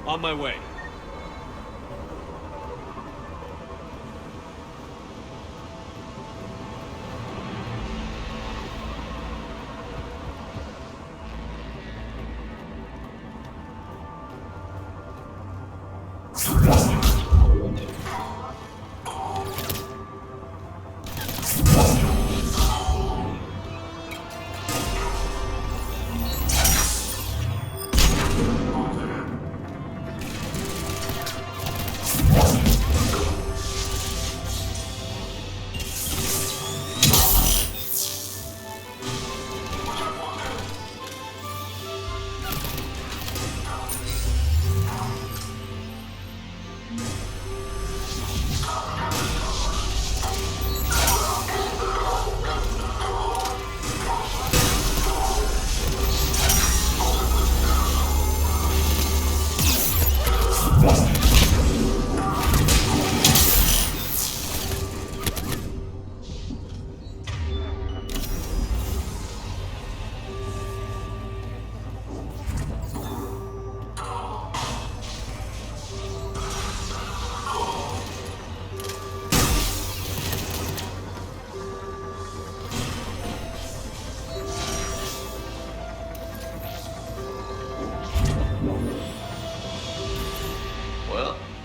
C: On my way.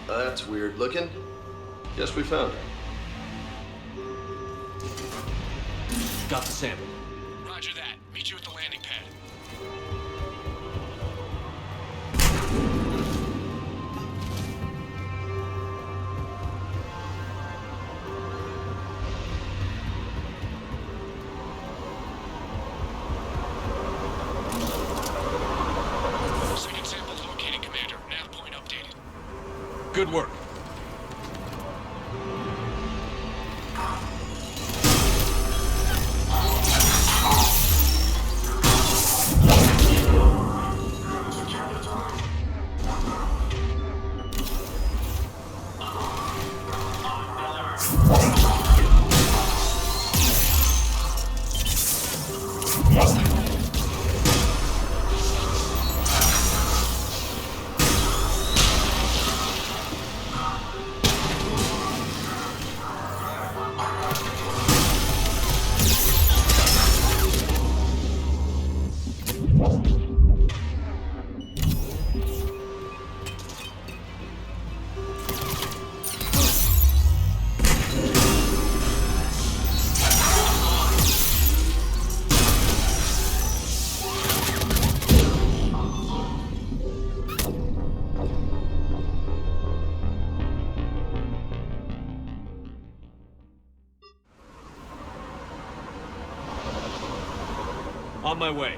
G: That's weird looking. Guess we found her.
C: Got the sample.
M: Roger that. Meet you at the landing pad. Second sample located, Commander. Nav point updated.
C: Good work. On my way.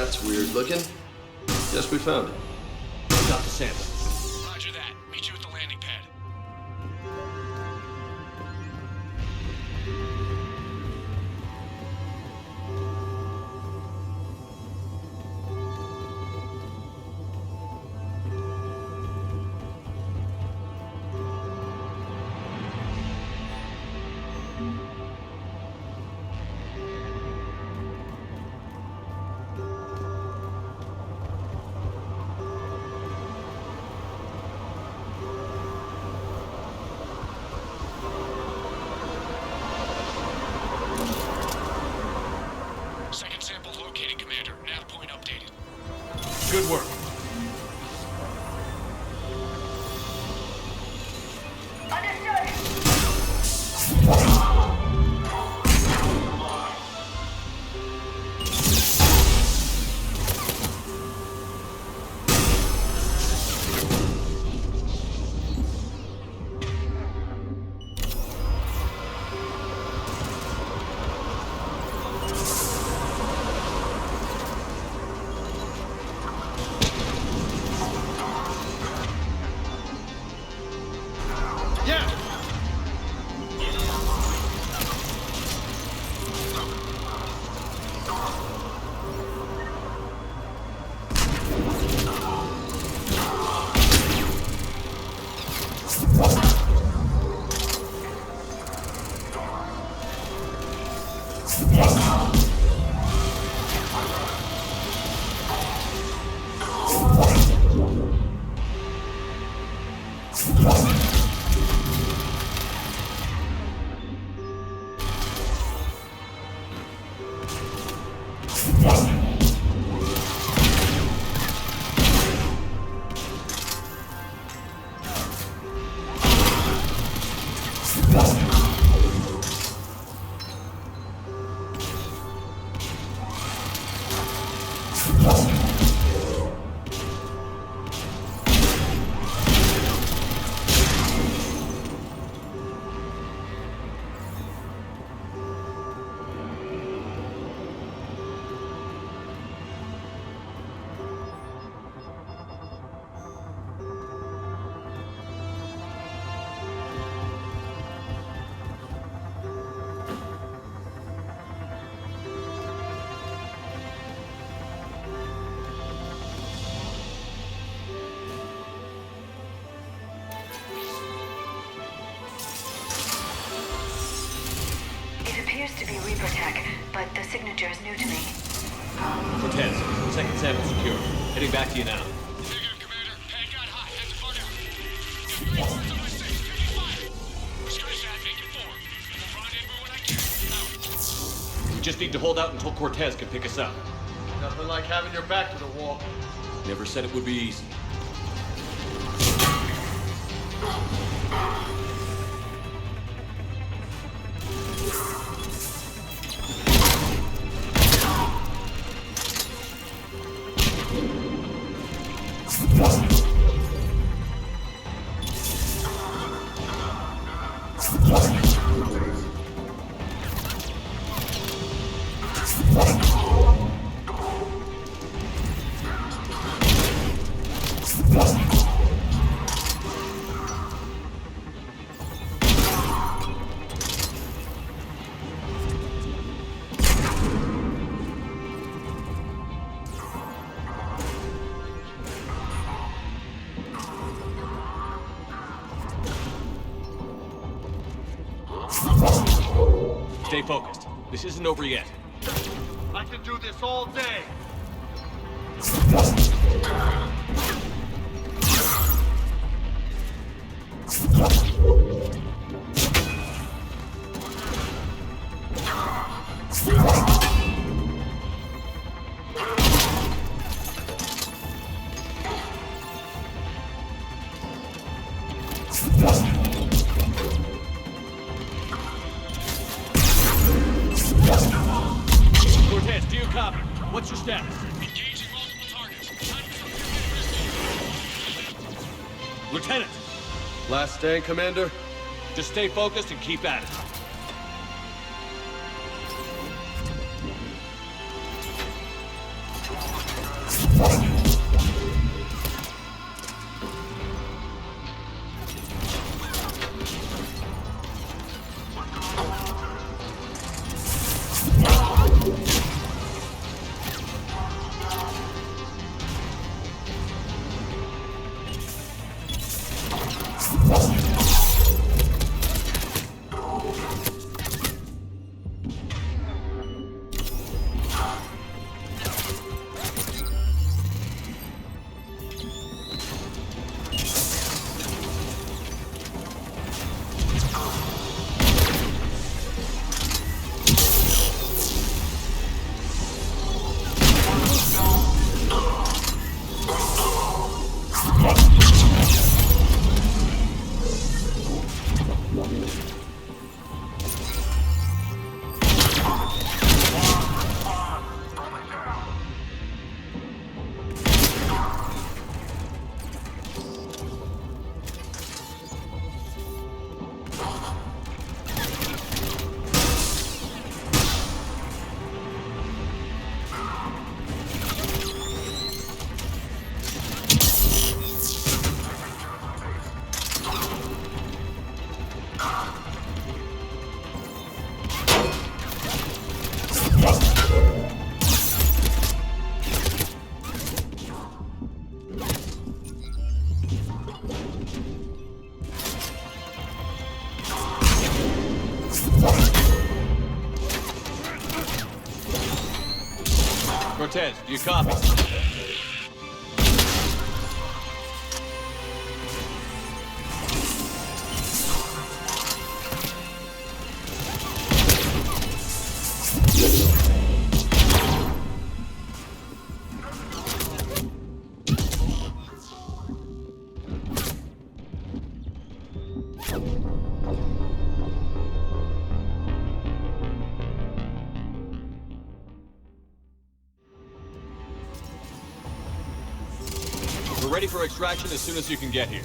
G: That's weird looking. Guess we found it.
C: Got the sample.
J: Roger that. Meet you at the landing pad. Second sample located, Commander. Nav point updated.
C: Good work.
K: but the signature is new to me.
C: Cortez, second sample secure. Heading back to you now. We just need to hold out until Cortez can pick us up.
I: Nothing like having your back to the wall.
C: Never said it would be easy. Stay focused. This isn't over yet.
M: I can do this all day.
C: Cortez, do you copy? What's your status?
J: Engaging multiple targets.
C: Lieutenant!
G: Last stand, Commander?
C: Just stay focused and keep at it. Cortez, do you copy? We're ready for extraction as soon as you can get here.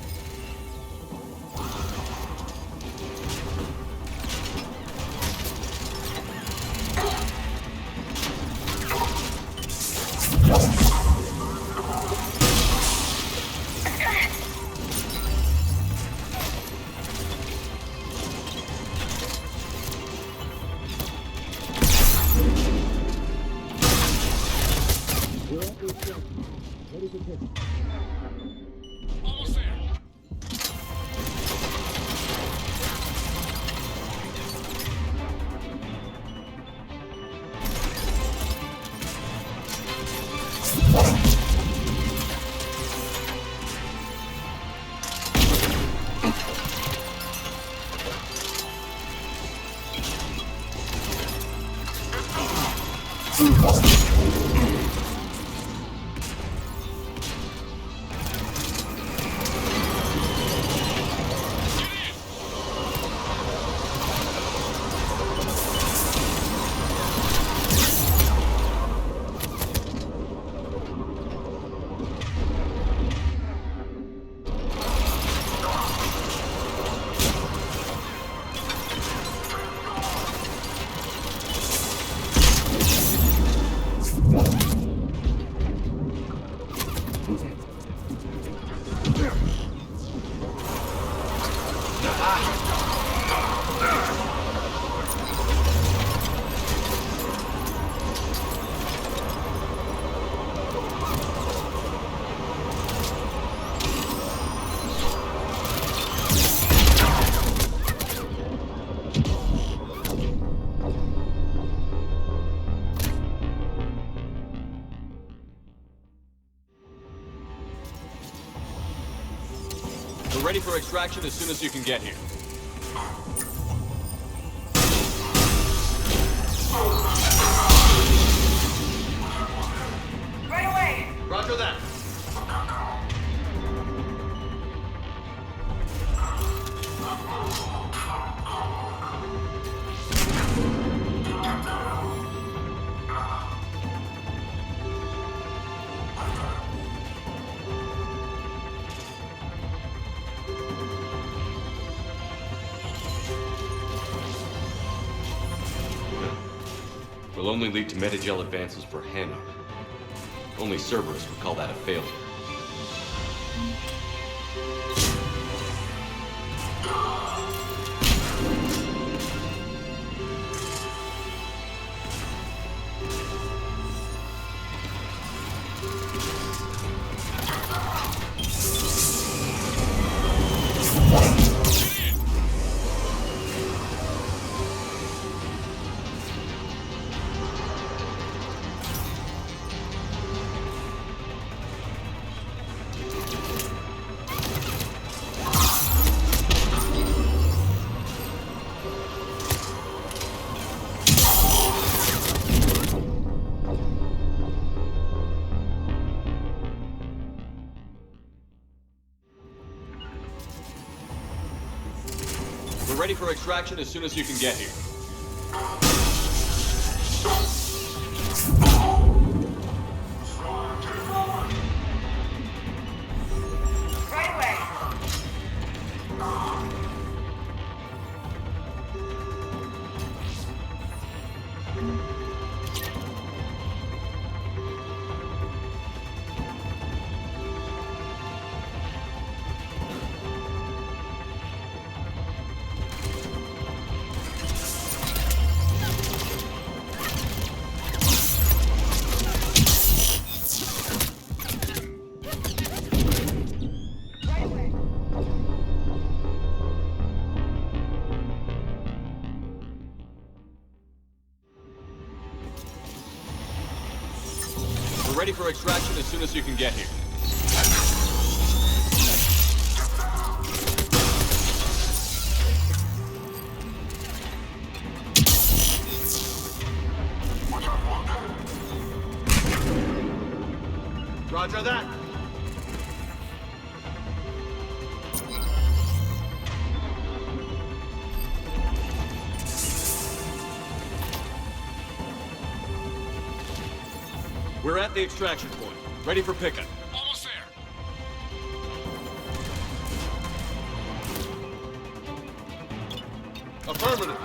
C: We're ready for extraction as soon as you can get here.
K: Right away!
V: Roger that.
C: Will only lead to metagel advances for Hanok. Only Cerberus would call that a failure. We're ready for extraction as soon as you can get here.
K: Right away!
C: ready for extraction as soon as you can get here.
M: Roger that.
C: We're at the extraction point. Ready for pickup.
M: Almost there. Affirmative.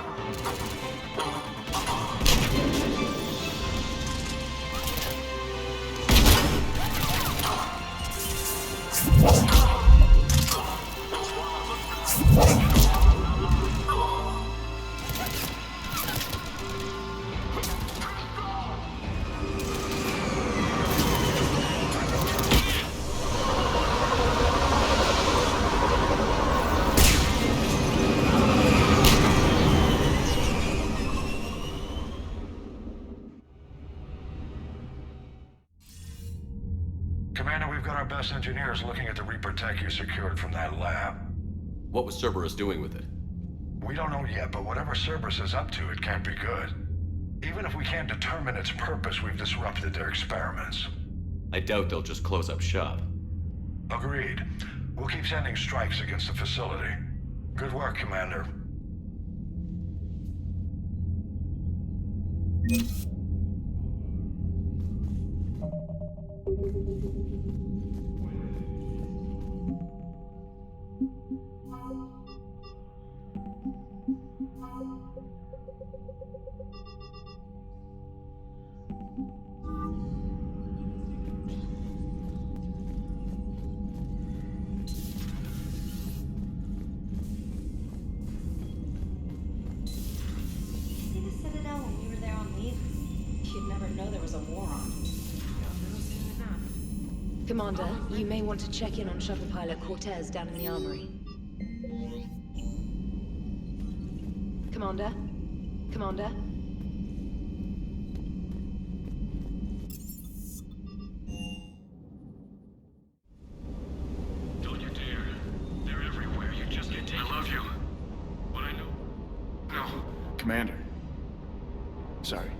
F: Commander, we've got our best engineers looking at the Reaper tech you secured from that lab.
C: What was Cerberus doing with it?
F: We don't know yet, but whatever Cerberus is up to, it can't be good. Even if we can't determine its purpose, we've disrupted their experiments.
C: I doubt they'll just close up shop.
F: Agreed. We'll keep sending strikes against the facility. Good work, Commander.
R: Commander, you may want to check in on shuttle pilot Cortez down in the armory. Commander? Commander?
M: Don't you dare. They're everywhere. You just get taken. I love you. But I know. No.
V: Commander. Sorry.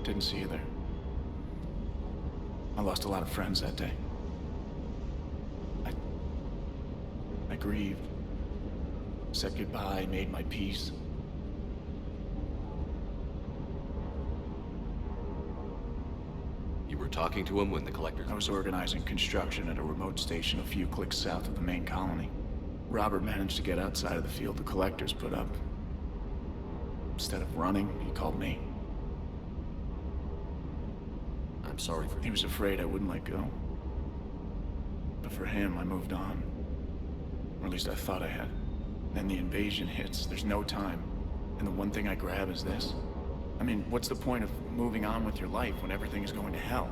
V: Didn't see you there. I lost a lot of friends that day. I grieved. Said goodbye, made my peace.
C: You were talking to him when the collector...
V: I was organizing construction at a remote station a few clicks south of the main colony. Robert managed to get outside of the field the collectors put up. Instead of running, he called me.
C: I'm sorry for...
V: He was afraid I wouldn't let go. But for him, I moved on. Or at least I thought I had. Then the invasion hits, there's no time. And the one thing I grab is this. I mean, what's the point of moving on with your life when everything is going to hell?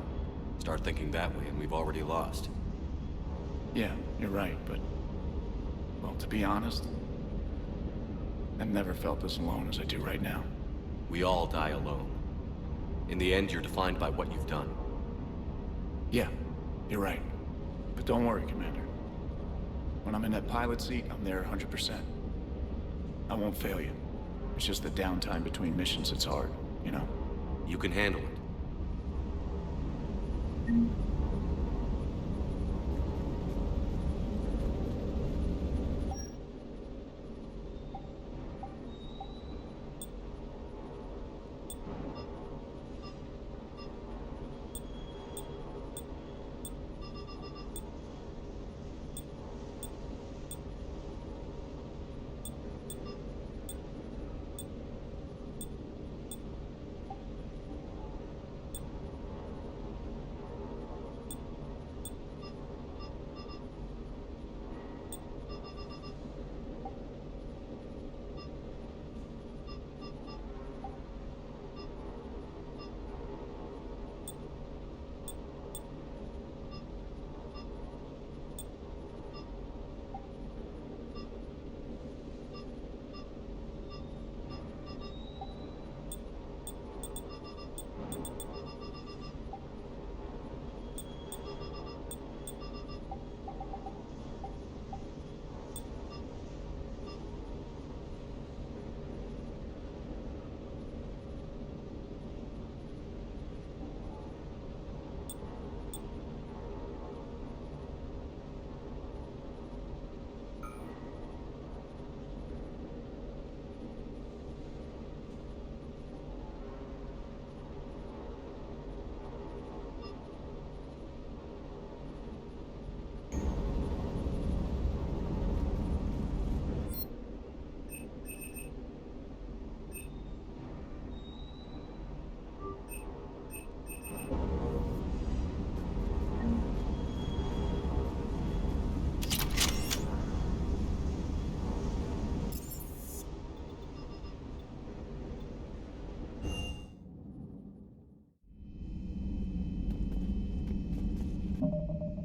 C: Start thinking that way and we've already lost.
V: Yeah, you're right, but... Well, to be honest, I've never felt as alone as I do right now.
C: We all die alone. In the end, you're defined by what you've done.
V: Yeah, you're right. But don't worry, Commander. When I'm in that pilot seat, I'm there 100%. I won't fail you. It's just the downtime between missions that's hard, you know?
C: You can handle it.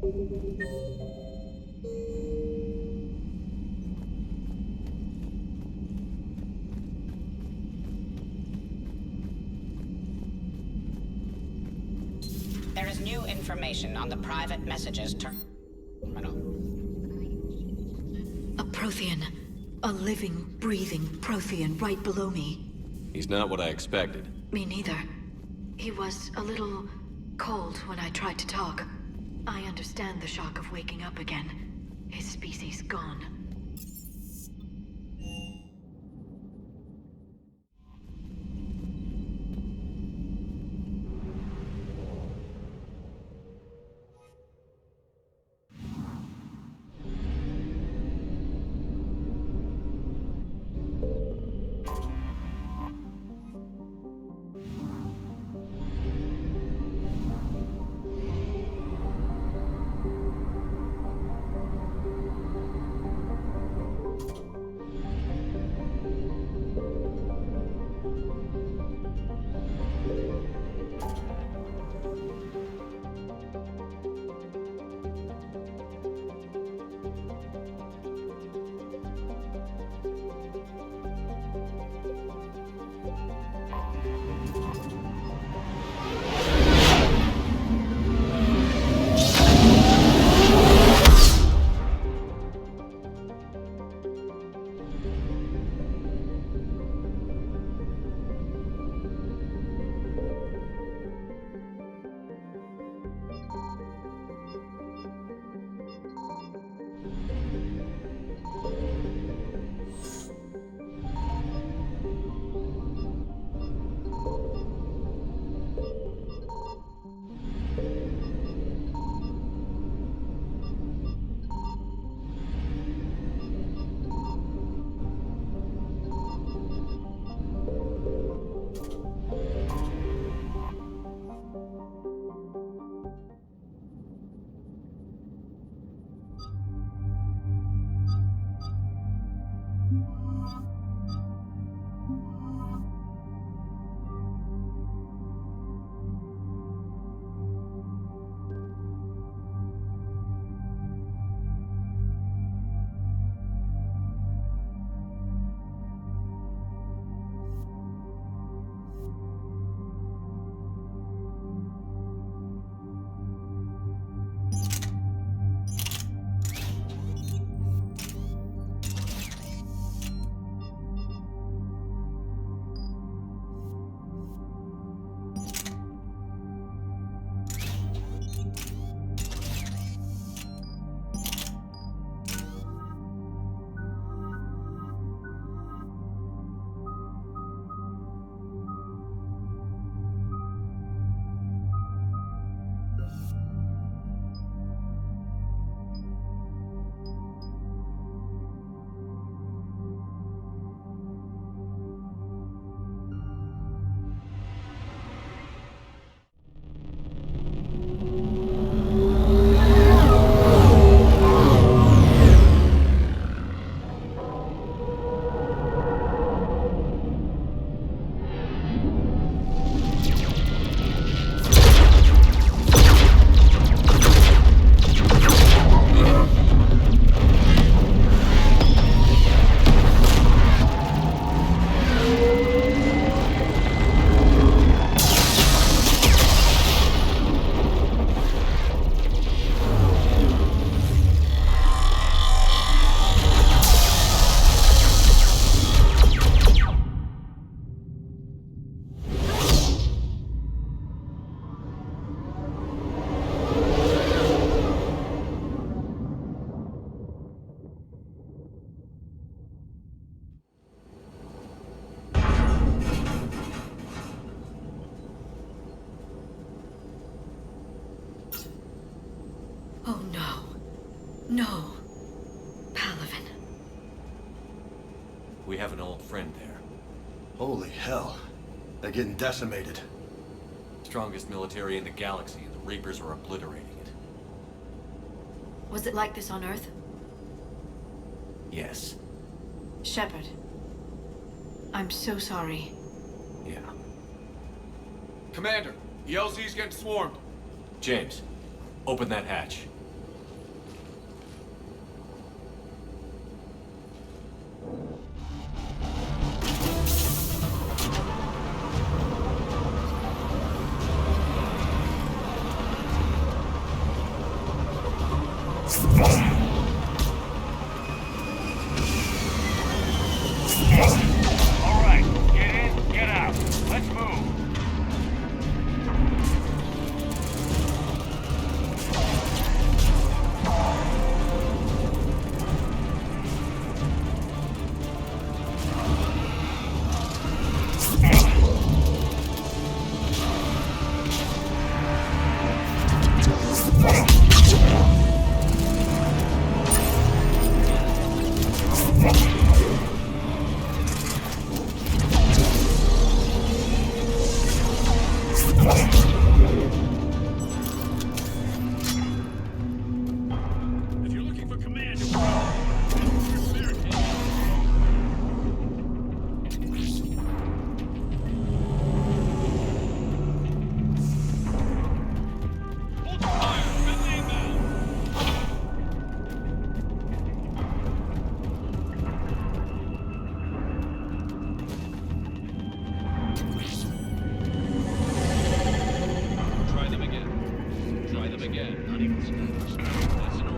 T: There is new information on the private messages terminal.
P: A Prothean. A living, breathing Prothean right below me.
C: He's not what I expected.
P: Me neither. He was a little cold when I tried to talk. I understand the shock of waking up again. His species gone. No. Palaven.
C: We have an old friend there.
G: Holy hell. They're getting decimated.
C: Strongest military in the galaxy, and the Reapers are obliterating it.
P: Was it like this on Earth?
C: Yes.
P: Shepard. I'm so sorry.
C: Yeah.
V: Commander, the LZ's getting swarmed.
C: James, open that hatch.
M: If you're looking for command, try them again. Try them again. Not even sneakers. That's an order.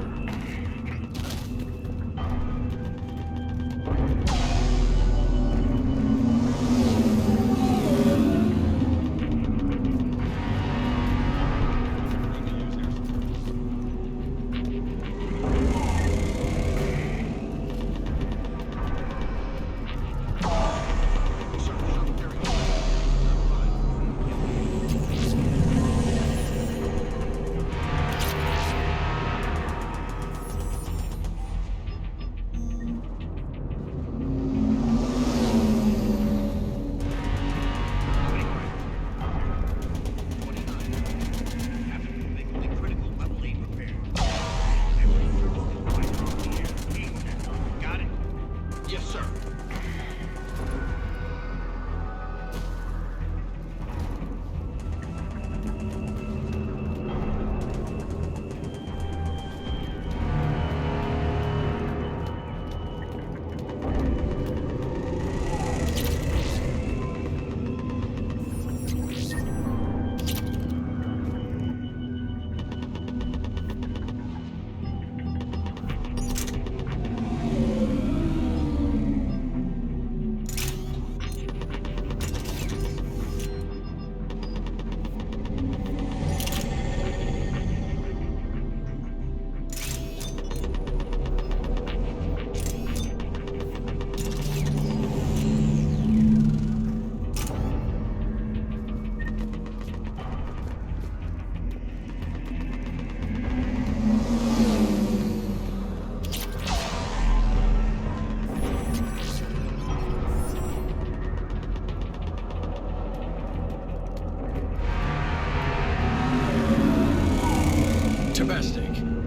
M: Yes, sir.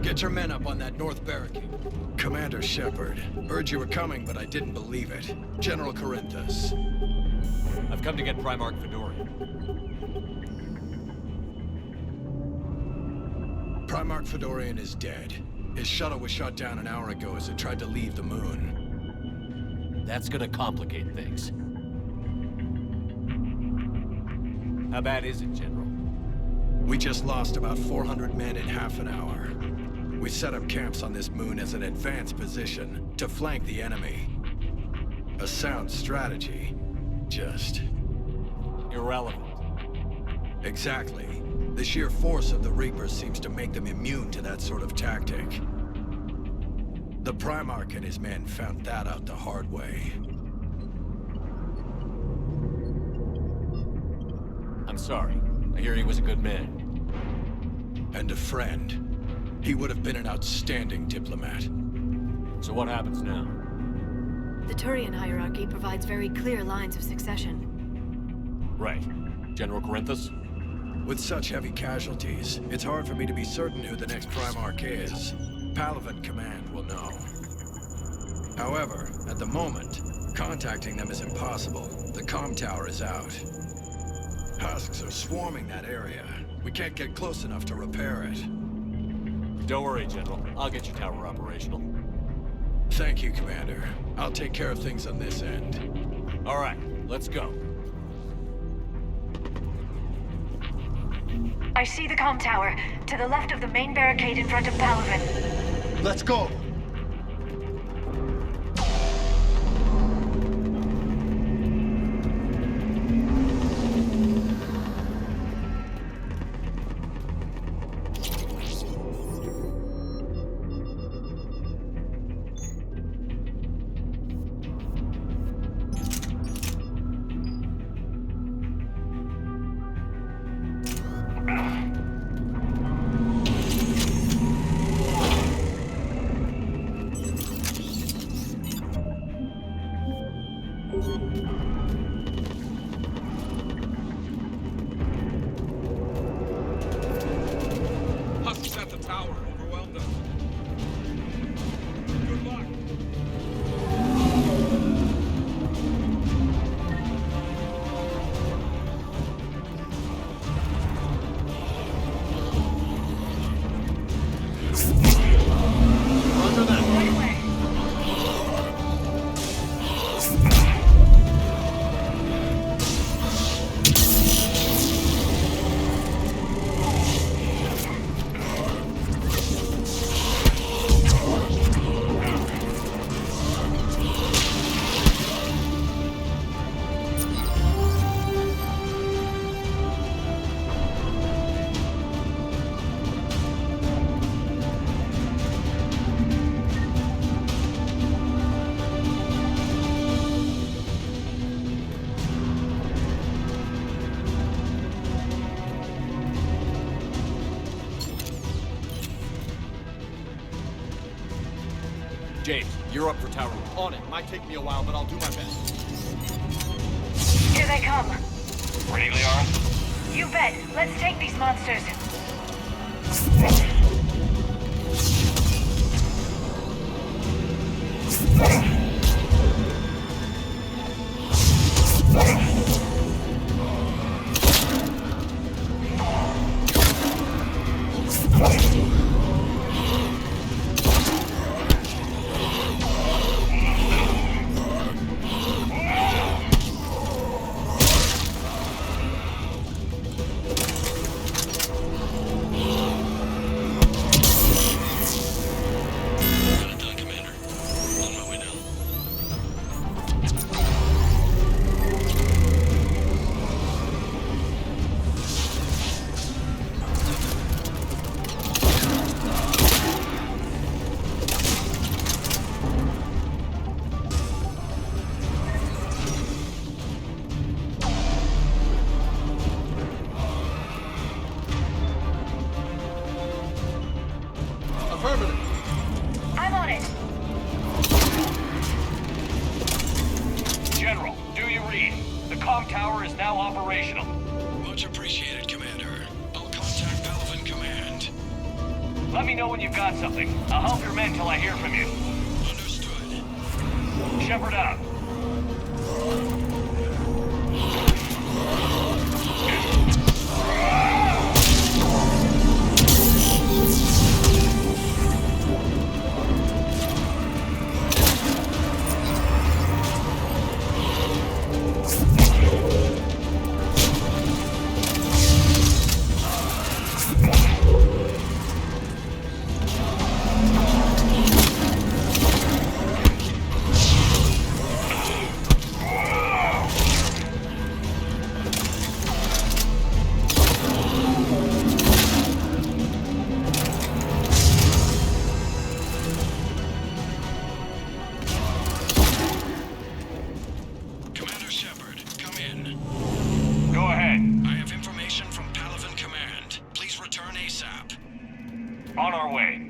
I: Get your men up on that north barricade. Commander Shepard, heard you were coming, but I didn't believe it. General Corinthus.
C: I've come to get Primarch Fedorian.
I: Primarch Fedorian is dead. His shuttle was shot down an hour ago as it tried to leave the moon.
C: That's gonna complicate things. How bad is it, General?
I: We just lost about 400 men in half an hour. We set up camps on this moon as an advanced position to flank the enemy. A sound strategy. Just...
C: irrelevant.
I: Exactly. The sheer force of the Reapers seems to make them immune to that sort of tactic. The Primarch and his men found that out the hard way.
C: I'm sorry. I hear he was a good man.
I: And a friend. He would have been an outstanding diplomat.
C: So what happens now?
P: The Turian hierarchy provides very clear lines of succession.
C: Right. General Corinthus?
I: With such heavy casualties, it's hard for me to be certain who the next Primarch is. Palaven Command will know. However, at the moment, contacting them is impossible. The comm tower is out. Husks are swarming that area. We can't get close enough to repair it.
C: Don't worry, General. I'll get your tower operational.
I: Thank you, Commander. I'll take care of things on this end.
C: All right, let's go.
K: I see the comm tower, to the left of the main barricade in front of Palaven.
I: Let's go!
C: James, you're up for tower room. On it. Might take me a while, but I'll do my best.
K: Here they come.
M: Ready, Liara?
K: You bet. Let's take these monsters. I'm on it.
M: General, do you read? The comm tower is now operational.
J: Much appreciated, Commander. I'll contact Palaven Command.
M: Let me know when you've got something. I'll help your men till I hear from you.
J: Understood.
M: Shepard out.
J: Commander Shepard, come in.
M: Go ahead.
J: I have information from Palaven Command. Please return ASAP.
M: On our way.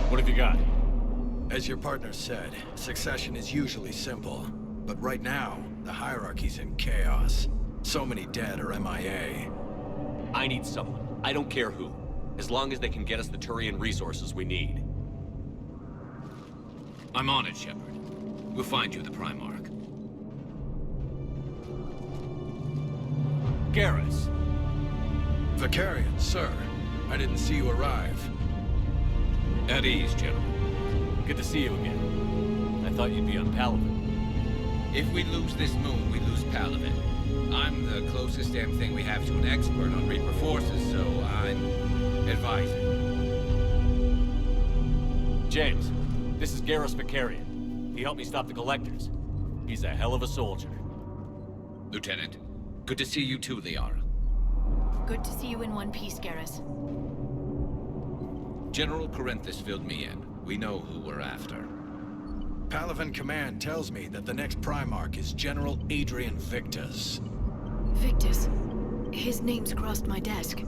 C: What have you got?
I: As your partner said, succession is usually simple. But right now, the hierarchy's in chaos. So many dead or MIA.
C: I need someone. I don't care who. As long as they can get us the Turian resources we need.
D: I'm on it, Shepard. We'll find you the Primarch.
C: Garrus!
I: Vicarian, sir. I didn't see you arrive.
D: At ease, General.
C: Good to see you again. I thought you'd be on Palaven.
D: If we lose this moon, we lose Palaven. I'm the closest damn thing we have to an expert on Reaper forces, so I'm advising.
C: James, this is Garrus Vicarian. He helped me stop the Collectors. He's a hell of a soldier.
D: Lieutenant, good to see you too, Liara.
P: Good to see you in one piece, Garrus.
D: General Corinthus filled me in. We know who we're after.
I: Palaven Command tells me that the next Primarch is General Adrian Victus.
P: Victus? His name's crossed my desk.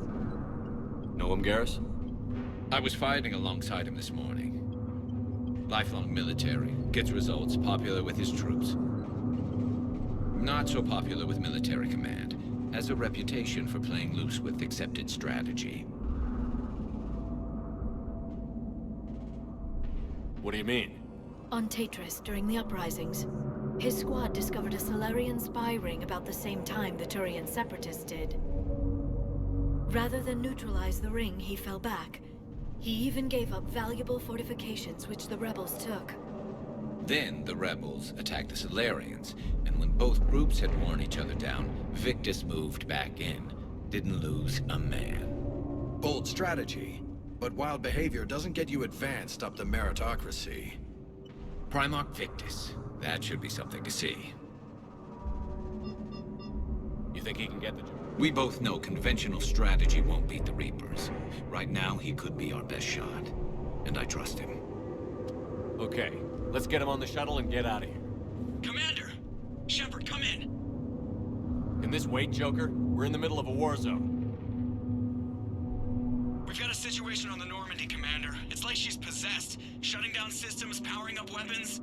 C: Know him, Garrus?
D: I was fighting alongside him this morning. Lifelong military, gets results, popular with his troops. Not so popular with military command. Has a reputation for playing loose with accepted strategy.
C: What do you mean?
P: On Tatris, during the uprisings, his squad discovered a Solarian spy ring about the same time the Turian Separatists did. Rather than neutralize the ring, he fell back. He even gave up valuable fortifications which the rebels took.
D: Then the rebels attacked the Solarians, and when both groups had worn each other down, Victus moved back in. Didn't lose a man.
I: Bold strategy, but wild behavior doesn't get you advanced up the meritocracy.
D: Primarch Victus. That should be something to see.
C: You think he can get the job?
D: We both know conventional strategy won't beat the Reapers. Right now, he could be our best shot. And I trust him.
C: Okay, let's get him on the shuttle and get out of here.
M: Commander! Shepard, come in!
C: Can this wait, Joker? We're in the middle of a war zone.
M: We've got a situation on the Normandy, Commander. It's like she's possessed. Shutting down systems, powering up weapons.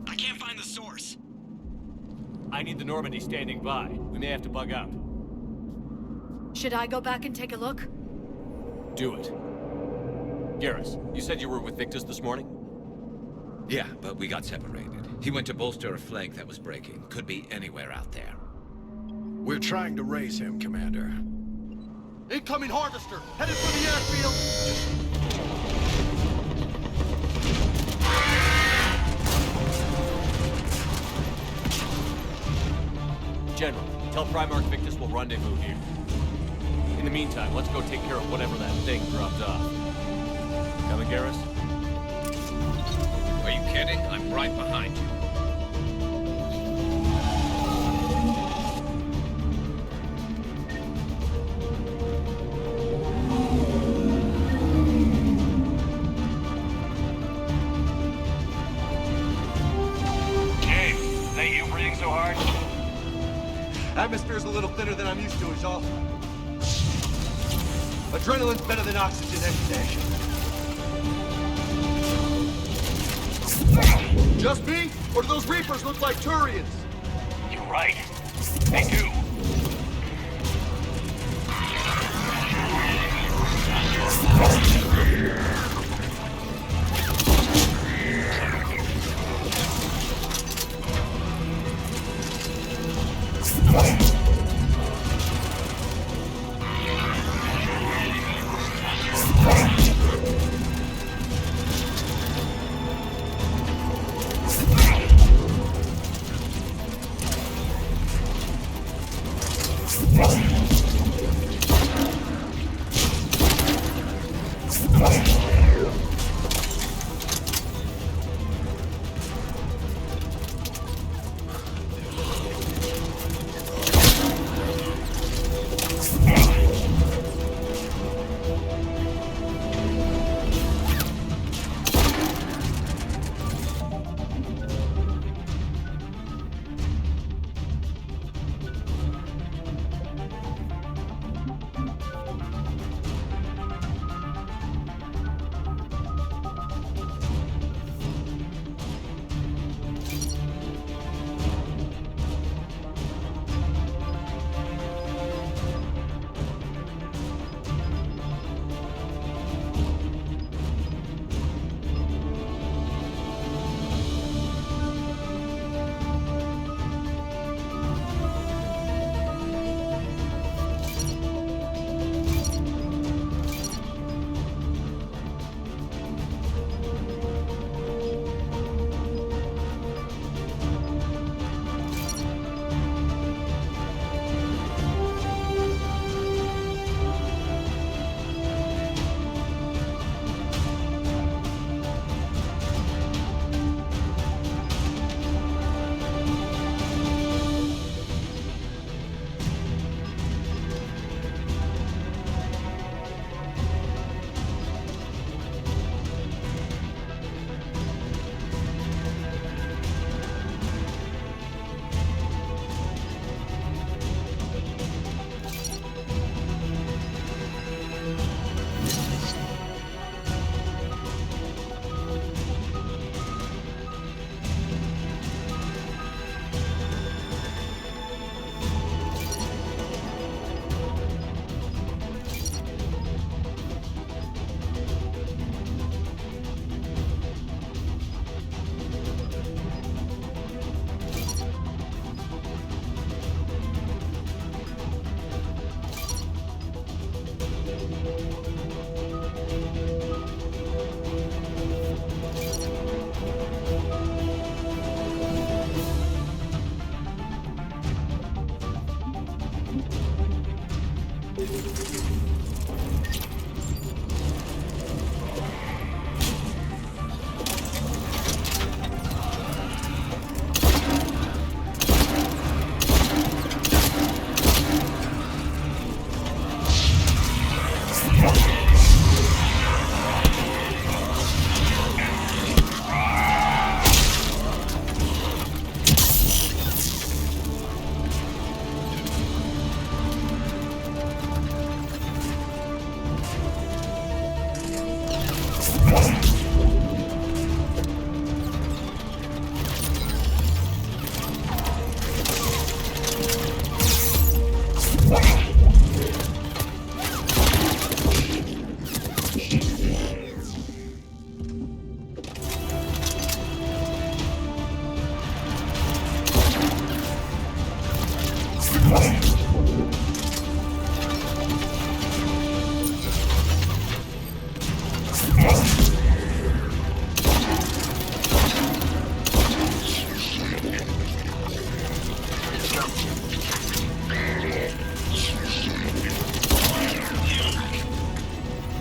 M: I can't find the source.
C: I need the Normandy standing by. We may have to bug out.
P: Should I go back and take a look?
C: Do it. Garrus, you said you were with Victus this morning?
D: Yeah, but we got separated. He went to bolster a flank that was breaking. Could be anywhere out there.
I: We're trying to raise him, Commander.
G: Incoming Harvester! Headed for the airfield!
C: General, tell Primarch Victus we'll rendezvous here. In the meantime, let's go take care of whatever that thing dropped off. Coming, Garrus?
D: Are you kidding? I'm right behind you.
G: Atmosphere's a little thinner than I'm used to, is all. Adrenaline's better than oxygen any day. Just me? Or do those Reapers look like Turians?
M: You're right. They do.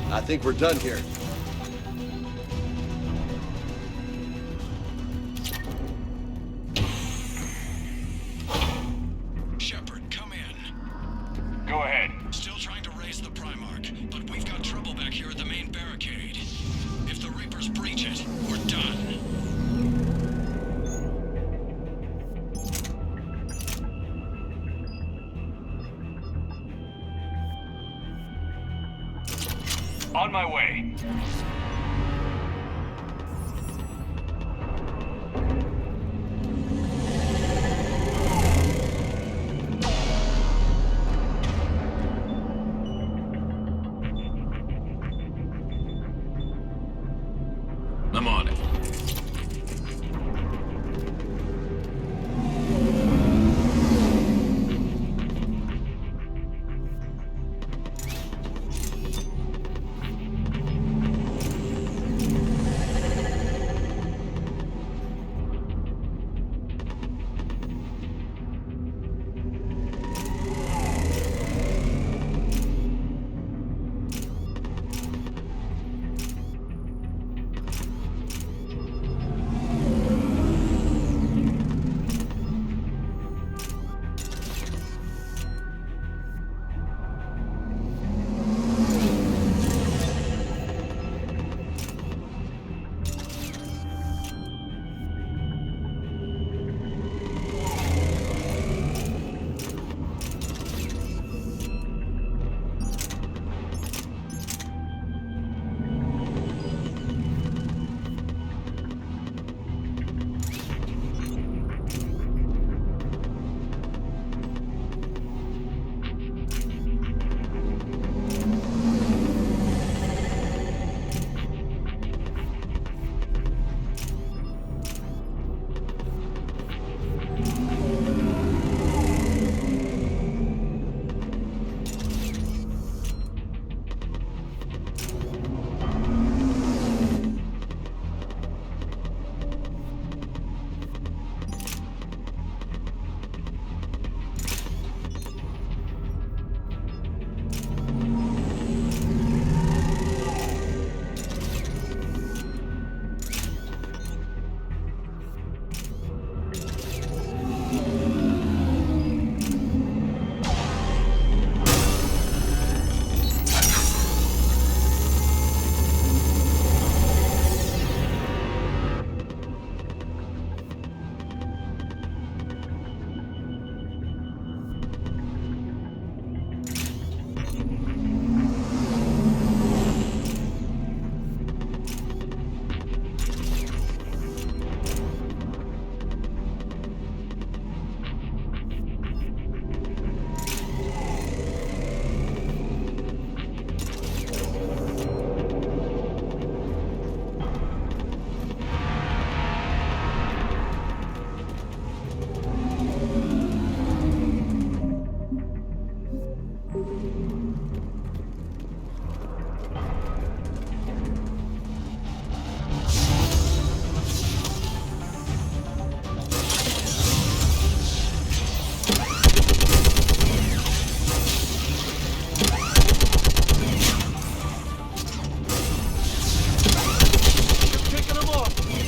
G: I think we're done here.
F: Shepard, come in.
U: Go ahead.
F: Still trying to raise the Primarch, but we've got trouble back here at the main barricade. If the Reapers breach it, we're done.
U: On my way.
D: I'm on it.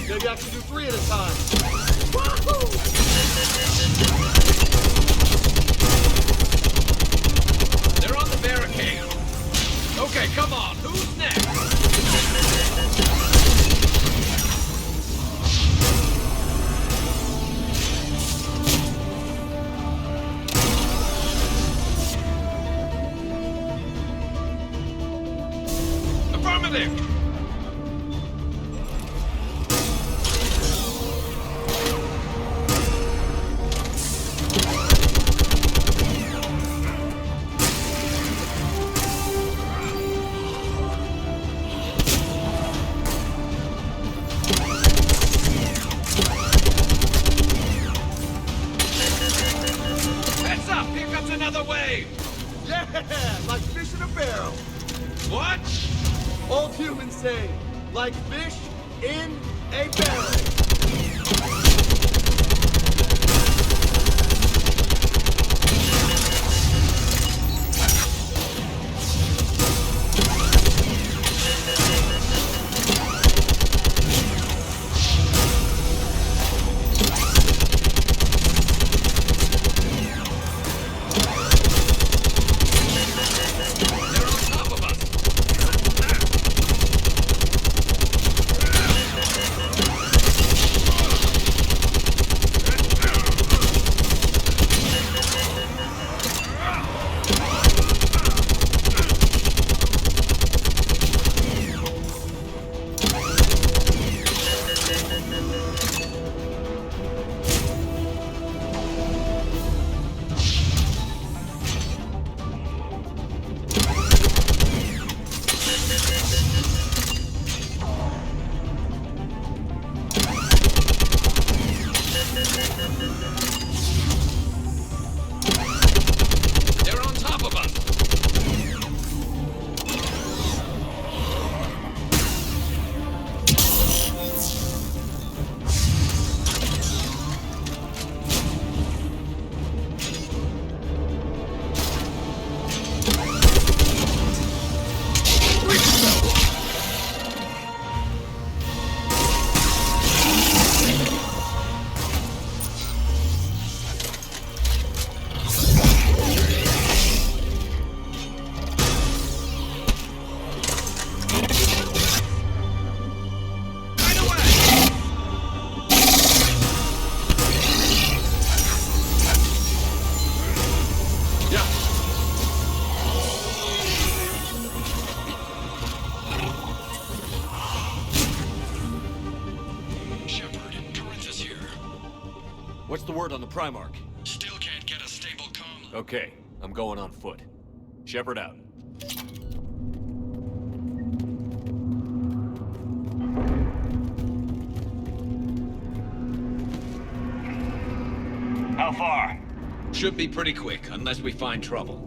G: Maybe I can do 3 at a time.
D: They're on the barricade. Okay, come on. Who's next? Affirmative!
E: Old humans say, like fish in a barrel.
C: What's the word on the Primarch?
I: Still can't get a stable comm.
C: Okay, I'm going on foot. Shepard out.
M: How far?
D: Should be pretty quick, unless we find trouble.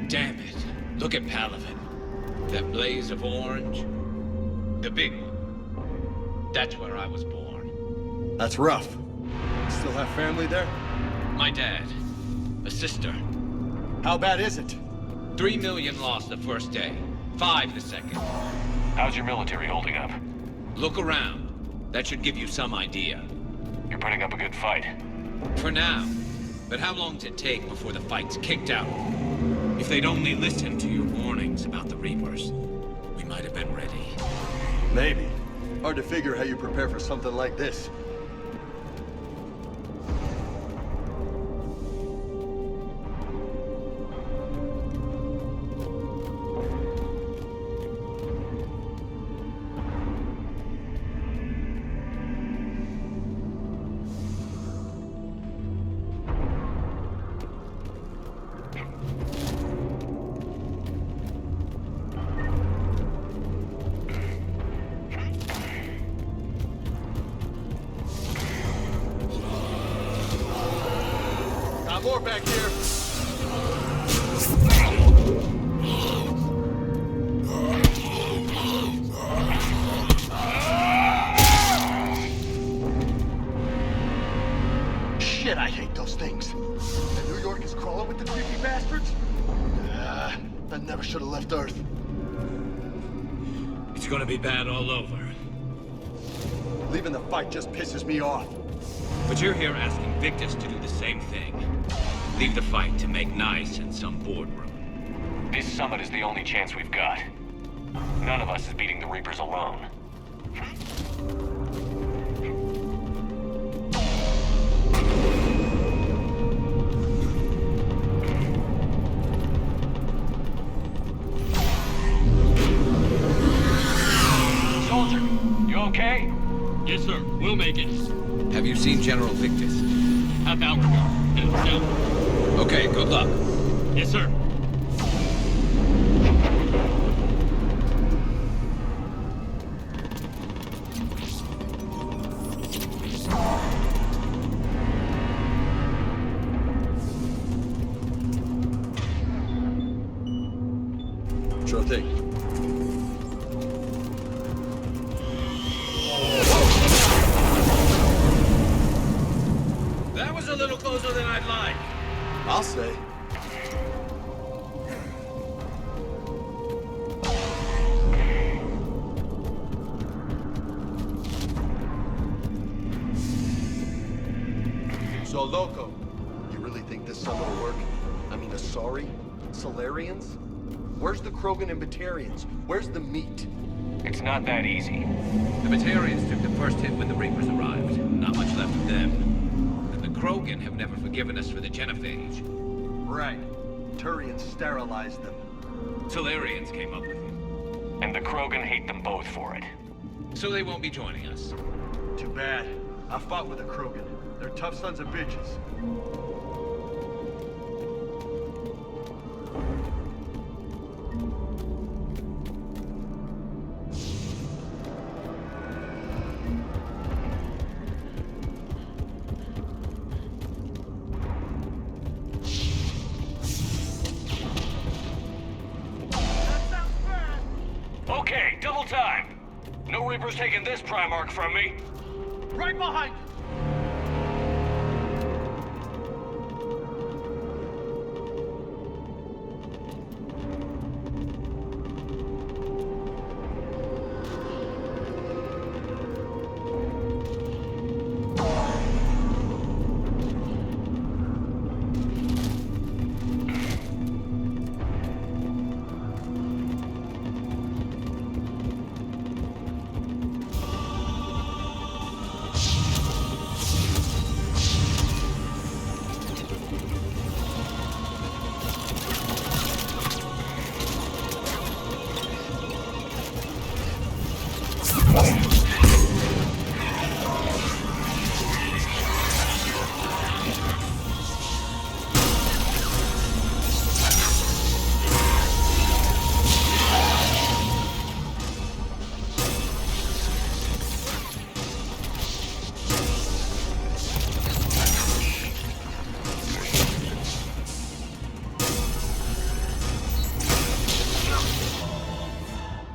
D: Damn it. Look at Palaven. That blaze of orange. The big one. That's where I was born.
G: That's rough. Still have family there?
D: My dad. A sister.
G: How bad is it?
D: 3 million lost the first day. 5 the second.
M: How's your military holding up?
D: Look around. That should give you some idea.
M: You're putting up a good fight.
D: For now. But how long does it take before the fight's kicked out? If they'd only listened to your warnings about the Reapers, we might have been ready.
G: Maybe. Hard to figure how you prepare for something like this. More back here. Shit, I hate those things. And New York is crawling with the creepy bastards? I never should have left Earth.
D: It's gonna be bad all over.
G: Leaving the fight just pisses me off.
D: But you're here asking Victus to do the same thing. Leave the fight to make nice in some boardroom.
M: This summit is the only chance we've got. None of us is beating the Reapers alone. Soldier, you okay?
D: Yes, sir. We'll make it. Have you seen General Victus?
L: Half hour ago. Headed south.
D: Okay, good luck.
L: Yes, sir.
E: Lo loco.
G: You really think this summit will work? I mean, Asari? Solarians? Where's the Krogan and Batarians? Where's the meat?
A: It's not that easy.
D: The Batarians took the first hit when the Reapers arrived. Not much left of them. And the Krogan have never forgiven us for the genophage.
G: Right. Turians sterilized them.
D: Solarians came up with it.
A: And the Krogan hate them both for it.
D: So they won't be joining us.
G: Too bad. I fought with the Krogan. They're tough sons of bitches.
A: Okay, double time. No Reaper's taking this Primarch from me.
E: Right behind you!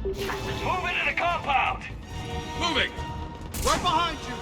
A: Move into the compound!
D: Moving!
E: Right behind you!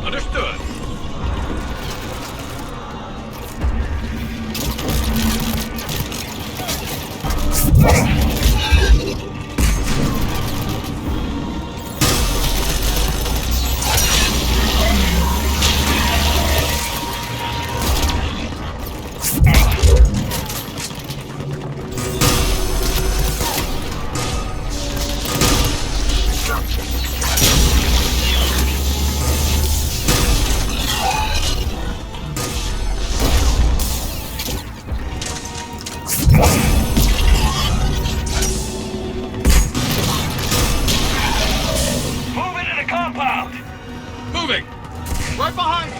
D: Understood.
A: Move into the compound!
D: Moving!
E: Right behind you!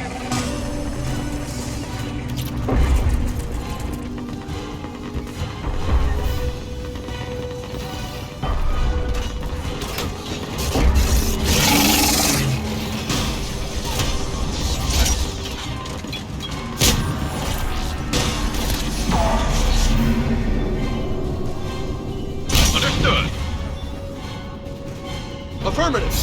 D: Understood.
G: Affirmative!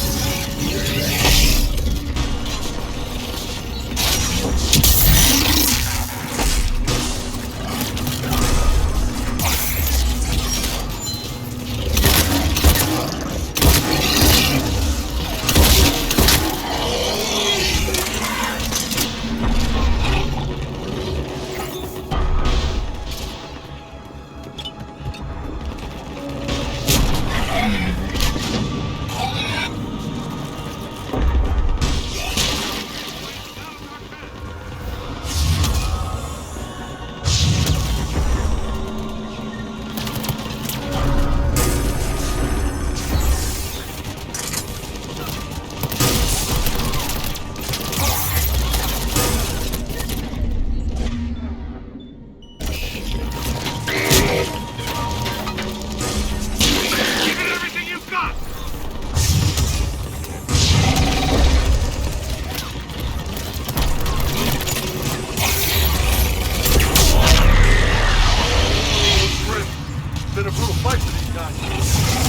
E: fight for these guys.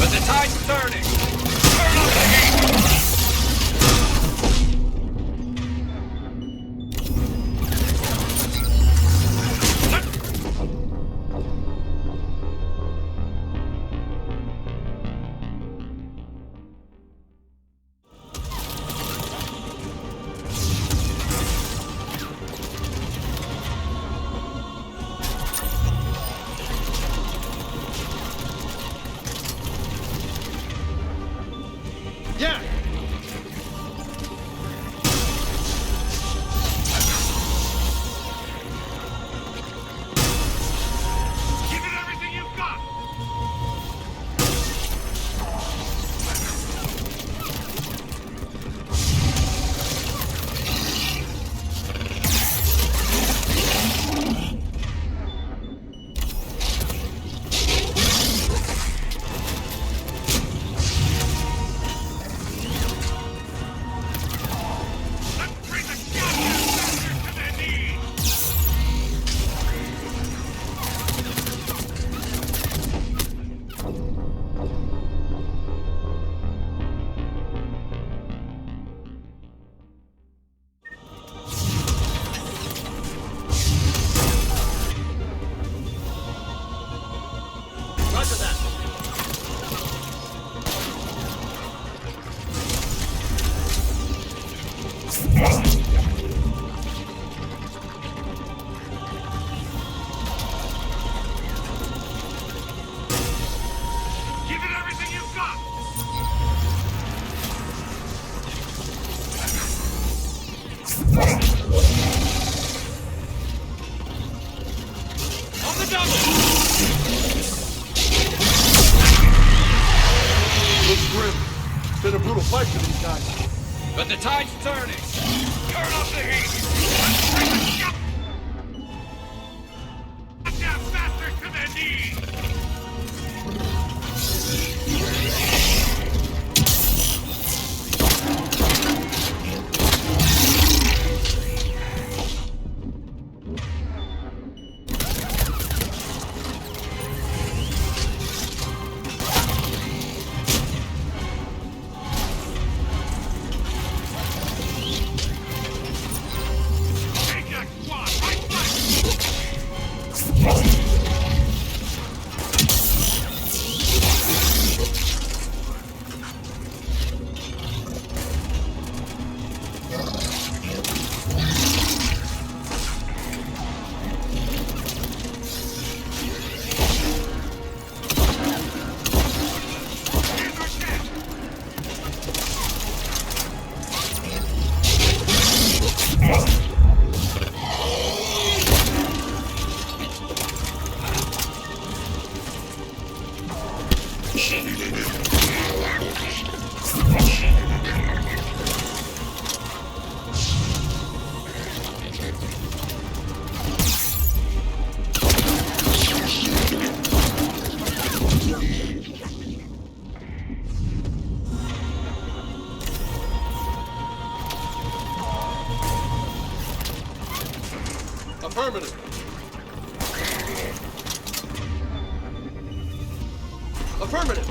C: But the tide's turning! Turn up the heat!
E: Yeah!
A: Give it everything you've got!
E: Roger that.
A: Give it everything you've got!
C: On the double!
E: Looks grim. It's been a brutal fight for these guys.
C: But the tide's turning!
A: Turn up the heat! Let's bring the goddamn bastards to their knees! Ajax squad, right flank! Here's our chance!
E: Affirmative. Affirmative.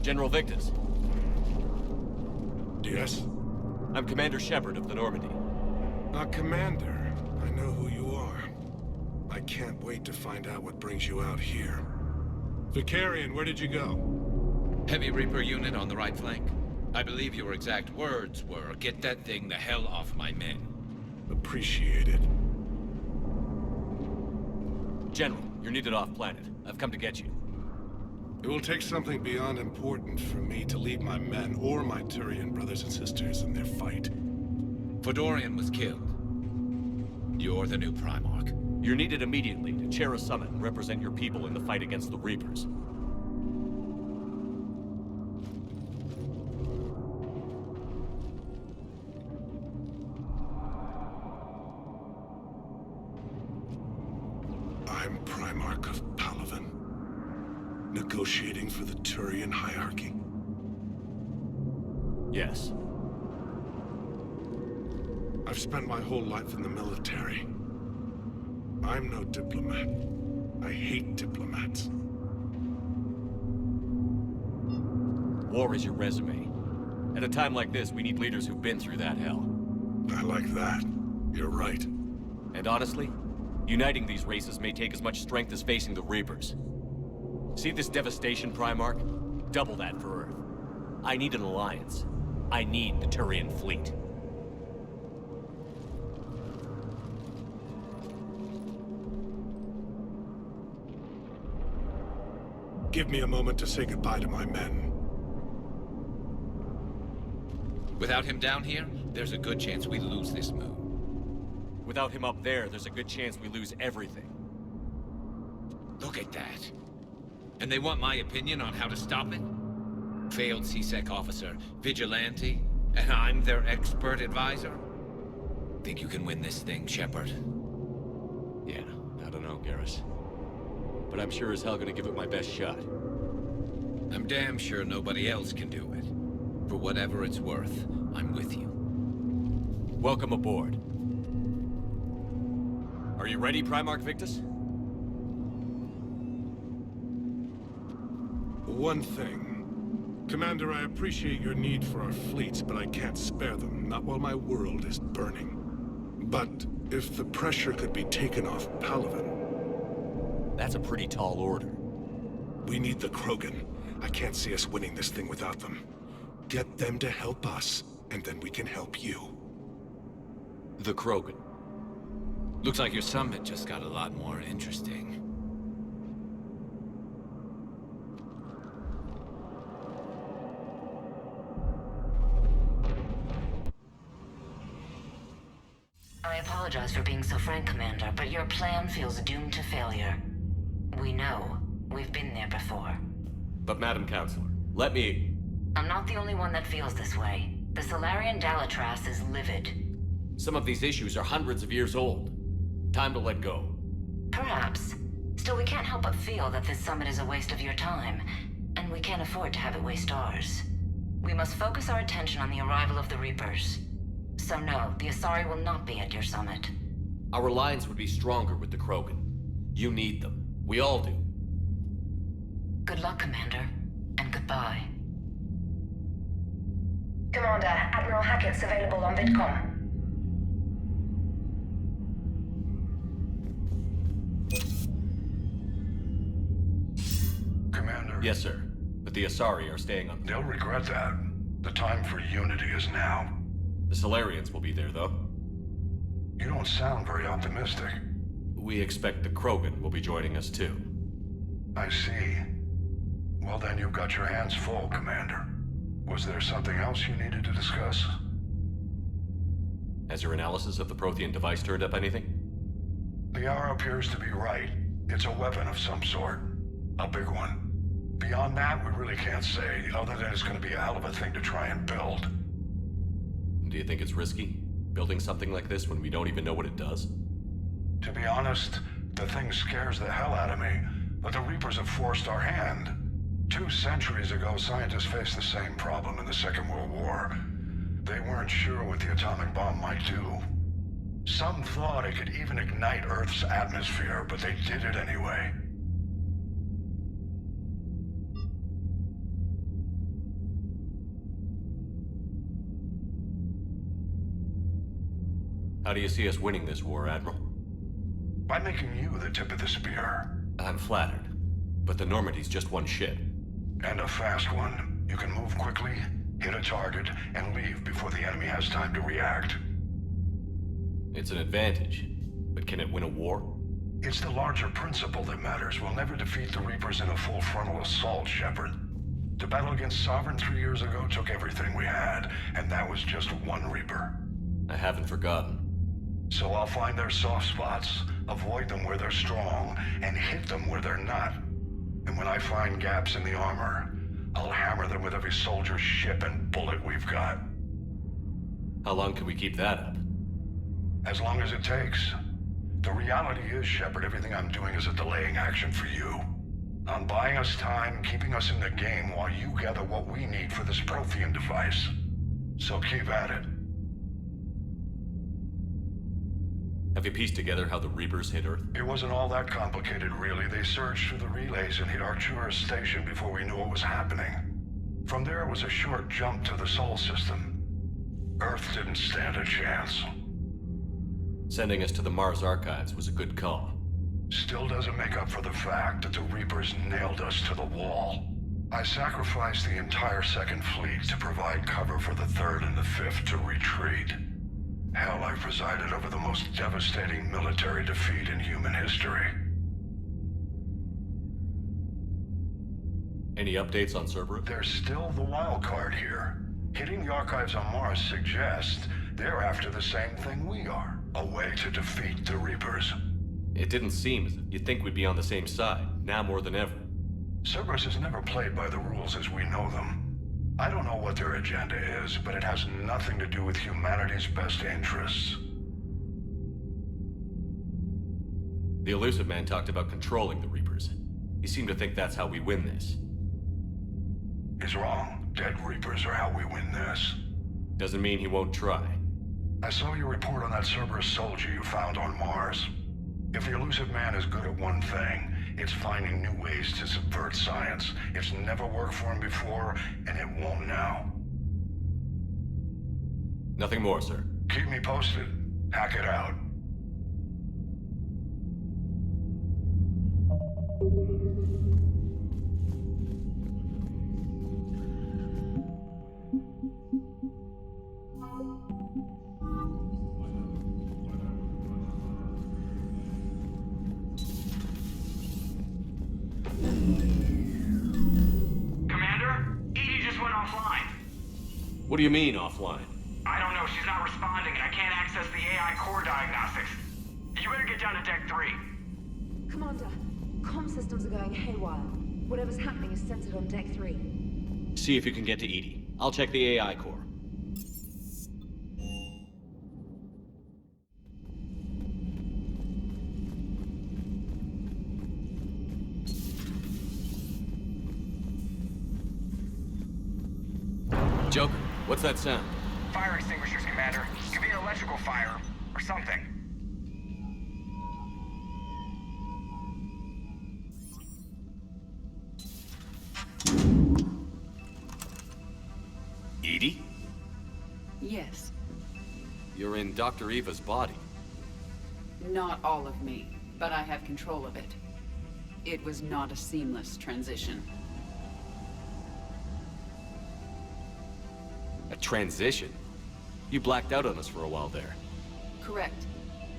C: General Victus.
F: Yes?
C: I'm Commander Shepard of the Normandy.
F: Commander. I know who you are. I can't wait to find out what brings you out here. Vicarian, where did you go?
D: Heavy Reaper unit on the right flank. I believe your exact words were, "Get that thing the hell off my men."
F: Appreciate it.
C: General, you're needed off planet. I've come to get you.
F: It will take something beyond important for me to leave my men or my Turian brothers and sisters in their fight.
D: Fedorian was killed. You're the new Primarch.
C: You're needed immediately to chair a summit and represent your people in the fight against the Reapers.
F: I'm Primarch of Palaven, negotiating for the Turian hierarchy.
C: Yes.
F: I've spent my whole life in the military. I'm no diplomat. I hate diplomats.
C: War is your resume. At a time like this, we need leaders who've been through that hell.
F: I like that. You're right.
C: And honestly, uniting these races may take as much strength as facing the Reapers. See this devastation, Primarch? Double that for Earth. I need an alliance. I need the Turian fleet.
F: Give me a moment to say goodbye to my men.
D: Without him down here, there's a good chance we lose this moon.
C: Without him up there's a good chance we lose everything.
D: Look at that. And they want my opinion on how to stop it? Failed C-Sec officer, vigilante, and I'm their expert advisor? Think you can win this thing, Shepard?
C: Yeah, I don't know, Garrus. But I'm sure as hell gonna give it my best shot.
D: I'm damn sure nobody else can do it. For whatever it's worth, I'm with you.
C: Welcome aboard. Are you ready, Primarch Victus?
F: One thing. Commander, I appreciate your need for our fleets, but I can't spare them, not while my world is burning. But if the pressure could be taken off Palaven...
C: That's a pretty tall order.
F: We need the Krogan. I can't see us winning this thing without them. Get them to help us, and then we can help you.
C: The Krogan.
D: Looks like your summit just got a lot more interesting.
K: I apologize for being so frank, Commander, but your plan feels doomed to failure. We know. We've been there before.
C: But Madam Counselor, let me...
K: I'm not the only one that feels this way. The Solarian Dalatras is livid.
C: Some of these issues are hundreds of years old. Time to let go.
K: Perhaps. Still, we can't help but feel that this summit is a waste of your time, and we can't afford to have it waste ours. We must focus our attention on the arrival of the Reapers. So no, the Asari will not be at your summit.
C: Our alliance would be stronger with the Krogan. You need them. We all do.
K: Good luck, Commander, and goodbye.
N: Commander, Admiral Hackett's available on VidCom.
F: Commander.
C: Yes, sir. But the Asari are staying on...
F: They'll regret that. The time for unity is now.
C: The Solarians will be there, though.
F: You don't sound very optimistic.
C: We expect the Krogan will be joining us, too.
F: I see. Well, then you've got your hands full, Commander. Was there something else you needed to discuss?
C: Has your analysis of the Prothean device turned up anything?
F: Liara appears to be right. It's a weapon of some sort. A big one. Beyond that, we really can't say, other than it's going to be a hell of a thing to try and build.
C: Do you think it's risky? Building something like this when we don't even know what it does?
F: To be honest, the thing scares the hell out of me, but the Reapers have forced our hand. 2 centuries ago, scientists faced the same problem in the Second World War. They weren't sure what the atomic bomb might do. Some thought it could even ignite Earth's atmosphere, but they did it anyway.
C: How do you see us winning this war, Admiral?
F: By making you the tip of the spear.
C: I'm flattered. But the Normandy's just one ship.
F: And a fast one. You can move quickly, hit a target, and leave before the enemy has time to react.
C: It's an advantage. But can it win a war?
F: It's the larger principle that matters. We'll never defeat the Reapers in a full frontal assault, Shepard. The battle against Sovereign 3 years ago took everything we had, and that was just one Reaper.
C: I haven't forgotten.
F: So I'll find their soft spots, avoid them where they're strong, and hit them where they're not. And when I find gaps in the armor, I'll hammer them with every soldier, ship, and bullet we've got.
C: How long can we keep that up?
F: As long as it takes. The reality is, Shepard, everything I'm doing is a delaying action for you. I'm buying us time, keeping us in the game while you gather what we need for this Prothean device. So keep at it.
C: Have you pieced together how the Reapers hit Earth?
F: It wasn't all that complicated, really. They surged through the relays and hit Artura's station before we knew what was happening. From there, it was a short jump to the Sol system. Earth didn't stand a chance.
C: Sending us to the Mars archives was a good call.
F: Still doesn't make up for the fact that the Reapers nailed us to the wall. I sacrificed the entire Second Fleet to provide cover for the Third and the Fifth to retreat. Hell, I presided over the most devastating military defeat in human history.
C: Any updates on Cerberus?
F: There's still the wild card here. Hitting the archives on Mars suggests they're after the same thing we are. A way to defeat the Reapers.
C: It didn't seem as if you'd think we'd be on the same side, now more than ever.
F: Cerberus has never played by the rules as we know them. I don't know what their agenda is, but it has nothing to do with humanity's best interests.
C: The Elusive Man talked about controlling the Reapers. He seemed to think that's how we win this.
F: He's wrong. Dead Reapers are how we win this.
C: Doesn't mean he won't try.
F: I saw your report on that Cerberus soldier you found on Mars. If the Elusive Man is good at one thing, it's finding new ways to subvert science. It's never worked for him before, and it won't now.
C: Nothing more, sir.
F: Keep me posted. Hack it out.
C: What do you mean, offline?
U: I don't know. She's not responding, and I can't access the AI core diagnostics. You better get down to Deck 3.
R: Commander, comm systems are going haywire. Whatever's happening is centered on Deck 3.
C: See if you can get to Edie. I'll check the AI core. Joker, what's that sound?
U: Fire extinguishers, Commander. Could be an electrical fire, or something.
C: Edie?
H: Yes.
C: You're in Dr. Eva's body.
H: Not all of me, but I have control of it. It was not a seamless transition.
C: A transition? You blacked out on us for a while there.
H: Correct.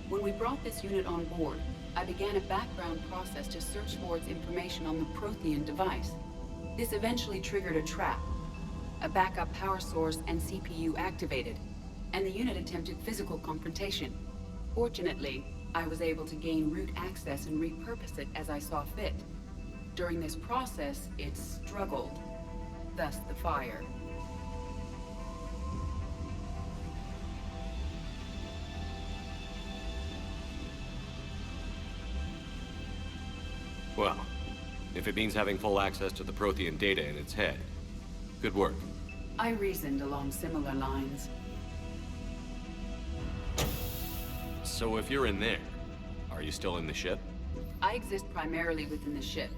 H: When we brought this unit on board, I began a background process to search for its information on the Prothean device. This eventually triggered a trap. A backup power source and CPU activated, and the unit attempted physical confrontation. Fortunately, I was able to gain root access and repurpose it as I saw fit. During this process, it struggled. Thus the fire.
C: Well, if it means having full access to the Prothean data in its head, good work.
H: I reasoned along similar lines.
C: So if you're in there, are you still in the ship?
H: I exist primarily within the ship.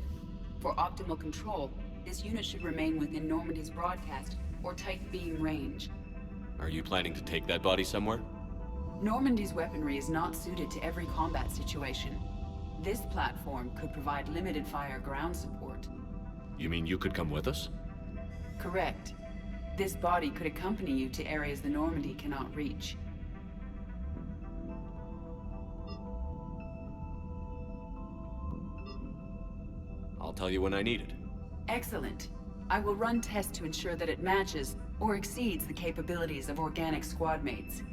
H: For optimal control, this unit should remain within Normandy's broadcast or tight beam range.
C: Are you planning to take that body somewhere?
H: Normandy's weaponry is not suited to every combat situation. This platform could provide limited fire ground support.
C: You mean you could come with us?
H: Correct. This body could accompany you to areas the Normandy cannot reach.
C: tell you when I need it.
H: Excellent. I will run tests to ensure that it matches or exceeds the capabilities of organic squad mates.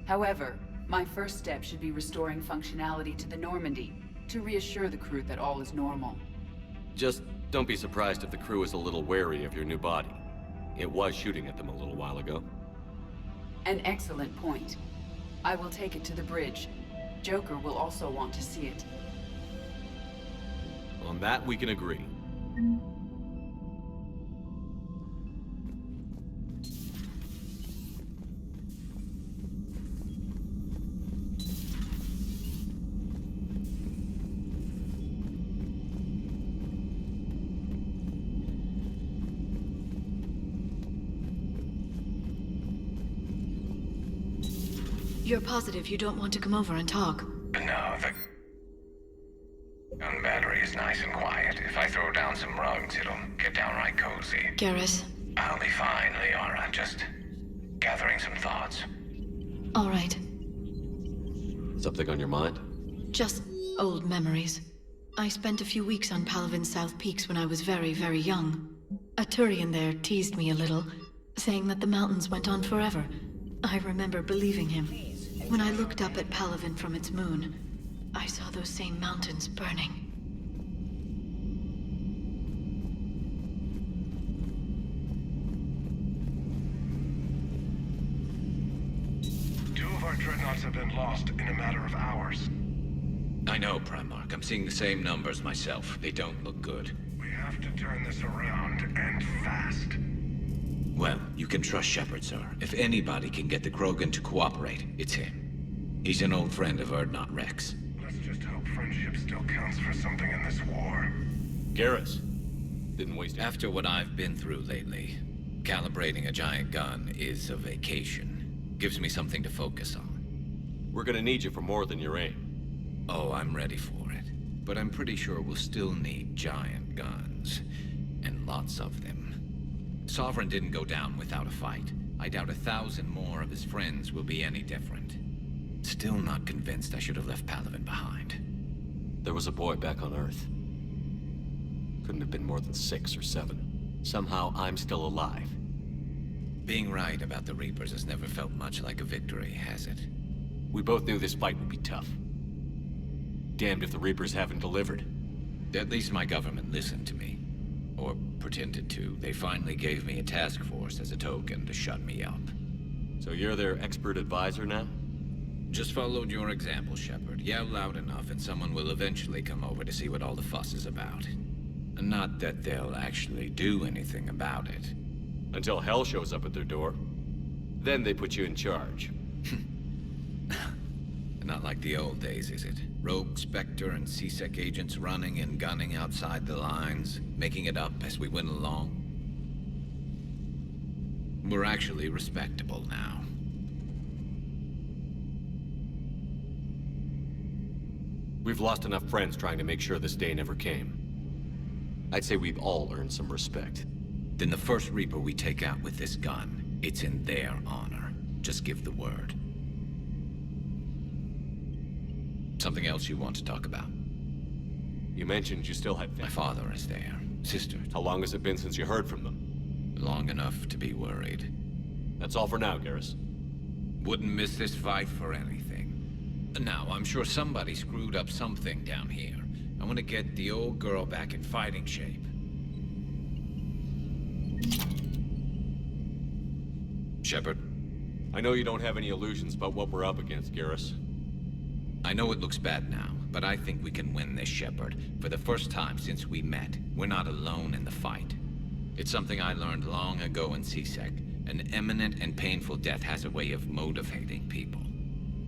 H: However, my first step should be restoring functionality to the Normandy to reassure the crew that all is normal.
C: Just don't be surprised if the crew is a little wary of your new body. It was shooting at them a little while ago.
H: An excellent point. I will take it to the bridge. Joker will also want to see it.
C: On that, we can agree.
P: You're positive you don't want to come over and talk?
B: No, the gun battery is nice and quiet. If I throw down some rugs, it'll get downright cozy.
P: Garrus?
B: I'll be fine, Liara. Just gathering some thoughts.
P: All right.
C: Something on your mind?
P: Just old memories. I spent a few weeks on Palavin's South Peaks when I was very, very young. A Turian there teased me a little, saying that the mountains went on forever. I remember believing him. When I looked up at Palavin from its moon, I saw those same mountains burning.
F: Two of our dreadnoughts have been lost in a matter of hours.
D: I know, Primarch. I'm seeing the same numbers myself. They don't look good.
F: We have to turn this around, and fast.
D: Well, you can trust Shepard, sir. If anybody can get the Krogan to cooperate, it's him. He's an old friend of Urdnot Rex.
F: Let's just hope friendship still counts for something in this war.
C: Garrus. Didn't waste it.
D: After what I've been through lately, calibrating a giant gun is a vacation. Gives me something to focus on.
C: We're gonna need you for more than your aim.
D: Oh, I'm ready for it. But I'm pretty sure we'll still need giant guns. And lots of them. Sovereign didn't go down without a fight. I doubt 1,000 more of his friends will be any different. Still not convinced I should have left Palavin behind.
C: There was a boy back on Earth. Couldn't have been more than 6 or 7. Somehow I'm still alive.
D: Being right about the Reapers has never felt much like a victory, has it?
C: We both knew this fight would be tough. Damned if the Reapers haven't delivered.
D: At least my government listened to me. Or pretended to. They finally gave me a task force as a token to shut me up.
C: So you're their expert advisor now?
D: Just followed your example, Shepard. Yell loud enough and someone will eventually come over to see what all the fuss is about. Not that they'll actually do anything about it.
C: Until hell shows up at their door. Then they put you in charge.
D: Not like the old days, is it? Rogue Spectre and C-Sec agents running and gunning outside the lines, making it up as we went along. We're actually respectable now.
C: We've lost enough friends trying to make sure this day never came. I'd say we've all earned some respect.
D: Then the first Reaper we take out with this gun, it's in their honor. Just give the word. Something else you want to talk about?
C: You mentioned you still had...
D: My father is there. Sister.
C: How long has it been since you heard from them?
D: Long enough to be worried.
C: That's all for now, Garrus.
D: Wouldn't miss this fight for anything. Now, I'm sure somebody screwed up something down here. I want to get the old girl back in fighting shape. Shepard?
C: I know you don't have any illusions about what we're up against, Garrus.
D: I know it looks bad now, but I think we can win this, Shepard. For the first time since we met, we're not alone in the fight. It's something I learned long ago in C-Sec. An imminent and painful death has a way of motivating people.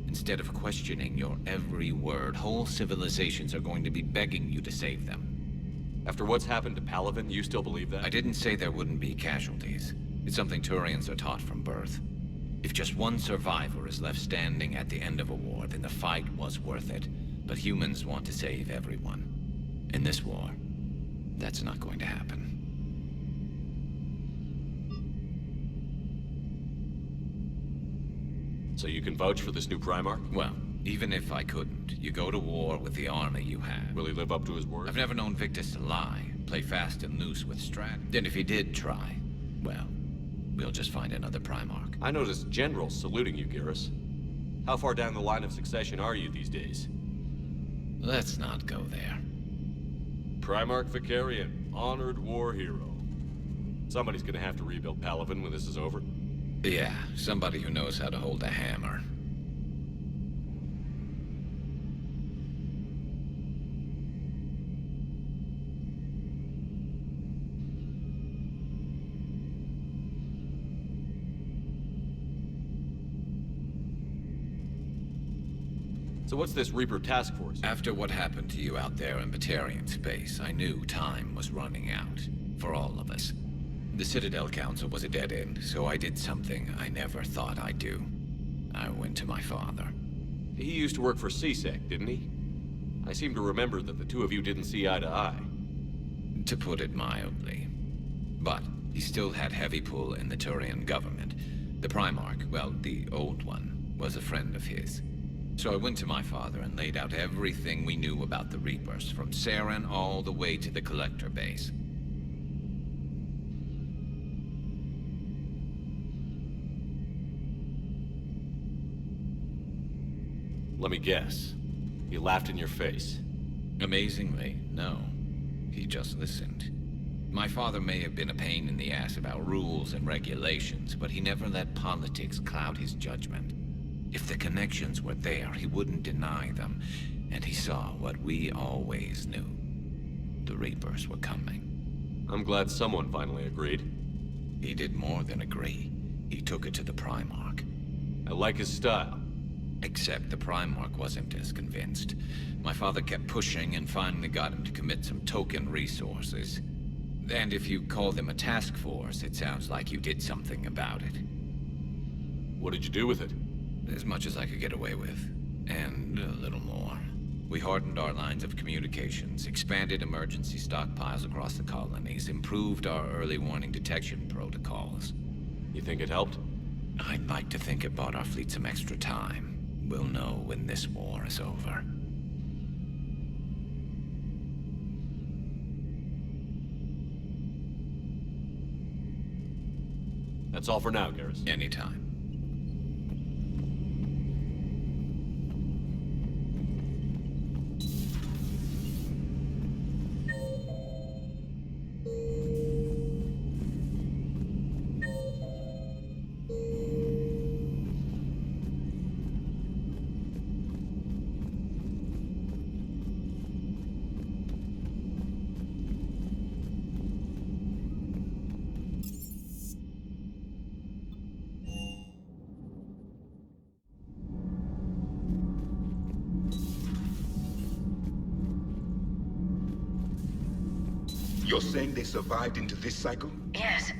D: Instead of questioning your every word, whole civilizations are going to be begging you to save them.
C: After what's happened to Palavin, you still believe that?
D: I didn't say there wouldn't be casualties. It's something Turians are taught from birth. If just one survivor is left standing at the end of a war, then the fight was worth it. But humans want to save everyone. In this war, that's not going to happen.
C: So you can vouch for this new Primarch?
D: Well, even if I couldn't, you go to war with the army you have.
C: Will he live up to his word?
D: I've never known Victus to lie. play fast and loose with Strat. And if he did try, well, we'll just find another Primarch.
C: I noticed generals saluting you, Garrus. How far down the line of succession are you these days?
D: Let's not go there.
C: Primarch Vicarian, honored war hero. Somebody's gonna have to rebuild Palaven when this is over.
D: Yeah, somebody who knows how to hold a hammer.
C: So what's this Reaper task force?
D: After what happened to you out there in Batarian space, I knew time was running out. For all of us. The Citadel Council was a dead end, so I did something I never thought I'd do. I went to my father.
C: He used to work for CSEC, didn't he? I seem to remember that the two of you didn't see eye to eye.
D: To put it mildly. But he still had heavy pull in the Turian government. The Primarch, well, the old one, was a friend of his. So I went to my father and laid out everything we knew about the Reapers, from Saren all the way to the Collector base.
C: Let me guess. He laughed in your face.
D: Amazingly, no. He just listened. My father may have been a pain in the ass about rules and regulations, but he never let politics cloud his judgment. If the connections were there, he wouldn't deny them, and he saw what we always knew. The Reapers were coming.
C: I'm glad someone finally agreed.
D: He did more than agree. He took it to the Primarch.
C: I like his style.
D: Except the Primarch wasn't as convinced. My father kept pushing and finally got him to commit some token resources. And if you call them a task force, it sounds like you did something about it.
C: What did you do with it?
D: As much as I could get away with. And a little more. We hardened our lines of communications, expanded emergency stockpiles across the colonies, improved our early warning detection protocols.
C: You think it helped?
D: I'd like to think it bought our fleet some extra time. We'll know when this war is over.
C: That's all for now, Garrus.
D: Anytime.
O: You're saying they survived into this cycle?
N: Yes.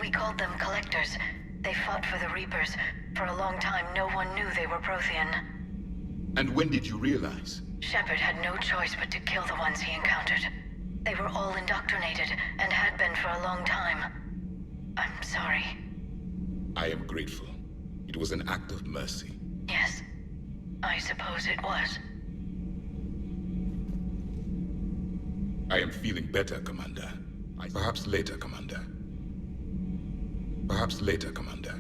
N: We called them Collectors. They fought for the Reapers. For a long time, no one knew they were Prothean.
O: And when did you realize?
N: Shepard had no choice but to kill the ones he encountered. They were all indoctrinated, and had been for a long time. I'm sorry.
O: I am grateful. It was an act of mercy.
N: Yes. I suppose it was.
O: I am feeling better, Commander. Perhaps later, Commander. Perhaps later, Commander.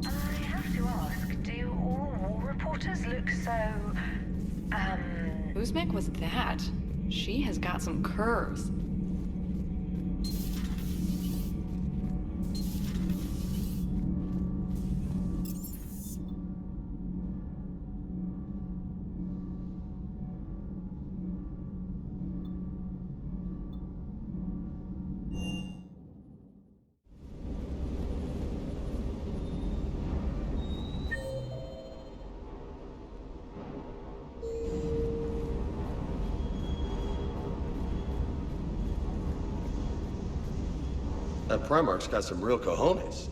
N: I have to ask, do all war reporters look so...
S: Whose mech was that? She has got some curves.
G: That Primarch's got some real cojones.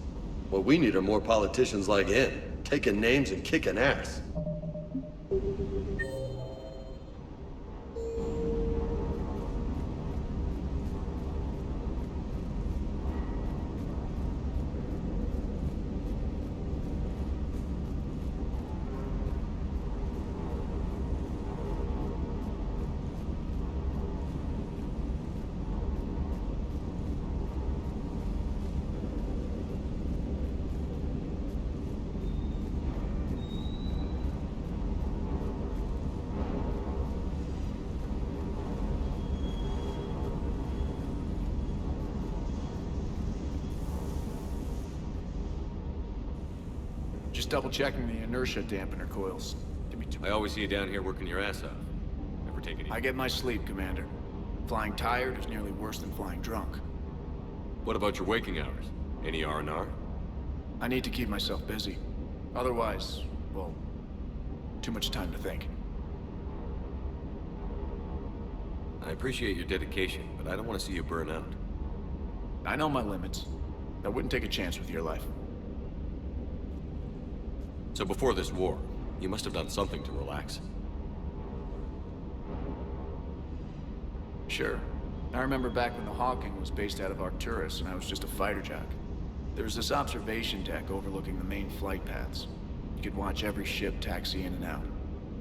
G: What we need are more politicians like him, taking names and kicking ass.
V: Just double-checking the inertia dampener coils. Give me two.
C: I always see you down here working your ass off. Never take any...
V: I get my sleep, Commander. Flying tired is nearly worse than flying drunk.
C: What about your waking hours? Any R&R?
V: I need to keep myself busy. Otherwise, well, too much time to think.
C: I appreciate your dedication, but I don't want to see you burn out.
V: I know my limits. I wouldn't take a chance with your life.
C: So before this war, you must have done something to relax.
V: Sure. I remember back when the Hawking was based out of Arcturus and I was just a fighter jock. There was this observation deck overlooking the main flight paths. You could watch every ship taxi in and out.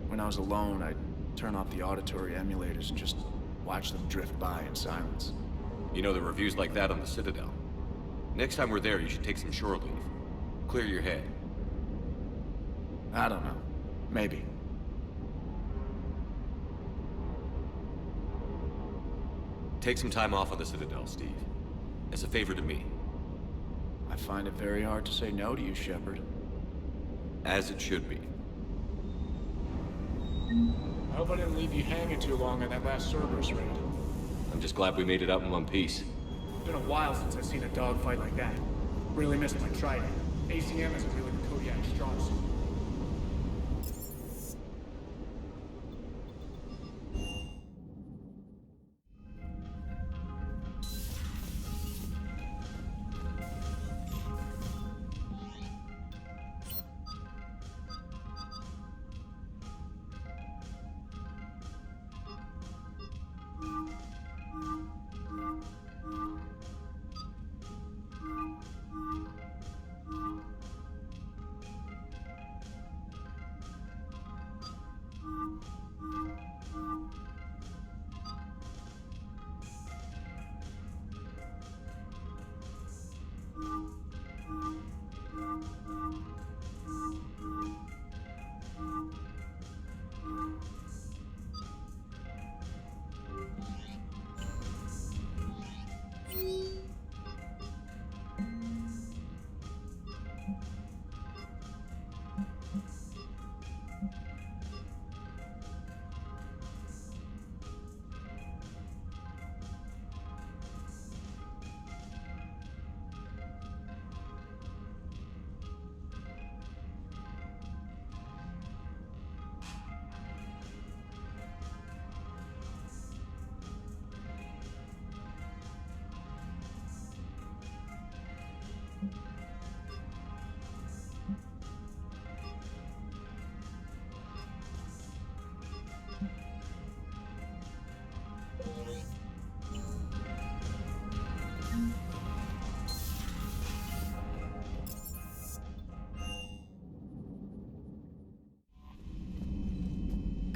V: When I was alone, I'd turn off the auditory emulators and just watch them drift by in silence.
C: You know, there are reviews like that on the Citadel. Next time we're there, you should take some shore leave. Clear your head.
V: I don't know. Maybe.
C: Take some time off on the Citadel, Steve. As a favor to me.
V: I find it very hard to say no to you, Shepard.
C: As it should be.
V: I hope I didn't leave you hanging too long on that last Cerberus raid.
C: I'm just glad we made it out in one piece.
V: It's been a while since I've seen a dogfight like that. Really missed my trident. ACM isn't really the Kodiak strong suit.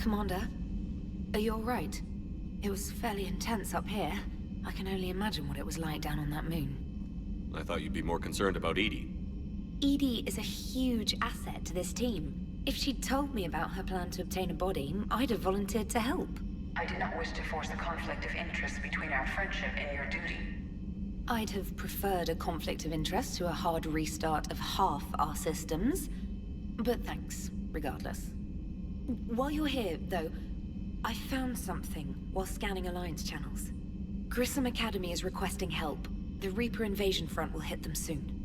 P: Commander, are you all right? It was fairly intense up here. I can only imagine what it was like down on that moon.
C: I thought you'd be more concerned about Edie.
P: Edie is a huge asset to this team. If she'd told me about her plan to obtain a body, I'd have volunteered to help.
Q: I did not wish to force a conflict of interest between our friendship and your duty.
P: I'd have preferred a conflict of interest to a hard restart of half our systems. But thanks, regardless. While you're here, though, I found something while scanning Alliance channels. Grissom Academy is requesting help. The Reaper invasion front will hit them soon.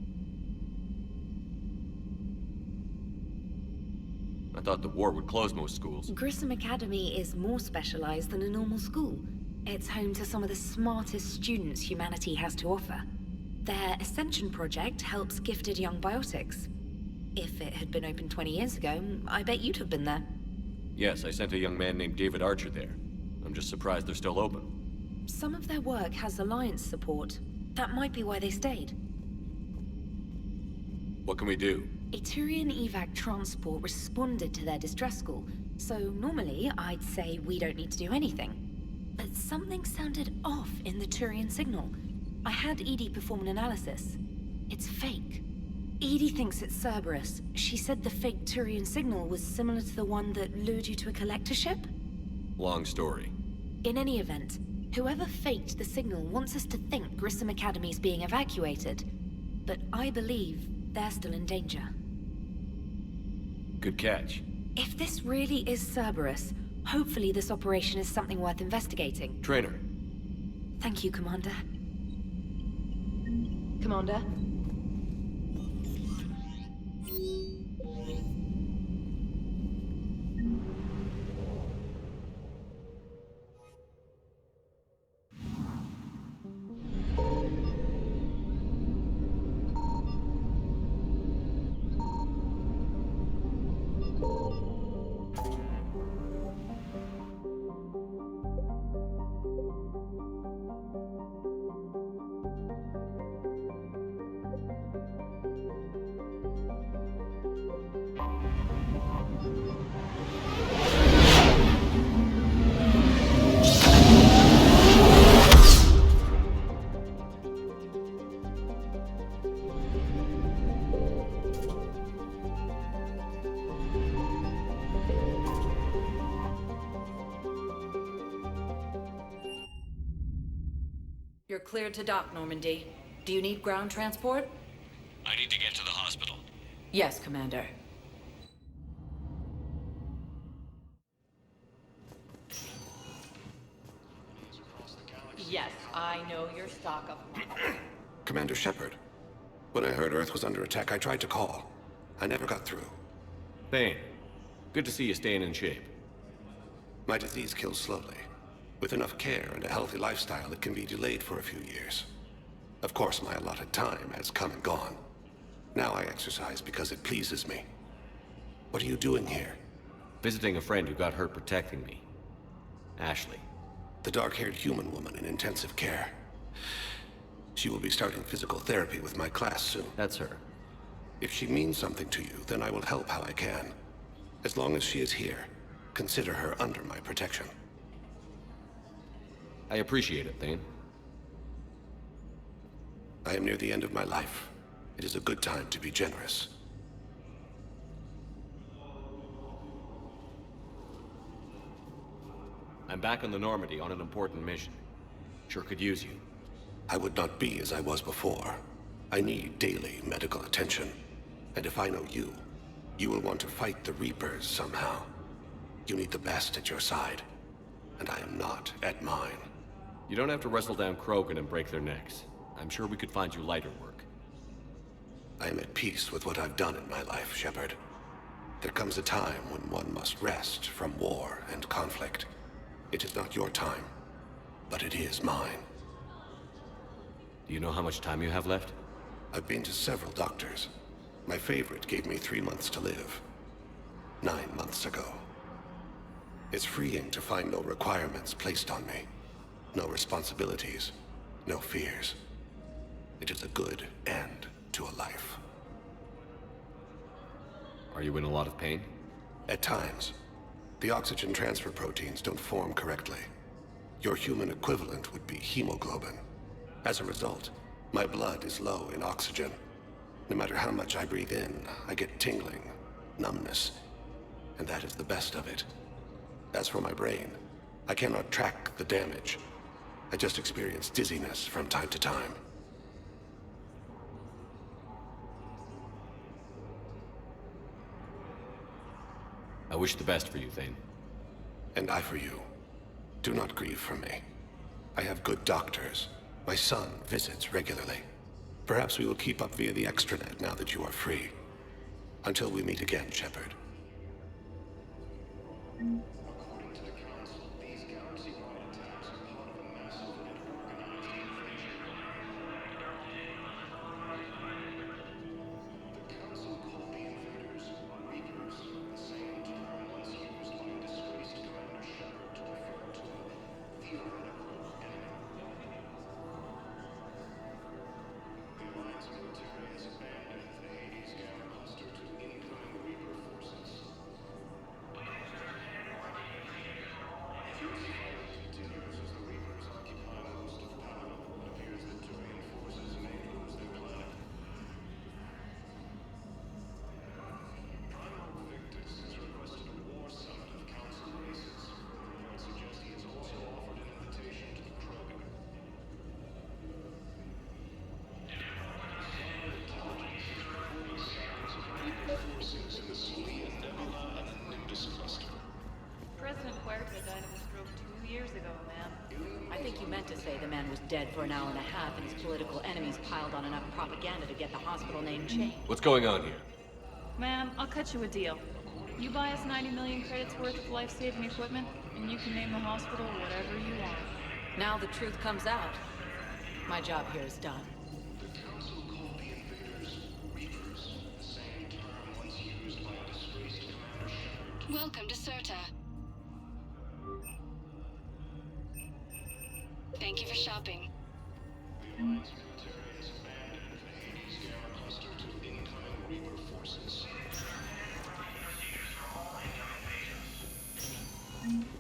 C: I thought the war would close most schools.
P: Grissom Academy is more specialized than a normal school. It's home to some of the smartest students humanity has to offer. Their Ascension project helps gifted young biotics. If it had been open 20 years ago, I bet you'd have been there.
C: Yes, I sent a young man named David Archer there. I'm just surprised they're still open.
P: Some of their work has Alliance support. That might be why they stayed.
C: What can we do?
P: A Turian evac transport responded to their distress call, so normally I'd say we don't need to do anything. But something sounded off in the Turian signal. I had Edie perform an analysis. It's fake. Edie thinks it's Cerberus. She said the fake Turian signal was similar to the one that lured you to a collector ship?
C: Long story.
P: In any event, whoever faked the signal wants us to think Grissom Academy is being evacuated. But I believe they're still in danger.
C: Good catch.
R: If this really is Cerberus, hopefully this operation is something worth investigating.
C: Trainer.
R: Thank you, Commander. Commander?
J: You're cleared to dock, Normandy. Do you need ground transport?
L: I need to get to the hospital.
J: Yes, Commander. Yes, I know your stock of...
T: Commander Shepard. When I heard Earth was under attack, I tried to call. I never got through.
C: Thane, good to see you staying in shape.
T: My disease kills slowly. With enough care and a healthy lifestyle, it can be delayed for a few years. Of course, my allotted time has come and gone. Now I exercise because it pleases me. What are you doing here?
C: Visiting a friend who got hurt protecting me. Ashley.
T: The dark-haired human woman in intensive care. She will be starting physical therapy with my class soon.
C: That's her.
T: If she means something to you, then I will help how I can. As long as she is here, consider her under my protection.
C: I appreciate it, Thane.
T: I am near the end of my life. It is a good time to be generous.
C: I'm back on the Normandy on an important mission. Sure could use you.
T: I would not be as I was before. I need daily medical attention. And if I know you, you will want to fight the Reapers somehow. You need the best at your side. And I am not at mine.
C: You don't have to wrestle down Krogan and break their necks. I'm sure we could find you lighter work.
T: I am at peace with what I've done in my life, Shepard. There comes a time when one must rest from war and conflict. It is not your time, but it is mine.
C: Do you know how much time you have left?
T: I've been to several doctors. My favorite gave me 3 months to live. 9 months ago. It's freeing to find no requirements placed on me. No responsibilities. No fears. It is a good end to a life.
C: Are you in a lot of pain?
T: At times. The oxygen transfer proteins don't form correctly. Your human equivalent would be hemoglobin. As a result, my blood is low in oxygen. No matter how much I breathe in, I get tingling, numbness, and that is the best of it. As for my brain, I cannot track the damage. I just experience dizziness from time to time.
C: I wish the best for you, Thane.
T: And I for you. Do not grieve for me. I have good doctors. My son visits regularly. Perhaps we will keep up via the extranet now that you are free. Until we meet again, Shepard.
J: dead for an hour and a half and his political enemies piled on enough propaganda to get the hospital name changed.
C: What's going on here?
S: Ma'am, I'll cut you a deal. You buy us 90 million credits worth of life-saving equipment, and you can name the hospital whatever you want.
J: Now the truth comes out. My job here is done.
P: Welcome to Serta. Thank you for shopping.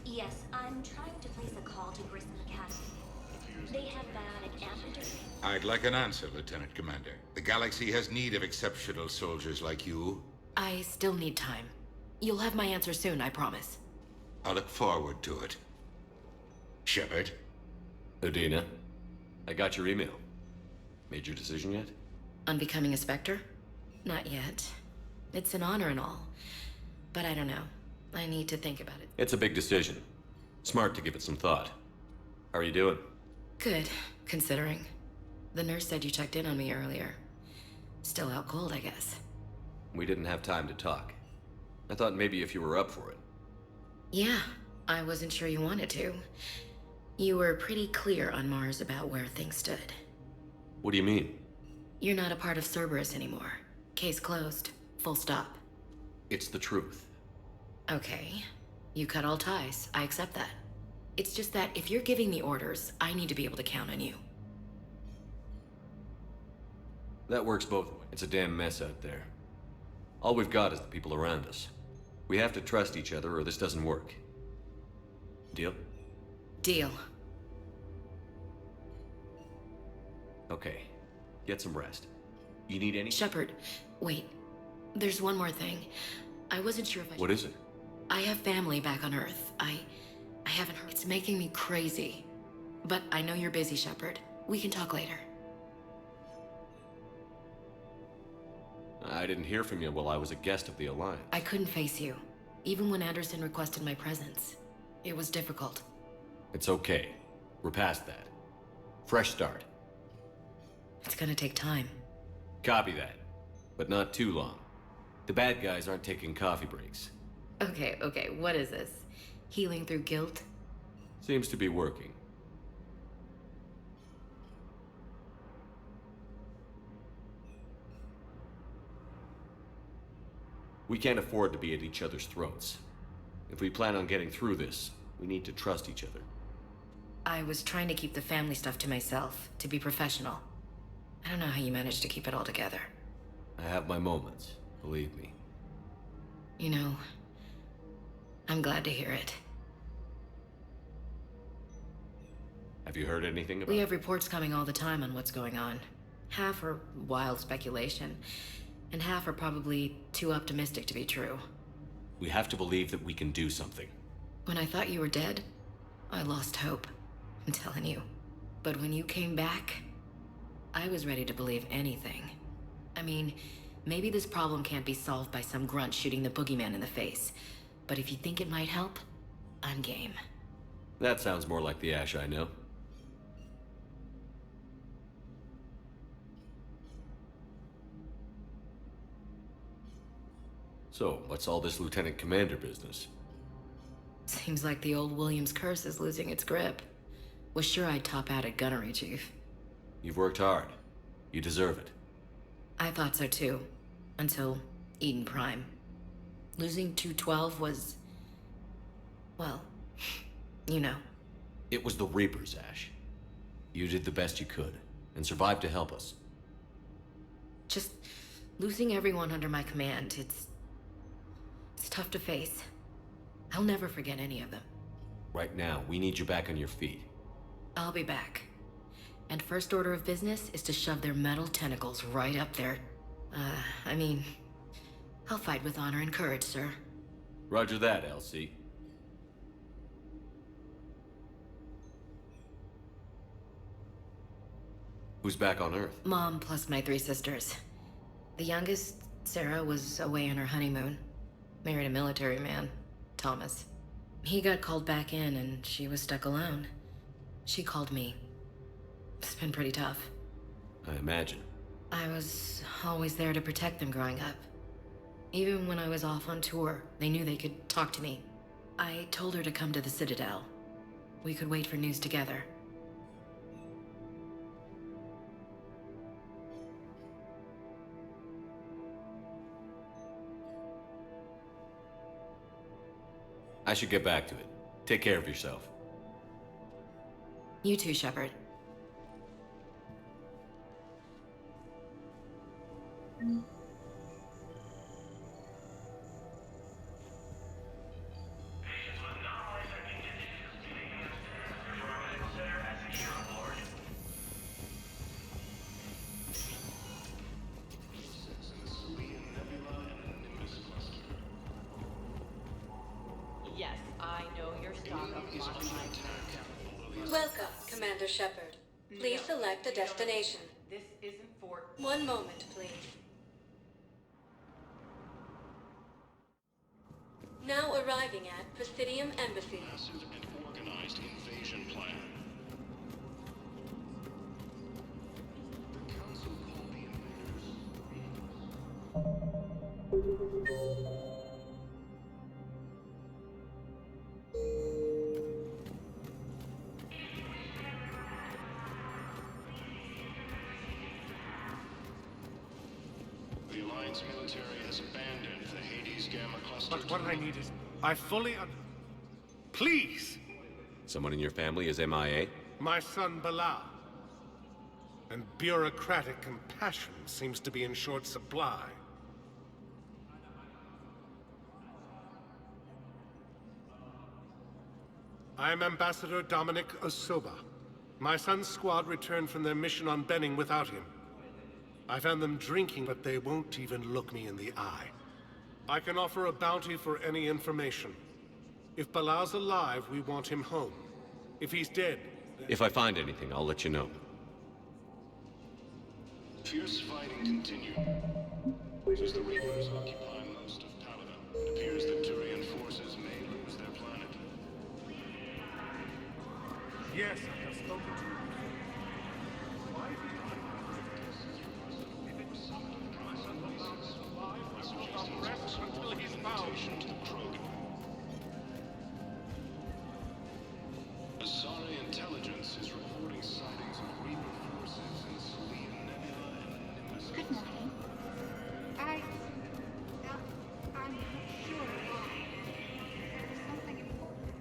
I: Yes, I'm trying to place a call to Grissom Academy. They have bionic amphibians.
O: I'd like an answer, Lieutenant Commander. The galaxy has need of exceptional soldiers like you.
P: I still need time. You'll have my answer soon, I promise.
O: I look forward to it. Shepard?
C: Udina, I got your email. Made your decision yet?
P: On becoming a Spectre? Not yet. It's an honor and all. But I don't know. I need to think about it.
C: It's a big decision. Smart to give it some thought. How are you doing?
P: Good, considering. The nurse said you checked in on me earlier. Still out cold, I guess.
C: We didn't have time to talk. I thought maybe if you were up for it.
P: Yeah, I wasn't sure you wanted to. You were pretty clear on Mars about where things stood.
C: What do you mean?
P: You're not a part of Cerberus anymore. Case closed. Full stop.
C: It's the truth.
P: Okay. You cut all ties. I accept that. It's just that if you're giving me orders, I need to be able to count on you.
C: That works both ways. It's a damn mess out there. All we've got is the people around us. We have to trust each other or this doesn't work. Deal?
P: Deal.
C: Okay. Get some rest. You need any—
P: Shepard, wait. There's one more thing. I wasn't sure if I—
C: What is it?
P: I have family back on Earth. I haven't heard. It's making me crazy. But I know you're busy, Shepard. We can talk later.
C: I didn't hear from you while I was a guest of the Alliance.
P: I couldn't face you. Even when Anderson requested my presence. It was difficult.
C: It's okay. We're past that. Fresh start.
P: It's gonna take time.
C: Copy that. But not too long. The bad guys aren't taking coffee breaks.
P: Okay, what is this? Healing through guilt?
C: Seems to be working. We can't afford to be at each other's throats. If we plan on getting through this, we need to trust each other.
P: I was trying to keep the family stuff to myself, to be professional. I don't know how you managed to keep it all together.
C: I have my moments, believe me.
P: You know, I'm glad to hear it.
C: Have you heard anything about—
P: We have reports coming all the time on what's going on. Half are wild speculation, and half are probably too optimistic to be true.
C: We have to believe that we can do something.
P: When I thought you were dead, I lost hope. I'm telling you. But when you came back, I was ready to believe anything. I mean, maybe this problem can't be solved by some grunt shooting the boogeyman in the face. But if you think it might help, I'm game.
C: That sounds more like the Ash I know. So, what's all this Lieutenant Commander business?
P: Seems like the old Williams curse is losing its grip. Was sure I'd top out at gunnery, Chief.
C: You've worked hard. You deserve it.
P: I thought so too. Until Eden Prime. Losing 212 was... well, you know.
C: It was the Reapers, Ash. You did the best you could, and survived to help us.
P: Just losing everyone under my command, it's tough to face. I'll never forget any of them.
C: Right now, we need you back on your feet.
P: I'll be back. And first order of business is to shove their metal tentacles right up there. I mean, I'll fight with honor and courage, sir.
C: Roger that, LC. Who's back on Earth?
P: Mom plus my 3 sisters. The youngest, Sarah, was away on her honeymoon. Married a military man, Thomas. He got called back in and she was stuck alone. She called me. It's been pretty tough.
C: I imagine.
P: I was always there to protect them growing up. Even when I was off on tour, they knew they could talk to me. I told her to come to the Citadel. We could wait for news together.
C: I should get back to it. Take care of yourself.
P: You too, Shepard.
A: Yes, I know your stock of modified.
M: Welcome, Commander Shepard. Please select a destination.
A: This isn't for...
M: One moment, please. Now arriving at Presidium Embassy.
F: Massive and organized invasion plan. The Council called the invaders. The Alliance military has abandoned the Hades Gamma cluster.
W: But what I need is... I fully... Please!
C: Someone in your family is MIA?
W: My son, Bilal. And bureaucratic compassion seems to be in short supply. I am Ambassador Dominic Osoba. My son's squad returned from their mission on Benning without him. I found them drinking, but they won't even look me in the eye. I can offer a bounty for any information. If Bilal's alive, we want him home. If he's dead...
C: If I find anything, I'll let you know.
F: Fierce fighting continued. As the Reapers occupy most of Paladin, it appears that Turian forces may lose their planet.
W: Yes, I have spoken to him. Until he's found.
F: Asari intelligence is reporting sightings of Reaper forces in Selene Nebula and Nimbus.
X: Good morning. I'm not sure why. There's something important.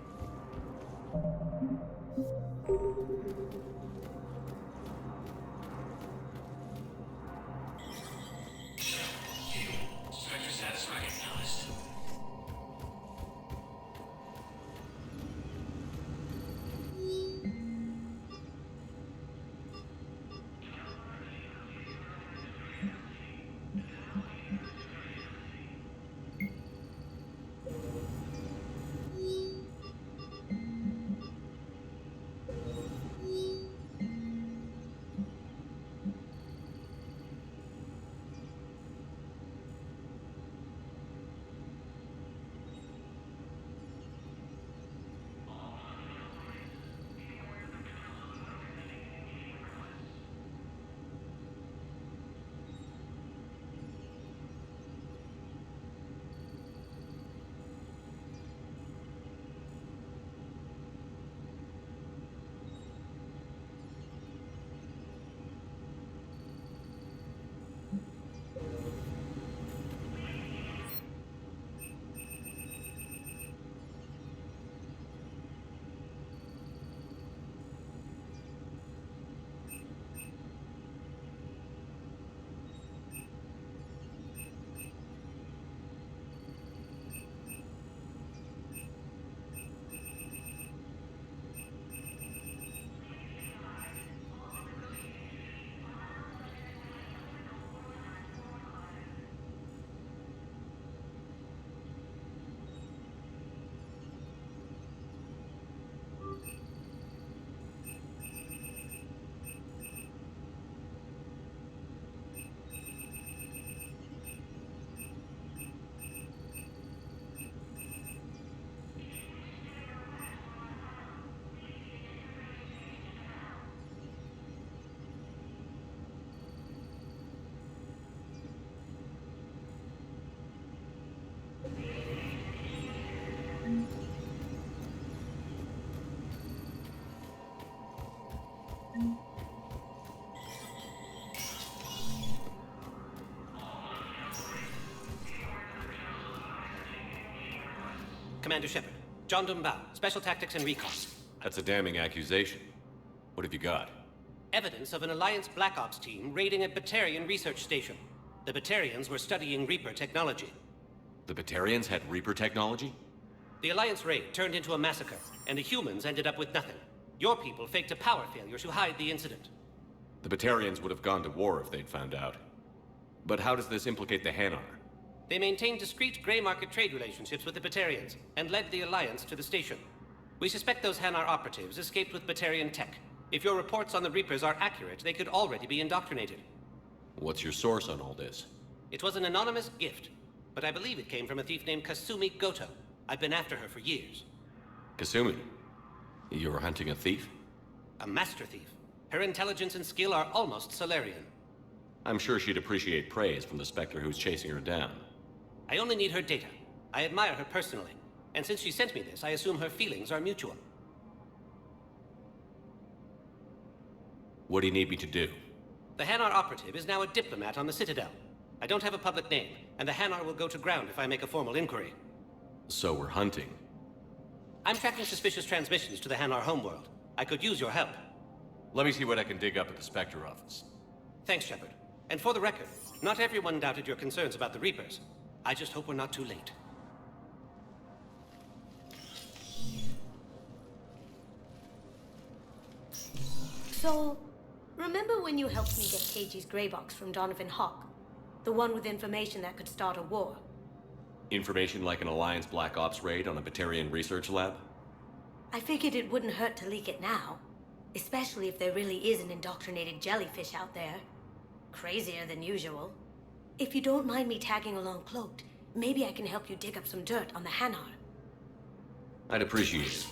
E: Commander Shepard. John Dumbao, Special Tactics and Recon.
C: That's a damning accusation. What have you got?
E: Evidence of an Alliance Black Ops team raiding a Batarian research station. The Batarians were studying Reaper technology.
C: The Batarians had Reaper technology?
E: The Alliance raid turned into a massacre, and the humans ended up with nothing. Your people faked a power failure to hide the incident.
C: The Batarians would have gone to war if they'd found out. But how does this implicate the Hanar?
E: They maintained discreet gray market trade relationships with the Batarians, and led the Alliance to the station. We suspect those Hanar operatives escaped with Batarian tech. If your reports on the Reapers are accurate, they could already be indoctrinated.
C: What's your source on all this?
E: It was an anonymous gift, but I believe it came from a thief named Kasumi Goto. I've been after her for years.
C: Kasumi? You were hunting a thief?
E: A master thief. Her intelligence and skill are almost Solarian.
C: I'm sure she'd appreciate praise from the Spectre who's chasing her down.
E: I only need her data. I admire her personally, and since she sent me this, I assume her feelings are mutual.
C: What do you need me to do?
E: The Hanar operative is now a diplomat on the Citadel. I don't have a public name, and the Hanar will go to ground if I make a formal inquiry.
C: So we're hunting.
E: I'm tracking suspicious transmissions to the Hanar homeworld. I could use your help.
C: Let me see what I can dig up at the Spectre office.
E: Thanks, Shepard. And for the record, not everyone doubted your concerns about the Reapers. I just hope we're not too late.
H: So, remember when you helped me get KG's grey box from Donovan Hawk? The one with information that could start a war?
C: Information like an Alliance Black Ops raid on a Batarian research lab?
H: I figured it wouldn't hurt to leak it now. Especially if there really is an indoctrinated jellyfish out there. Crazier than usual. If you don't mind me tagging along cloaked, maybe I can help you dig up some dirt on the Hanar.
C: I'd appreciate it.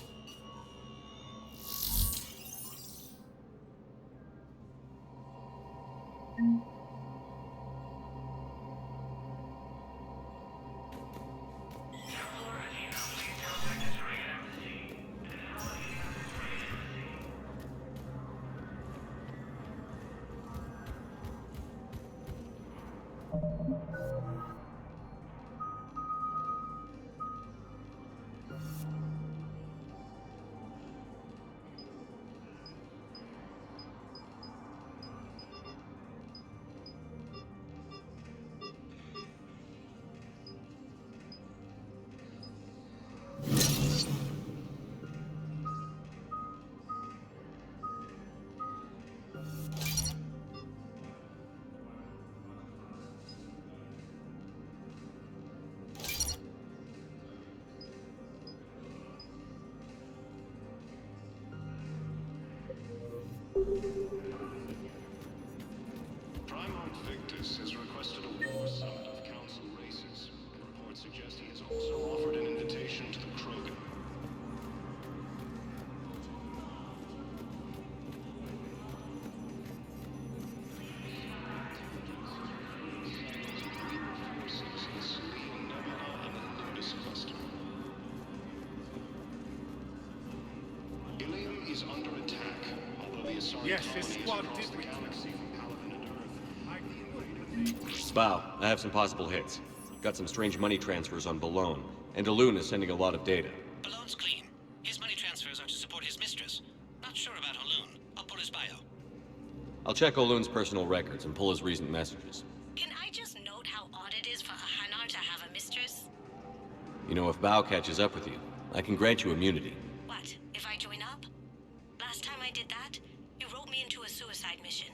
F: Primarch Victus has requested a war summit of Council races. Reports suggest he has also offered an invitation to the Krogan. Ilium is under attack, although the Asari
W: Yes, this
F: colony is
W: squad
F: across
W: did
F: the
W: reach
F: galaxy from Paladin and Earth.
C: Bow, I have some possible hits. Got some strange money transfers on Balone, and Daloon is sending a lot of data.
E: Balone's clean. His money transfers are to support his mistress. Not sure about Haloon. I'll pull his bio.
C: I'll check Oloon's personal records and pull his recent messages.
K: Can I just note how odd it is for a Hanar to have a mistress?
C: You know, if Bow catches up with you, I can grant you immunity.
K: What, if I join up? Last time I did that, you wrote me into a suicide mission.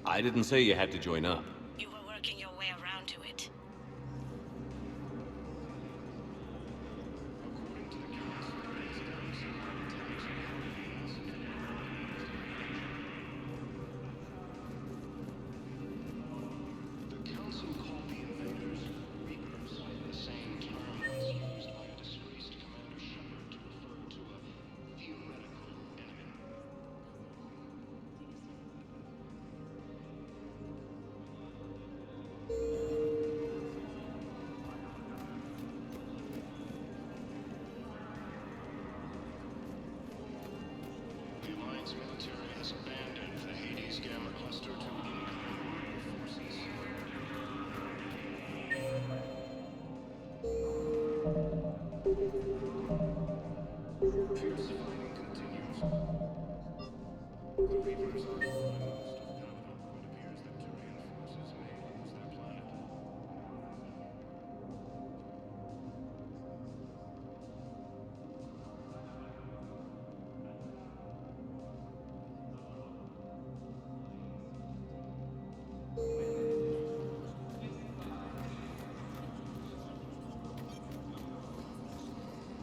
C: I didn't say you had to join up.
K: You were working your way around to it.
F: The Council called the invaders Reapers, the same term as used by a disgraced Commander Shepard to refer to a theoretical enemy.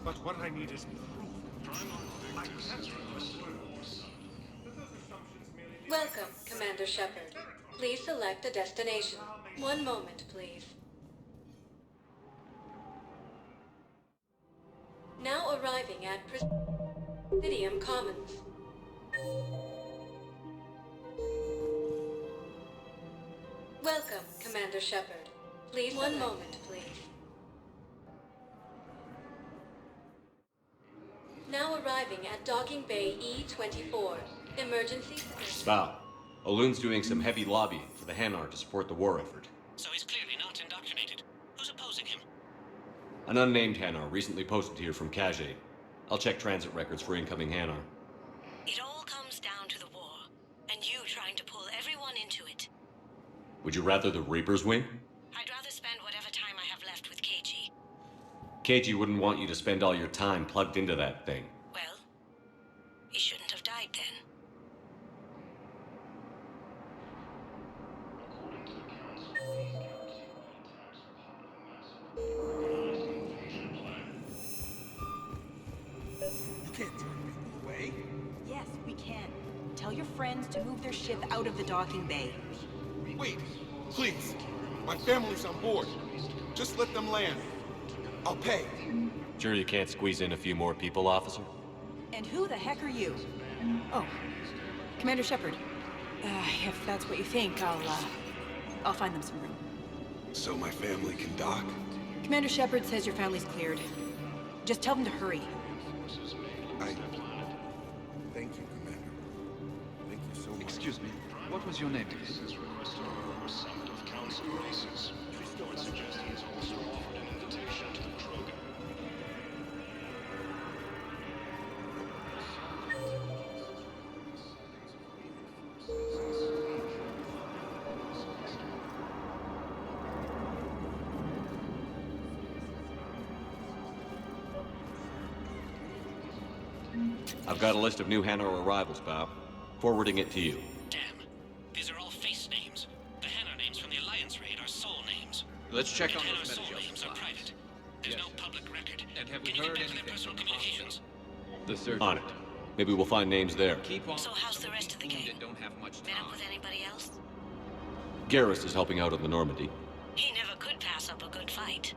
W: But what I need is proof.
M: Welcome, Commander Shepard. Please select a destination. One moment, please. Now arriving at Presidium Commons. Welcome, Commander Shepard. Please one moment, please. Now arriving at Docking Bay E-24. Emergency...
C: Spow. Olun's doing some heavy lobbying for the Hanar to support the war effort.
E: So he's clearly not indoctrinated. Who's opposing him?
C: An unnamed Hanar recently posted here from Kajay. I'll check transit records for incoming Hanar.
K: It all comes down to the war, and you trying to pull everyone into it.
C: Would you rather the Reapers win?
K: I'd rather spend whatever time I have left with KG.
C: KG wouldn't want you to spend all your time plugged into that thing.
K: Well, he shouldn't have died then.
B: You can't turn people away.
D: Yes, we can. Tell your friends to move their ship out of the docking bay.
B: Wait, please. My family's on board. Just let them land. I'll pay.
C: Sure you can't squeeze in a few more people, officer?
D: And who the heck are you?
R: Oh, Commander Shepard. If that's what you think, I'll find them some room.
B: So my family can dock?
R: Commander Shepard says your family's cleared. Just tell them to hurry.
B: Thank you, Commander. Thank you so much.
N: Excuse me, what was your name?
C: I've got a list of new Hanar arrivals, Bow. Forwarding it to you.
E: Damn. These are all face names. The Hanar names from the Alliance raid are soul names.
N: Let's check
E: and
N: on
E: Hanar
N: those
E: soul
N: messages.
E: names are private. There's no public record.
N: And have we
E: Can you
N: heard
E: get back to their
N: anything
E: personal
N: from the
E: communications?
N: The surgeon.
C: On it. Maybe we'll find names there.
N: Keep on.
K: So how's the rest of the gang?
N: Don't have much
K: Met
N: time.
K: up with anybody else?
C: Garrus is helping out on the Normandy.
K: He never could pass up a good fight.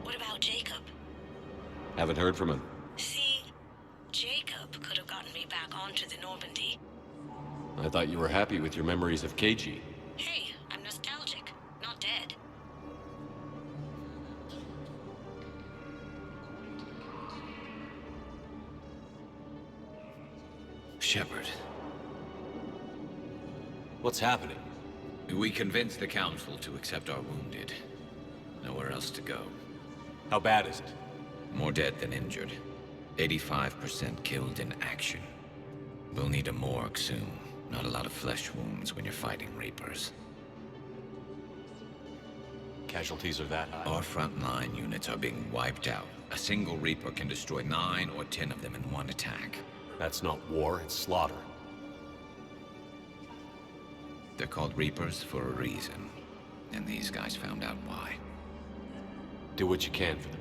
K: What about Jacob?
C: Haven't heard from him.
K: See, Jacob could have gotten me back onto the Normandy.
C: I thought you were happy with your memories of KG.
K: Hey, I'm nostalgic, not dead.
U: Shepard.
C: What's happening?
U: We convinced the Council to accept our wounded. Nowhere else to go.
C: How bad is it?
U: More dead than injured. 85% killed in action. We'll need a morgue soon. Not a lot of flesh wounds when you're fighting Reapers.
C: Casualties are that high?
U: Our frontline units are being wiped out. A single Reaper can destroy 9 or 10 of them in one attack.
C: That's not war, it's slaughter.
U: They're called Reapers for a reason. And these guys found out why.
C: Do what you can for them.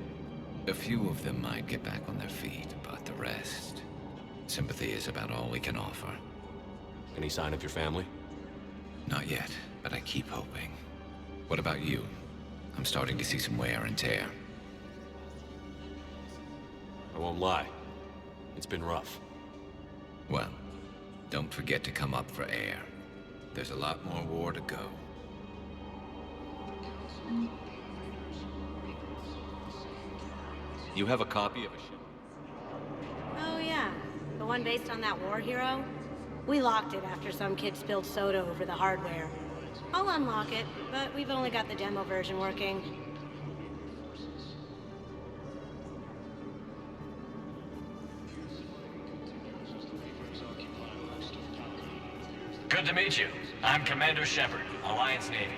U: A few of them might get back on their feet, but the rest... Sympathy is about all we can offer.
C: Any sign of your family?
U: Not yet, but I keep hoping. What about you? I'm starting to see some wear and tear.
C: I won't lie. It's been rough.
U: Well, don't forget to come up for air. There's a lot more war to go.
C: You have a copy of a ship?
H: Oh yeah, the one based on that war hero? We locked it after some kid spilled soda over the hardware. I'll unlock it, but we've only got the demo version working.
C: Good to meet you. I'm Commander Shepard, Alliance Navy.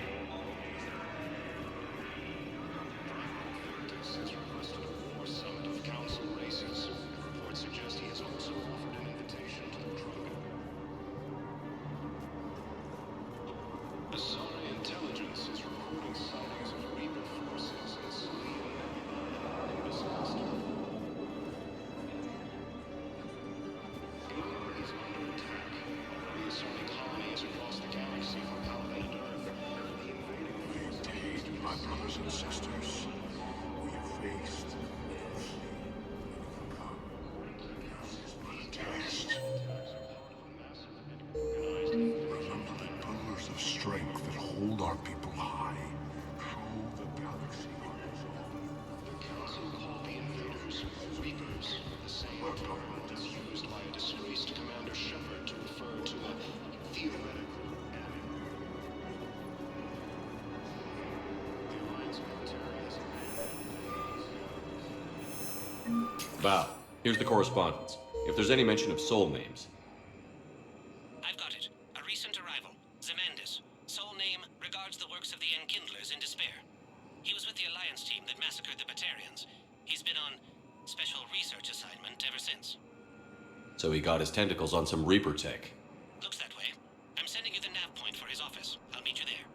F: My brothers and sisters, we have faced test. Remember the pillars of strength that hold our people high. Show the galaxy our resolve. The council called the invaders Reapers. The same term is used by a disgraced Commander Shepard to refer to a theoretical.
C: Val, here's the correspondence. If there's any mention of soul names.
E: I've got it. A recent arrival. Zemandis. Soul name regards the works of the Enkindlers in despair. He was with the Alliance team that massacred the Batarians. He's been on special research assignment ever since.
C: So he got his tentacles on some Reaper tech.
E: Looks that way. I'm sending you the nav point for his office. I'll meet you there.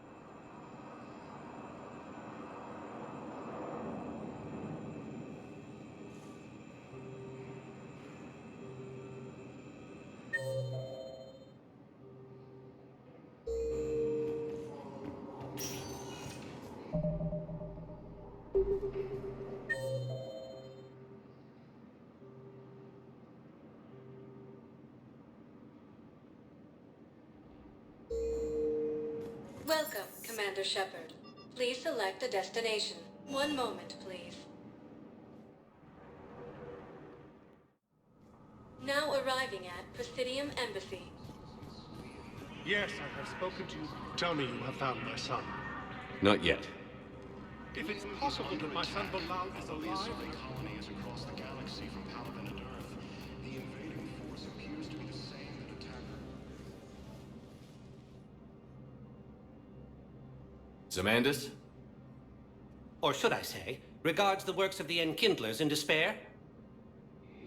M: Welcome, Commander Shepard. Please select a destination. One moment, please. Now arriving at Presidium Embassy.
W: Yes, I have spoken to you. Tell me you have found my son.
C: Not yet.
W: If it's possible that my son Bilal is alive...
F: Colonies across the galaxy from Palaven and Earth. The invading force appears to be the same that attacked.
C: Zemandis?
E: Or should I say, regards the works of the Enkindlers in despair?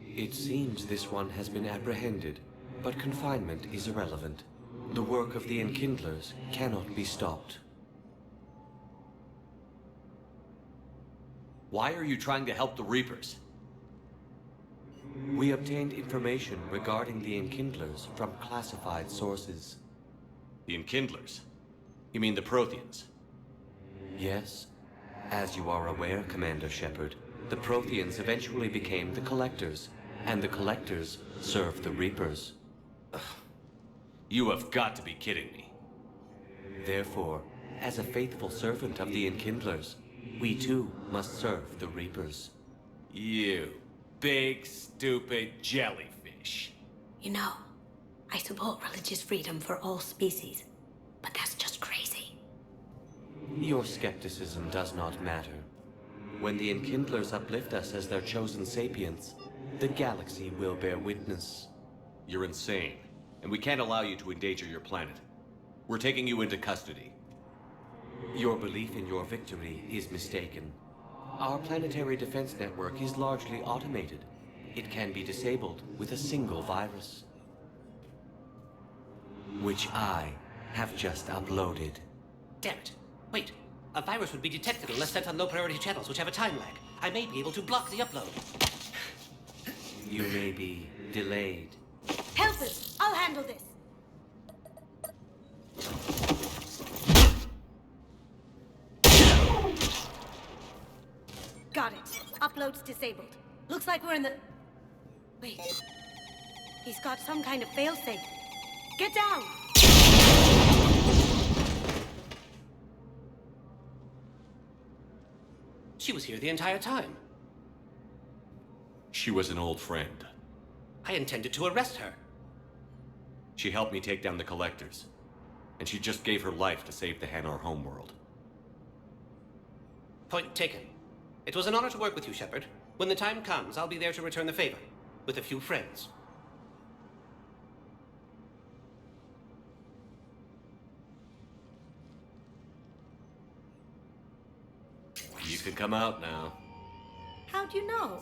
E: It seems this one has been apprehended, but confinement is irrelevant. The work of the Enkindlers cannot be stopped.
C: Why are you trying to help the Reapers?
E: We obtained information regarding the Enkindlers from classified sources.
C: The Enkindlers? You mean the Protheans?
E: Yes. As you are aware, Commander Shepard, the Protheans eventually became the Collectors, and the Collectors served the Reapers.
C: You have got to be kidding me.
E: Therefore, as a faithful servant of the Enkindlers, we too must serve the Reapers.
C: You big, stupid jellyfish.
H: You know, I support religious freedom for all species, but that's just crazy.
E: Your skepticism does not matter. When the Enkindlers uplift us as their chosen sapients, the galaxy will bear witness.
C: You're insane, and we can't allow you to endanger your planet. We're taking you into custody.
E: Your belief in your victory is mistaken. Our planetary defense network is largely automated. It can be disabled with a single virus, which I have just uploaded. Damn it. Wait. A virus would be detected unless sent on low-priority channels, which have a time lag. I may be able to block the upload. You may be delayed.
H: Help us! I'll handle this! Got it. Upload's disabled. Looks like we're in the... Wait. He's got some kind of failsafe. Get down!
E: She was here the entire time.
C: She was an old friend.
E: I intended to arrest her.
C: She helped me take down the Collectors. And she just gave her life to save the Hanar homeworld.
E: Point taken. It was an honor to work with you, Shepard. When the time comes, I'll be there to return the favor. With a few friends.
C: You can come out now.
H: How'd you know?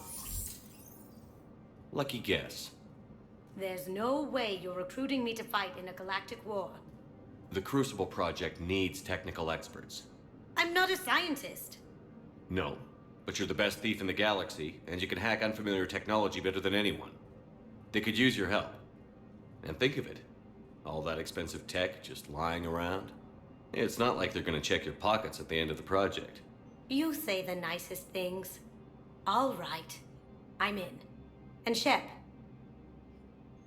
C: Lucky guess.
H: There's no way you're recruiting me to fight in a galactic war.
C: The Crucible Project needs technical experts.
H: I'm not a scientist.
C: No, but you're the best thief in the galaxy, and you can hack unfamiliar technology better than anyone. They could use your help. And think of it. All that expensive tech just lying around. It's not like they're gonna check your pockets at the end of the project.
H: You say the nicest things. All right. I'm in. And Shep.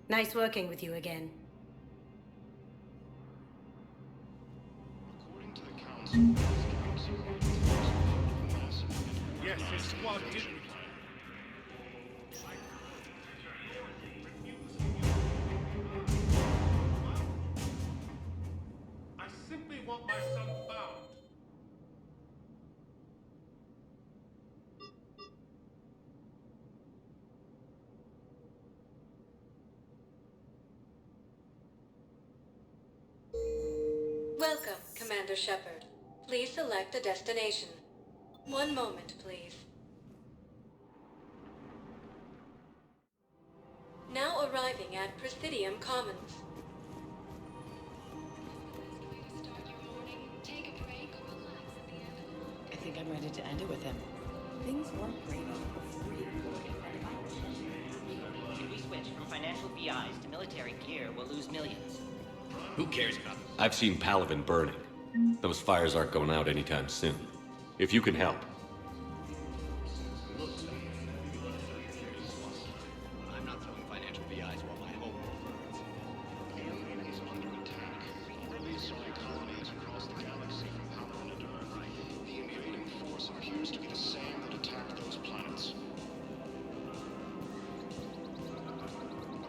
H: Nice working with you again.
W: Yes, his squad did return. I simply want my son found.
M: Welcome, Commander Shepard. Please select a destination. One moment, please. Now arriving at Presidium Commons.
J: I think I'm ready to end it with him. Things weren't great before you
A: If we switch from financial VIs to military gear, we'll lose millions.
C: Who cares about it? I've seen Palaven burning. Those fires aren't going out anytime soon. If you can help.
G: I'm not throwing financial VIs while my hope. Alien is under attack. Release all colonies across the galaxy from power into Earth. The invading force appears to be the same that attacked those planets.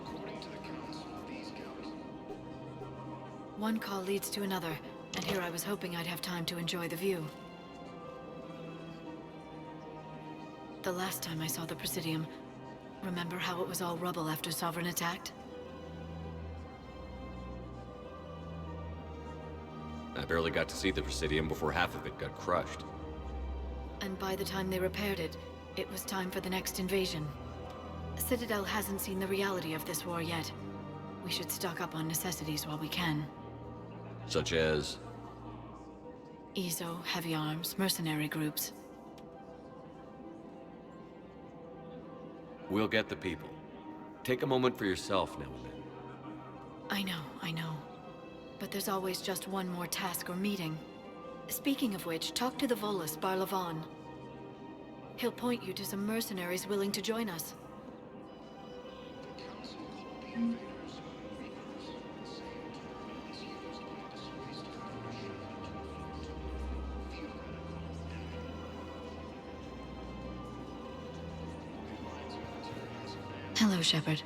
G: According to the Council, these galaxies...
P: One call leads to another, and here I was hoping I'd have time to enjoy the view. The last time I saw the Presidium, remember how it was all rubble after Sovereign attacked?
C: I barely got to see the Presidium before half of it got crushed.
P: And by the time they repaired it, it was time for the next invasion. Citadel hasn't seen the reality of this war yet. We should stock up on necessities while we can.
C: Such as?
P: EZO, heavy arms, mercenary groups.
C: We'll get the people. Take a moment for yourself now and then.
P: I know. But there's always just one more task or meeting. Speaking of which, talk to the Volus, Barlavan. He'll point you to some mercenaries willing to join us. Hello, Shepard.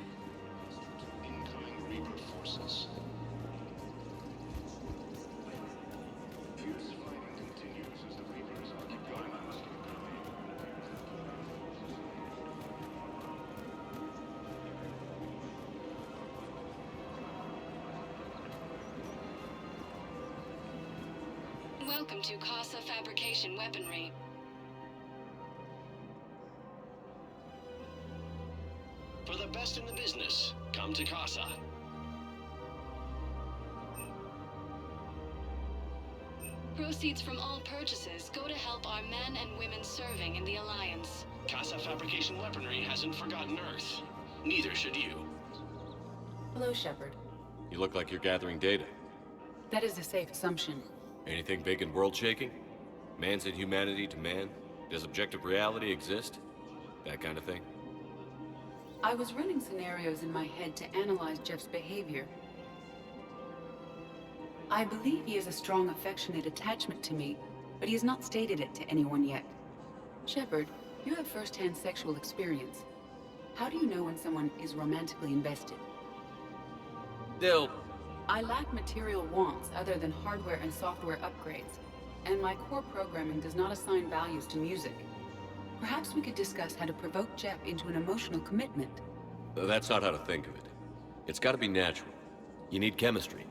G: Incoming Reaper forces. Fierce fighting continues as the Reapers occupy most of the domain.
L: Welcome to Casa Fabrication Weaponry.
Q: For the best in the business, come to Casa.
L: Proceeds from all purchases go to help our men and women serving in the Alliance.
Q: Casa Fabrication Weaponry hasn't forgotten Earth. Neither should you.
J: Hello, Shepard.
C: You look like you're gathering data.
J: That is a safe assumption.
C: Anything big and world-shaking? Man's inhumanity to man? Does objective reality exist? That kind of thing?
J: I was running scenarios in my head to analyze Jeff's behavior. I believe he has a strong affectionate attachment to me, but he has not stated it to anyone yet. Shepard, you have first-hand sexual experience. How do you know when someone is romantically invested? I lack material wants other than hardware and software upgrades, and my core programming does not assign values to music. Perhaps we could discuss how to provoke Jeff into an emotional commitment.
C: That's not how to think of it. It's gotta be natural. You need chemistry.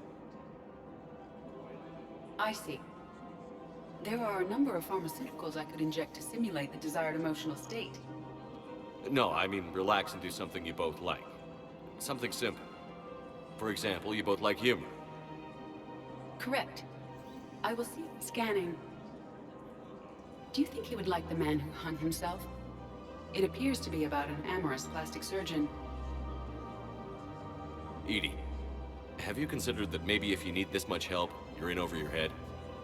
J: I see. There are a number of pharmaceuticals I could inject to simulate the desired emotional state.
C: No, I mean relax and do something you both like. Something simple. For example, you both like humor.
J: Correct. I will see scanning. Do you think he would like the man who hung himself? It appears to be about an amorous plastic surgeon.
C: Edie, have you considered that maybe if you need this much help, you're in over your head?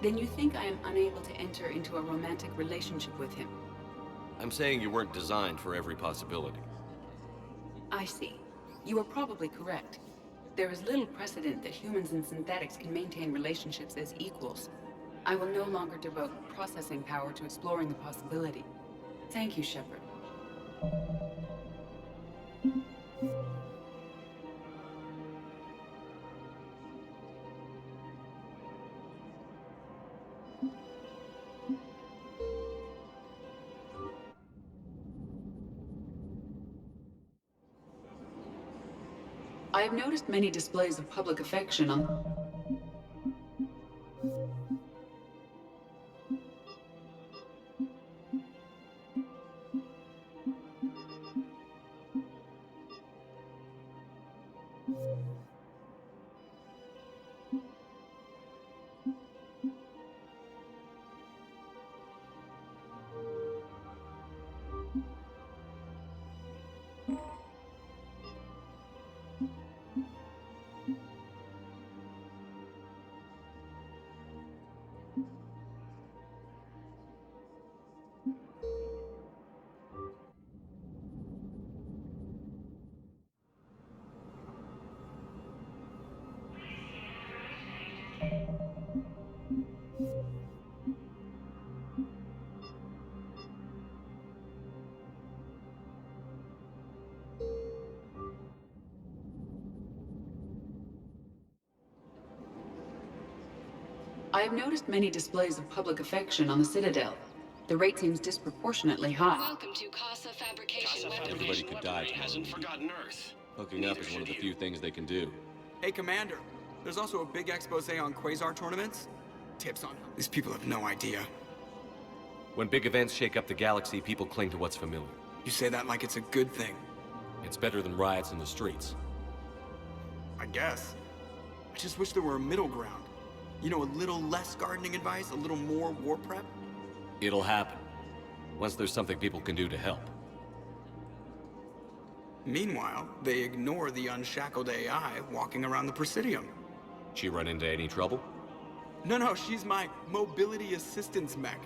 J: Then you think I am unable to enter into a romantic relationship with him?
C: I'm saying you weren't designed for every possibility.
J: I see. You are probably correct. There is little precedent that humans and synthetics can maintain relationships as equals. I will no longer devote processing power to exploring the possibility. Thank you, Shepard. I have noticed many displays of public affection on... I have noticed many displays of public affection on the Citadel. The rate seems disproportionately high.
L: Welcome to Casa Fabrication Weaponry.
C: Everybody could die tomorrow.
Q: Hasn't forgotten Earth.
C: Hooking up is one of the few things they can do.
I: Hey, Commander. There's also a big expose on Quasar tournaments. Tips on these people have no idea.
C: When big events shake up the galaxy, people cling to what's familiar.
I: You say that like it's a good thing.
C: It's better than riots in the streets.
I: I guess. I just wish there were a middle ground. You know, a little less gardening advice, a little more war prep.
C: It'll happen. Once there's something people can do to help.
I: Meanwhile, they ignore the unshackled AI walking around the Presidium.
C: She run into any trouble?
I: No, she's my mobility assistance mech.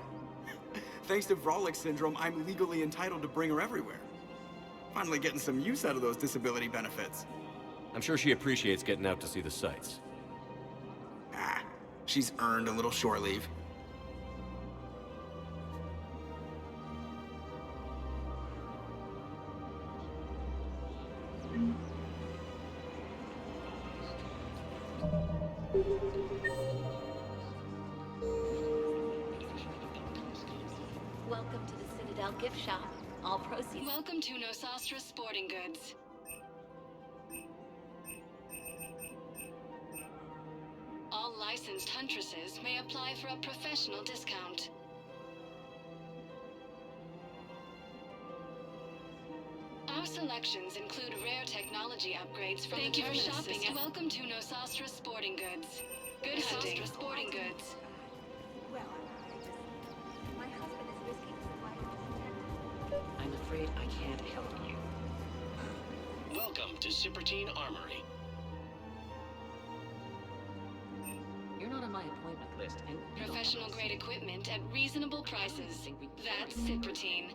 I: Thanks to Vrolic syndrome, I'm legally entitled to bring her everywhere. Finally getting some use out of those disability benefits.
C: I'm sure she appreciates getting out to see the sights.
I: Ah, she's earned a little shore leave.
A: Welcome to the Citadel gift shop. All proceeds.
L: Welcome to Nosastra Sporting Goods. All licensed huntresses may apply for a professional discount. Our selections include rare technology upgrades from Thank you for shopping and welcome to Nosastra Sporting Goods. Good hunting. Nosastra Sporting Goods.
S: I'm afraid I can't help you.
Q: Welcome to Cypertine Armory.
S: You're not on my appointment list, and
L: Professional grade equipment at reasonable prices. That's Cypertine.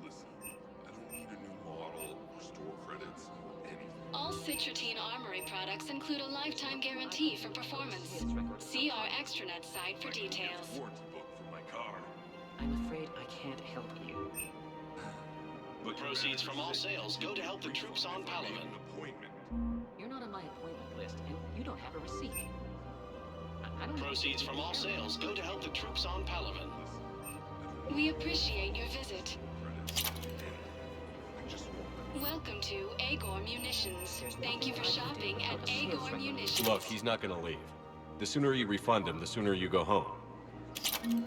B: Listen, I don't need a new model or store credits or anything.
L: All Cypertine Armory products include a lifetime guarantee for performance. See our extranet site for details.
B: Warranty book for my car.
S: I'm afraid I can't help you.
Q: But proceeds from all sales go to help the troops on Palaven.
S: You're not on my appointment list, and you don't have a receipt. I don't
Q: Proceeds from all sales go to help the troops on Palaven.
L: We appreciate your visit. Welcome to Agor Munitions. Thank you for shopping at Agor Munitions.
C: Look, he's not gonna leave. The sooner you refund him, the sooner you go home.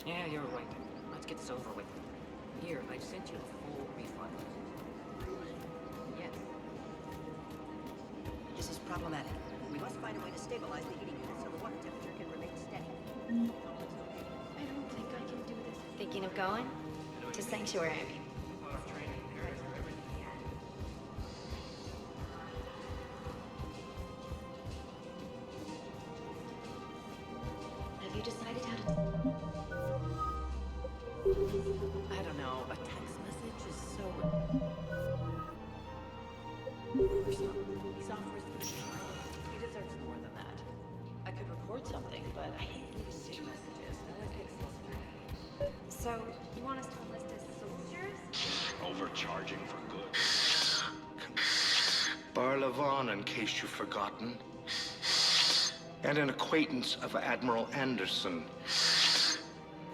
S: Yeah, you're right. Let's get this over with. Here, I've sent you a full refund. Yes.
O: This is problematic. We must find a way to stabilize the heating unit so the water temperature can remain steady.
R: I don't think I can do this. Thinking of going? To Sanctuary. Have you decided how to...
S: I don't know. A text message is so... He's offering... He deserves more than that. I could record something, but I hate leaving messages.
R: So, you want us to enlist as soldiers?
Q: Overcharging for goods.
F: Barlavon, in case you've forgotten. And an acquaintance of Admiral Anderson.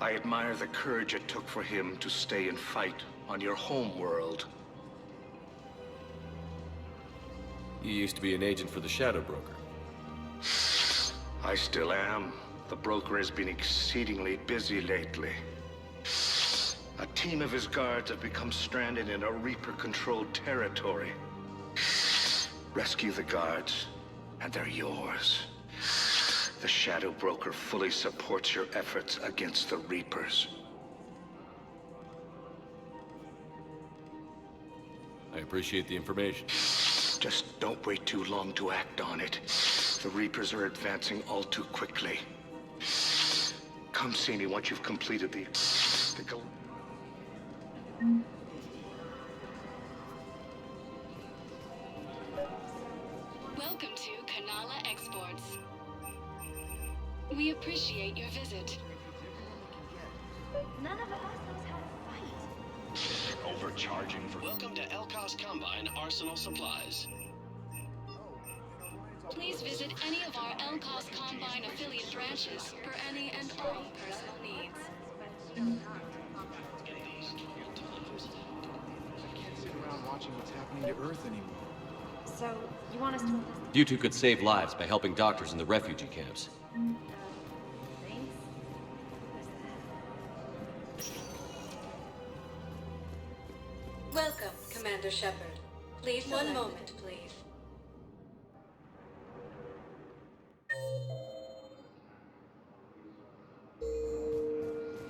F: I admire the courage it took for him to stay and fight on your home world.
C: You used to be an agent for the Shadow Broker.
F: I still am. The broker has been exceedingly busy lately. A team of his guards have become stranded in a Reaper-controlled territory. Rescue the guards, and they're yours. The Shadow Broker fully supports your efforts against the Reapers.
C: I appreciate the information.
F: Just don't wait too long to act on it. The Reapers are advancing all too quickly. Come see me once you've completed the goal.
L: Welcome to Kanala Exports. We appreciate your visit.
R: None of us knows how to fight.
Q: Overcharging for... Welcome to Elkos Combine Arsenal Supplies.
L: Please visit any of our Elkos Combine affiliate branches for any and all personal needs.
I: I can't sit around watching what's happening to Earth anymore.
R: So, you want us to...
C: You two could save lives by helping doctors in the refugee camps.
M: Welcome, Commander Shepard. Please, one moment, please.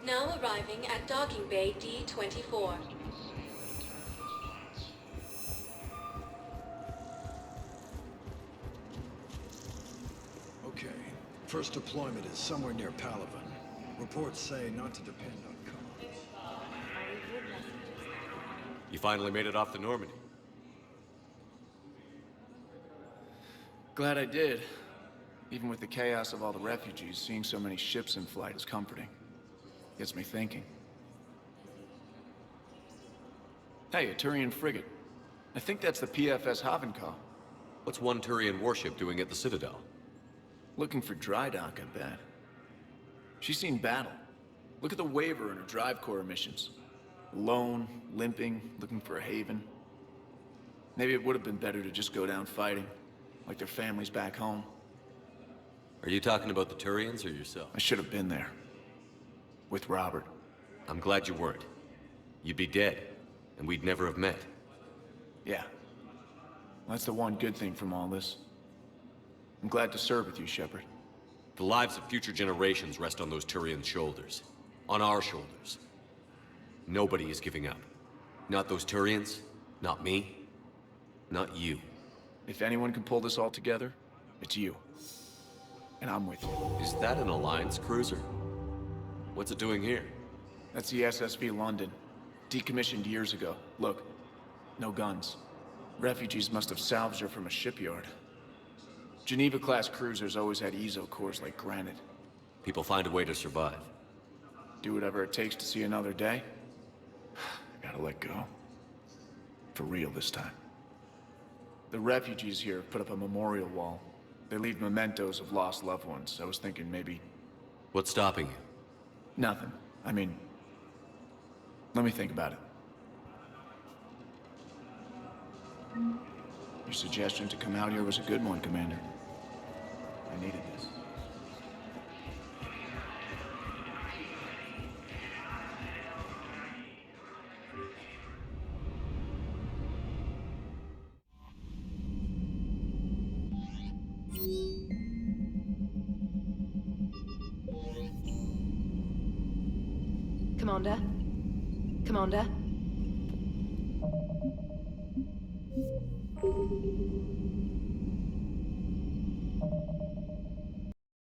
M: Now arriving at Docking Bay D-24.
T: Okay. First deployment is somewhere near Palaven. Reports say not to depend on comms.
C: You finally made it off the Normandy.
I: Glad I did. Even with the chaos of all the refugees, seeing so many ships in flight is comforting. Gets me thinking. Hey, a Turian frigate. I think that's the PFS Havenkaw.
C: What's one Turian warship doing at the Citadel?
I: Looking for dry dock, I bet. She's seen battle. Look at the waiver in her drive core emissions. Alone, limping, looking for a haven. Maybe it would have been better to just go down fighting, like their families back home.
C: Are you talking about the Turians or yourself?
I: I should have been there. With Robert.
C: I'm glad you weren't. You'd be dead, and we'd never have met.
I: Yeah. That's the one good thing from all this. I'm glad to serve with you, Shepard.
C: The lives of future generations rest on those Turian shoulders. On our shoulders. Nobody is giving up. Not those Turians, not me, not you.
I: If anyone can pull this all together, it's you. And I'm with you.
C: Is that an Alliance cruiser? What's it doing here?
I: That's the SSV London. Decommissioned years ago. Look, no guns. Refugees must have salvaged her from a shipyard. Geneva-class cruisers always had ezo cores like granite.
C: People find a way to survive.
I: Do whatever it takes to see another day. I gotta let go. For real this time. The refugees here put up a memorial wall. They leave mementos of lost loved ones. I was thinking maybe...
C: What's stopping you?
I: Nothing. I mean... Let me think about it. Your suggestion to come out here was a good one, Commander. I needed this.
R: Commander? Commander?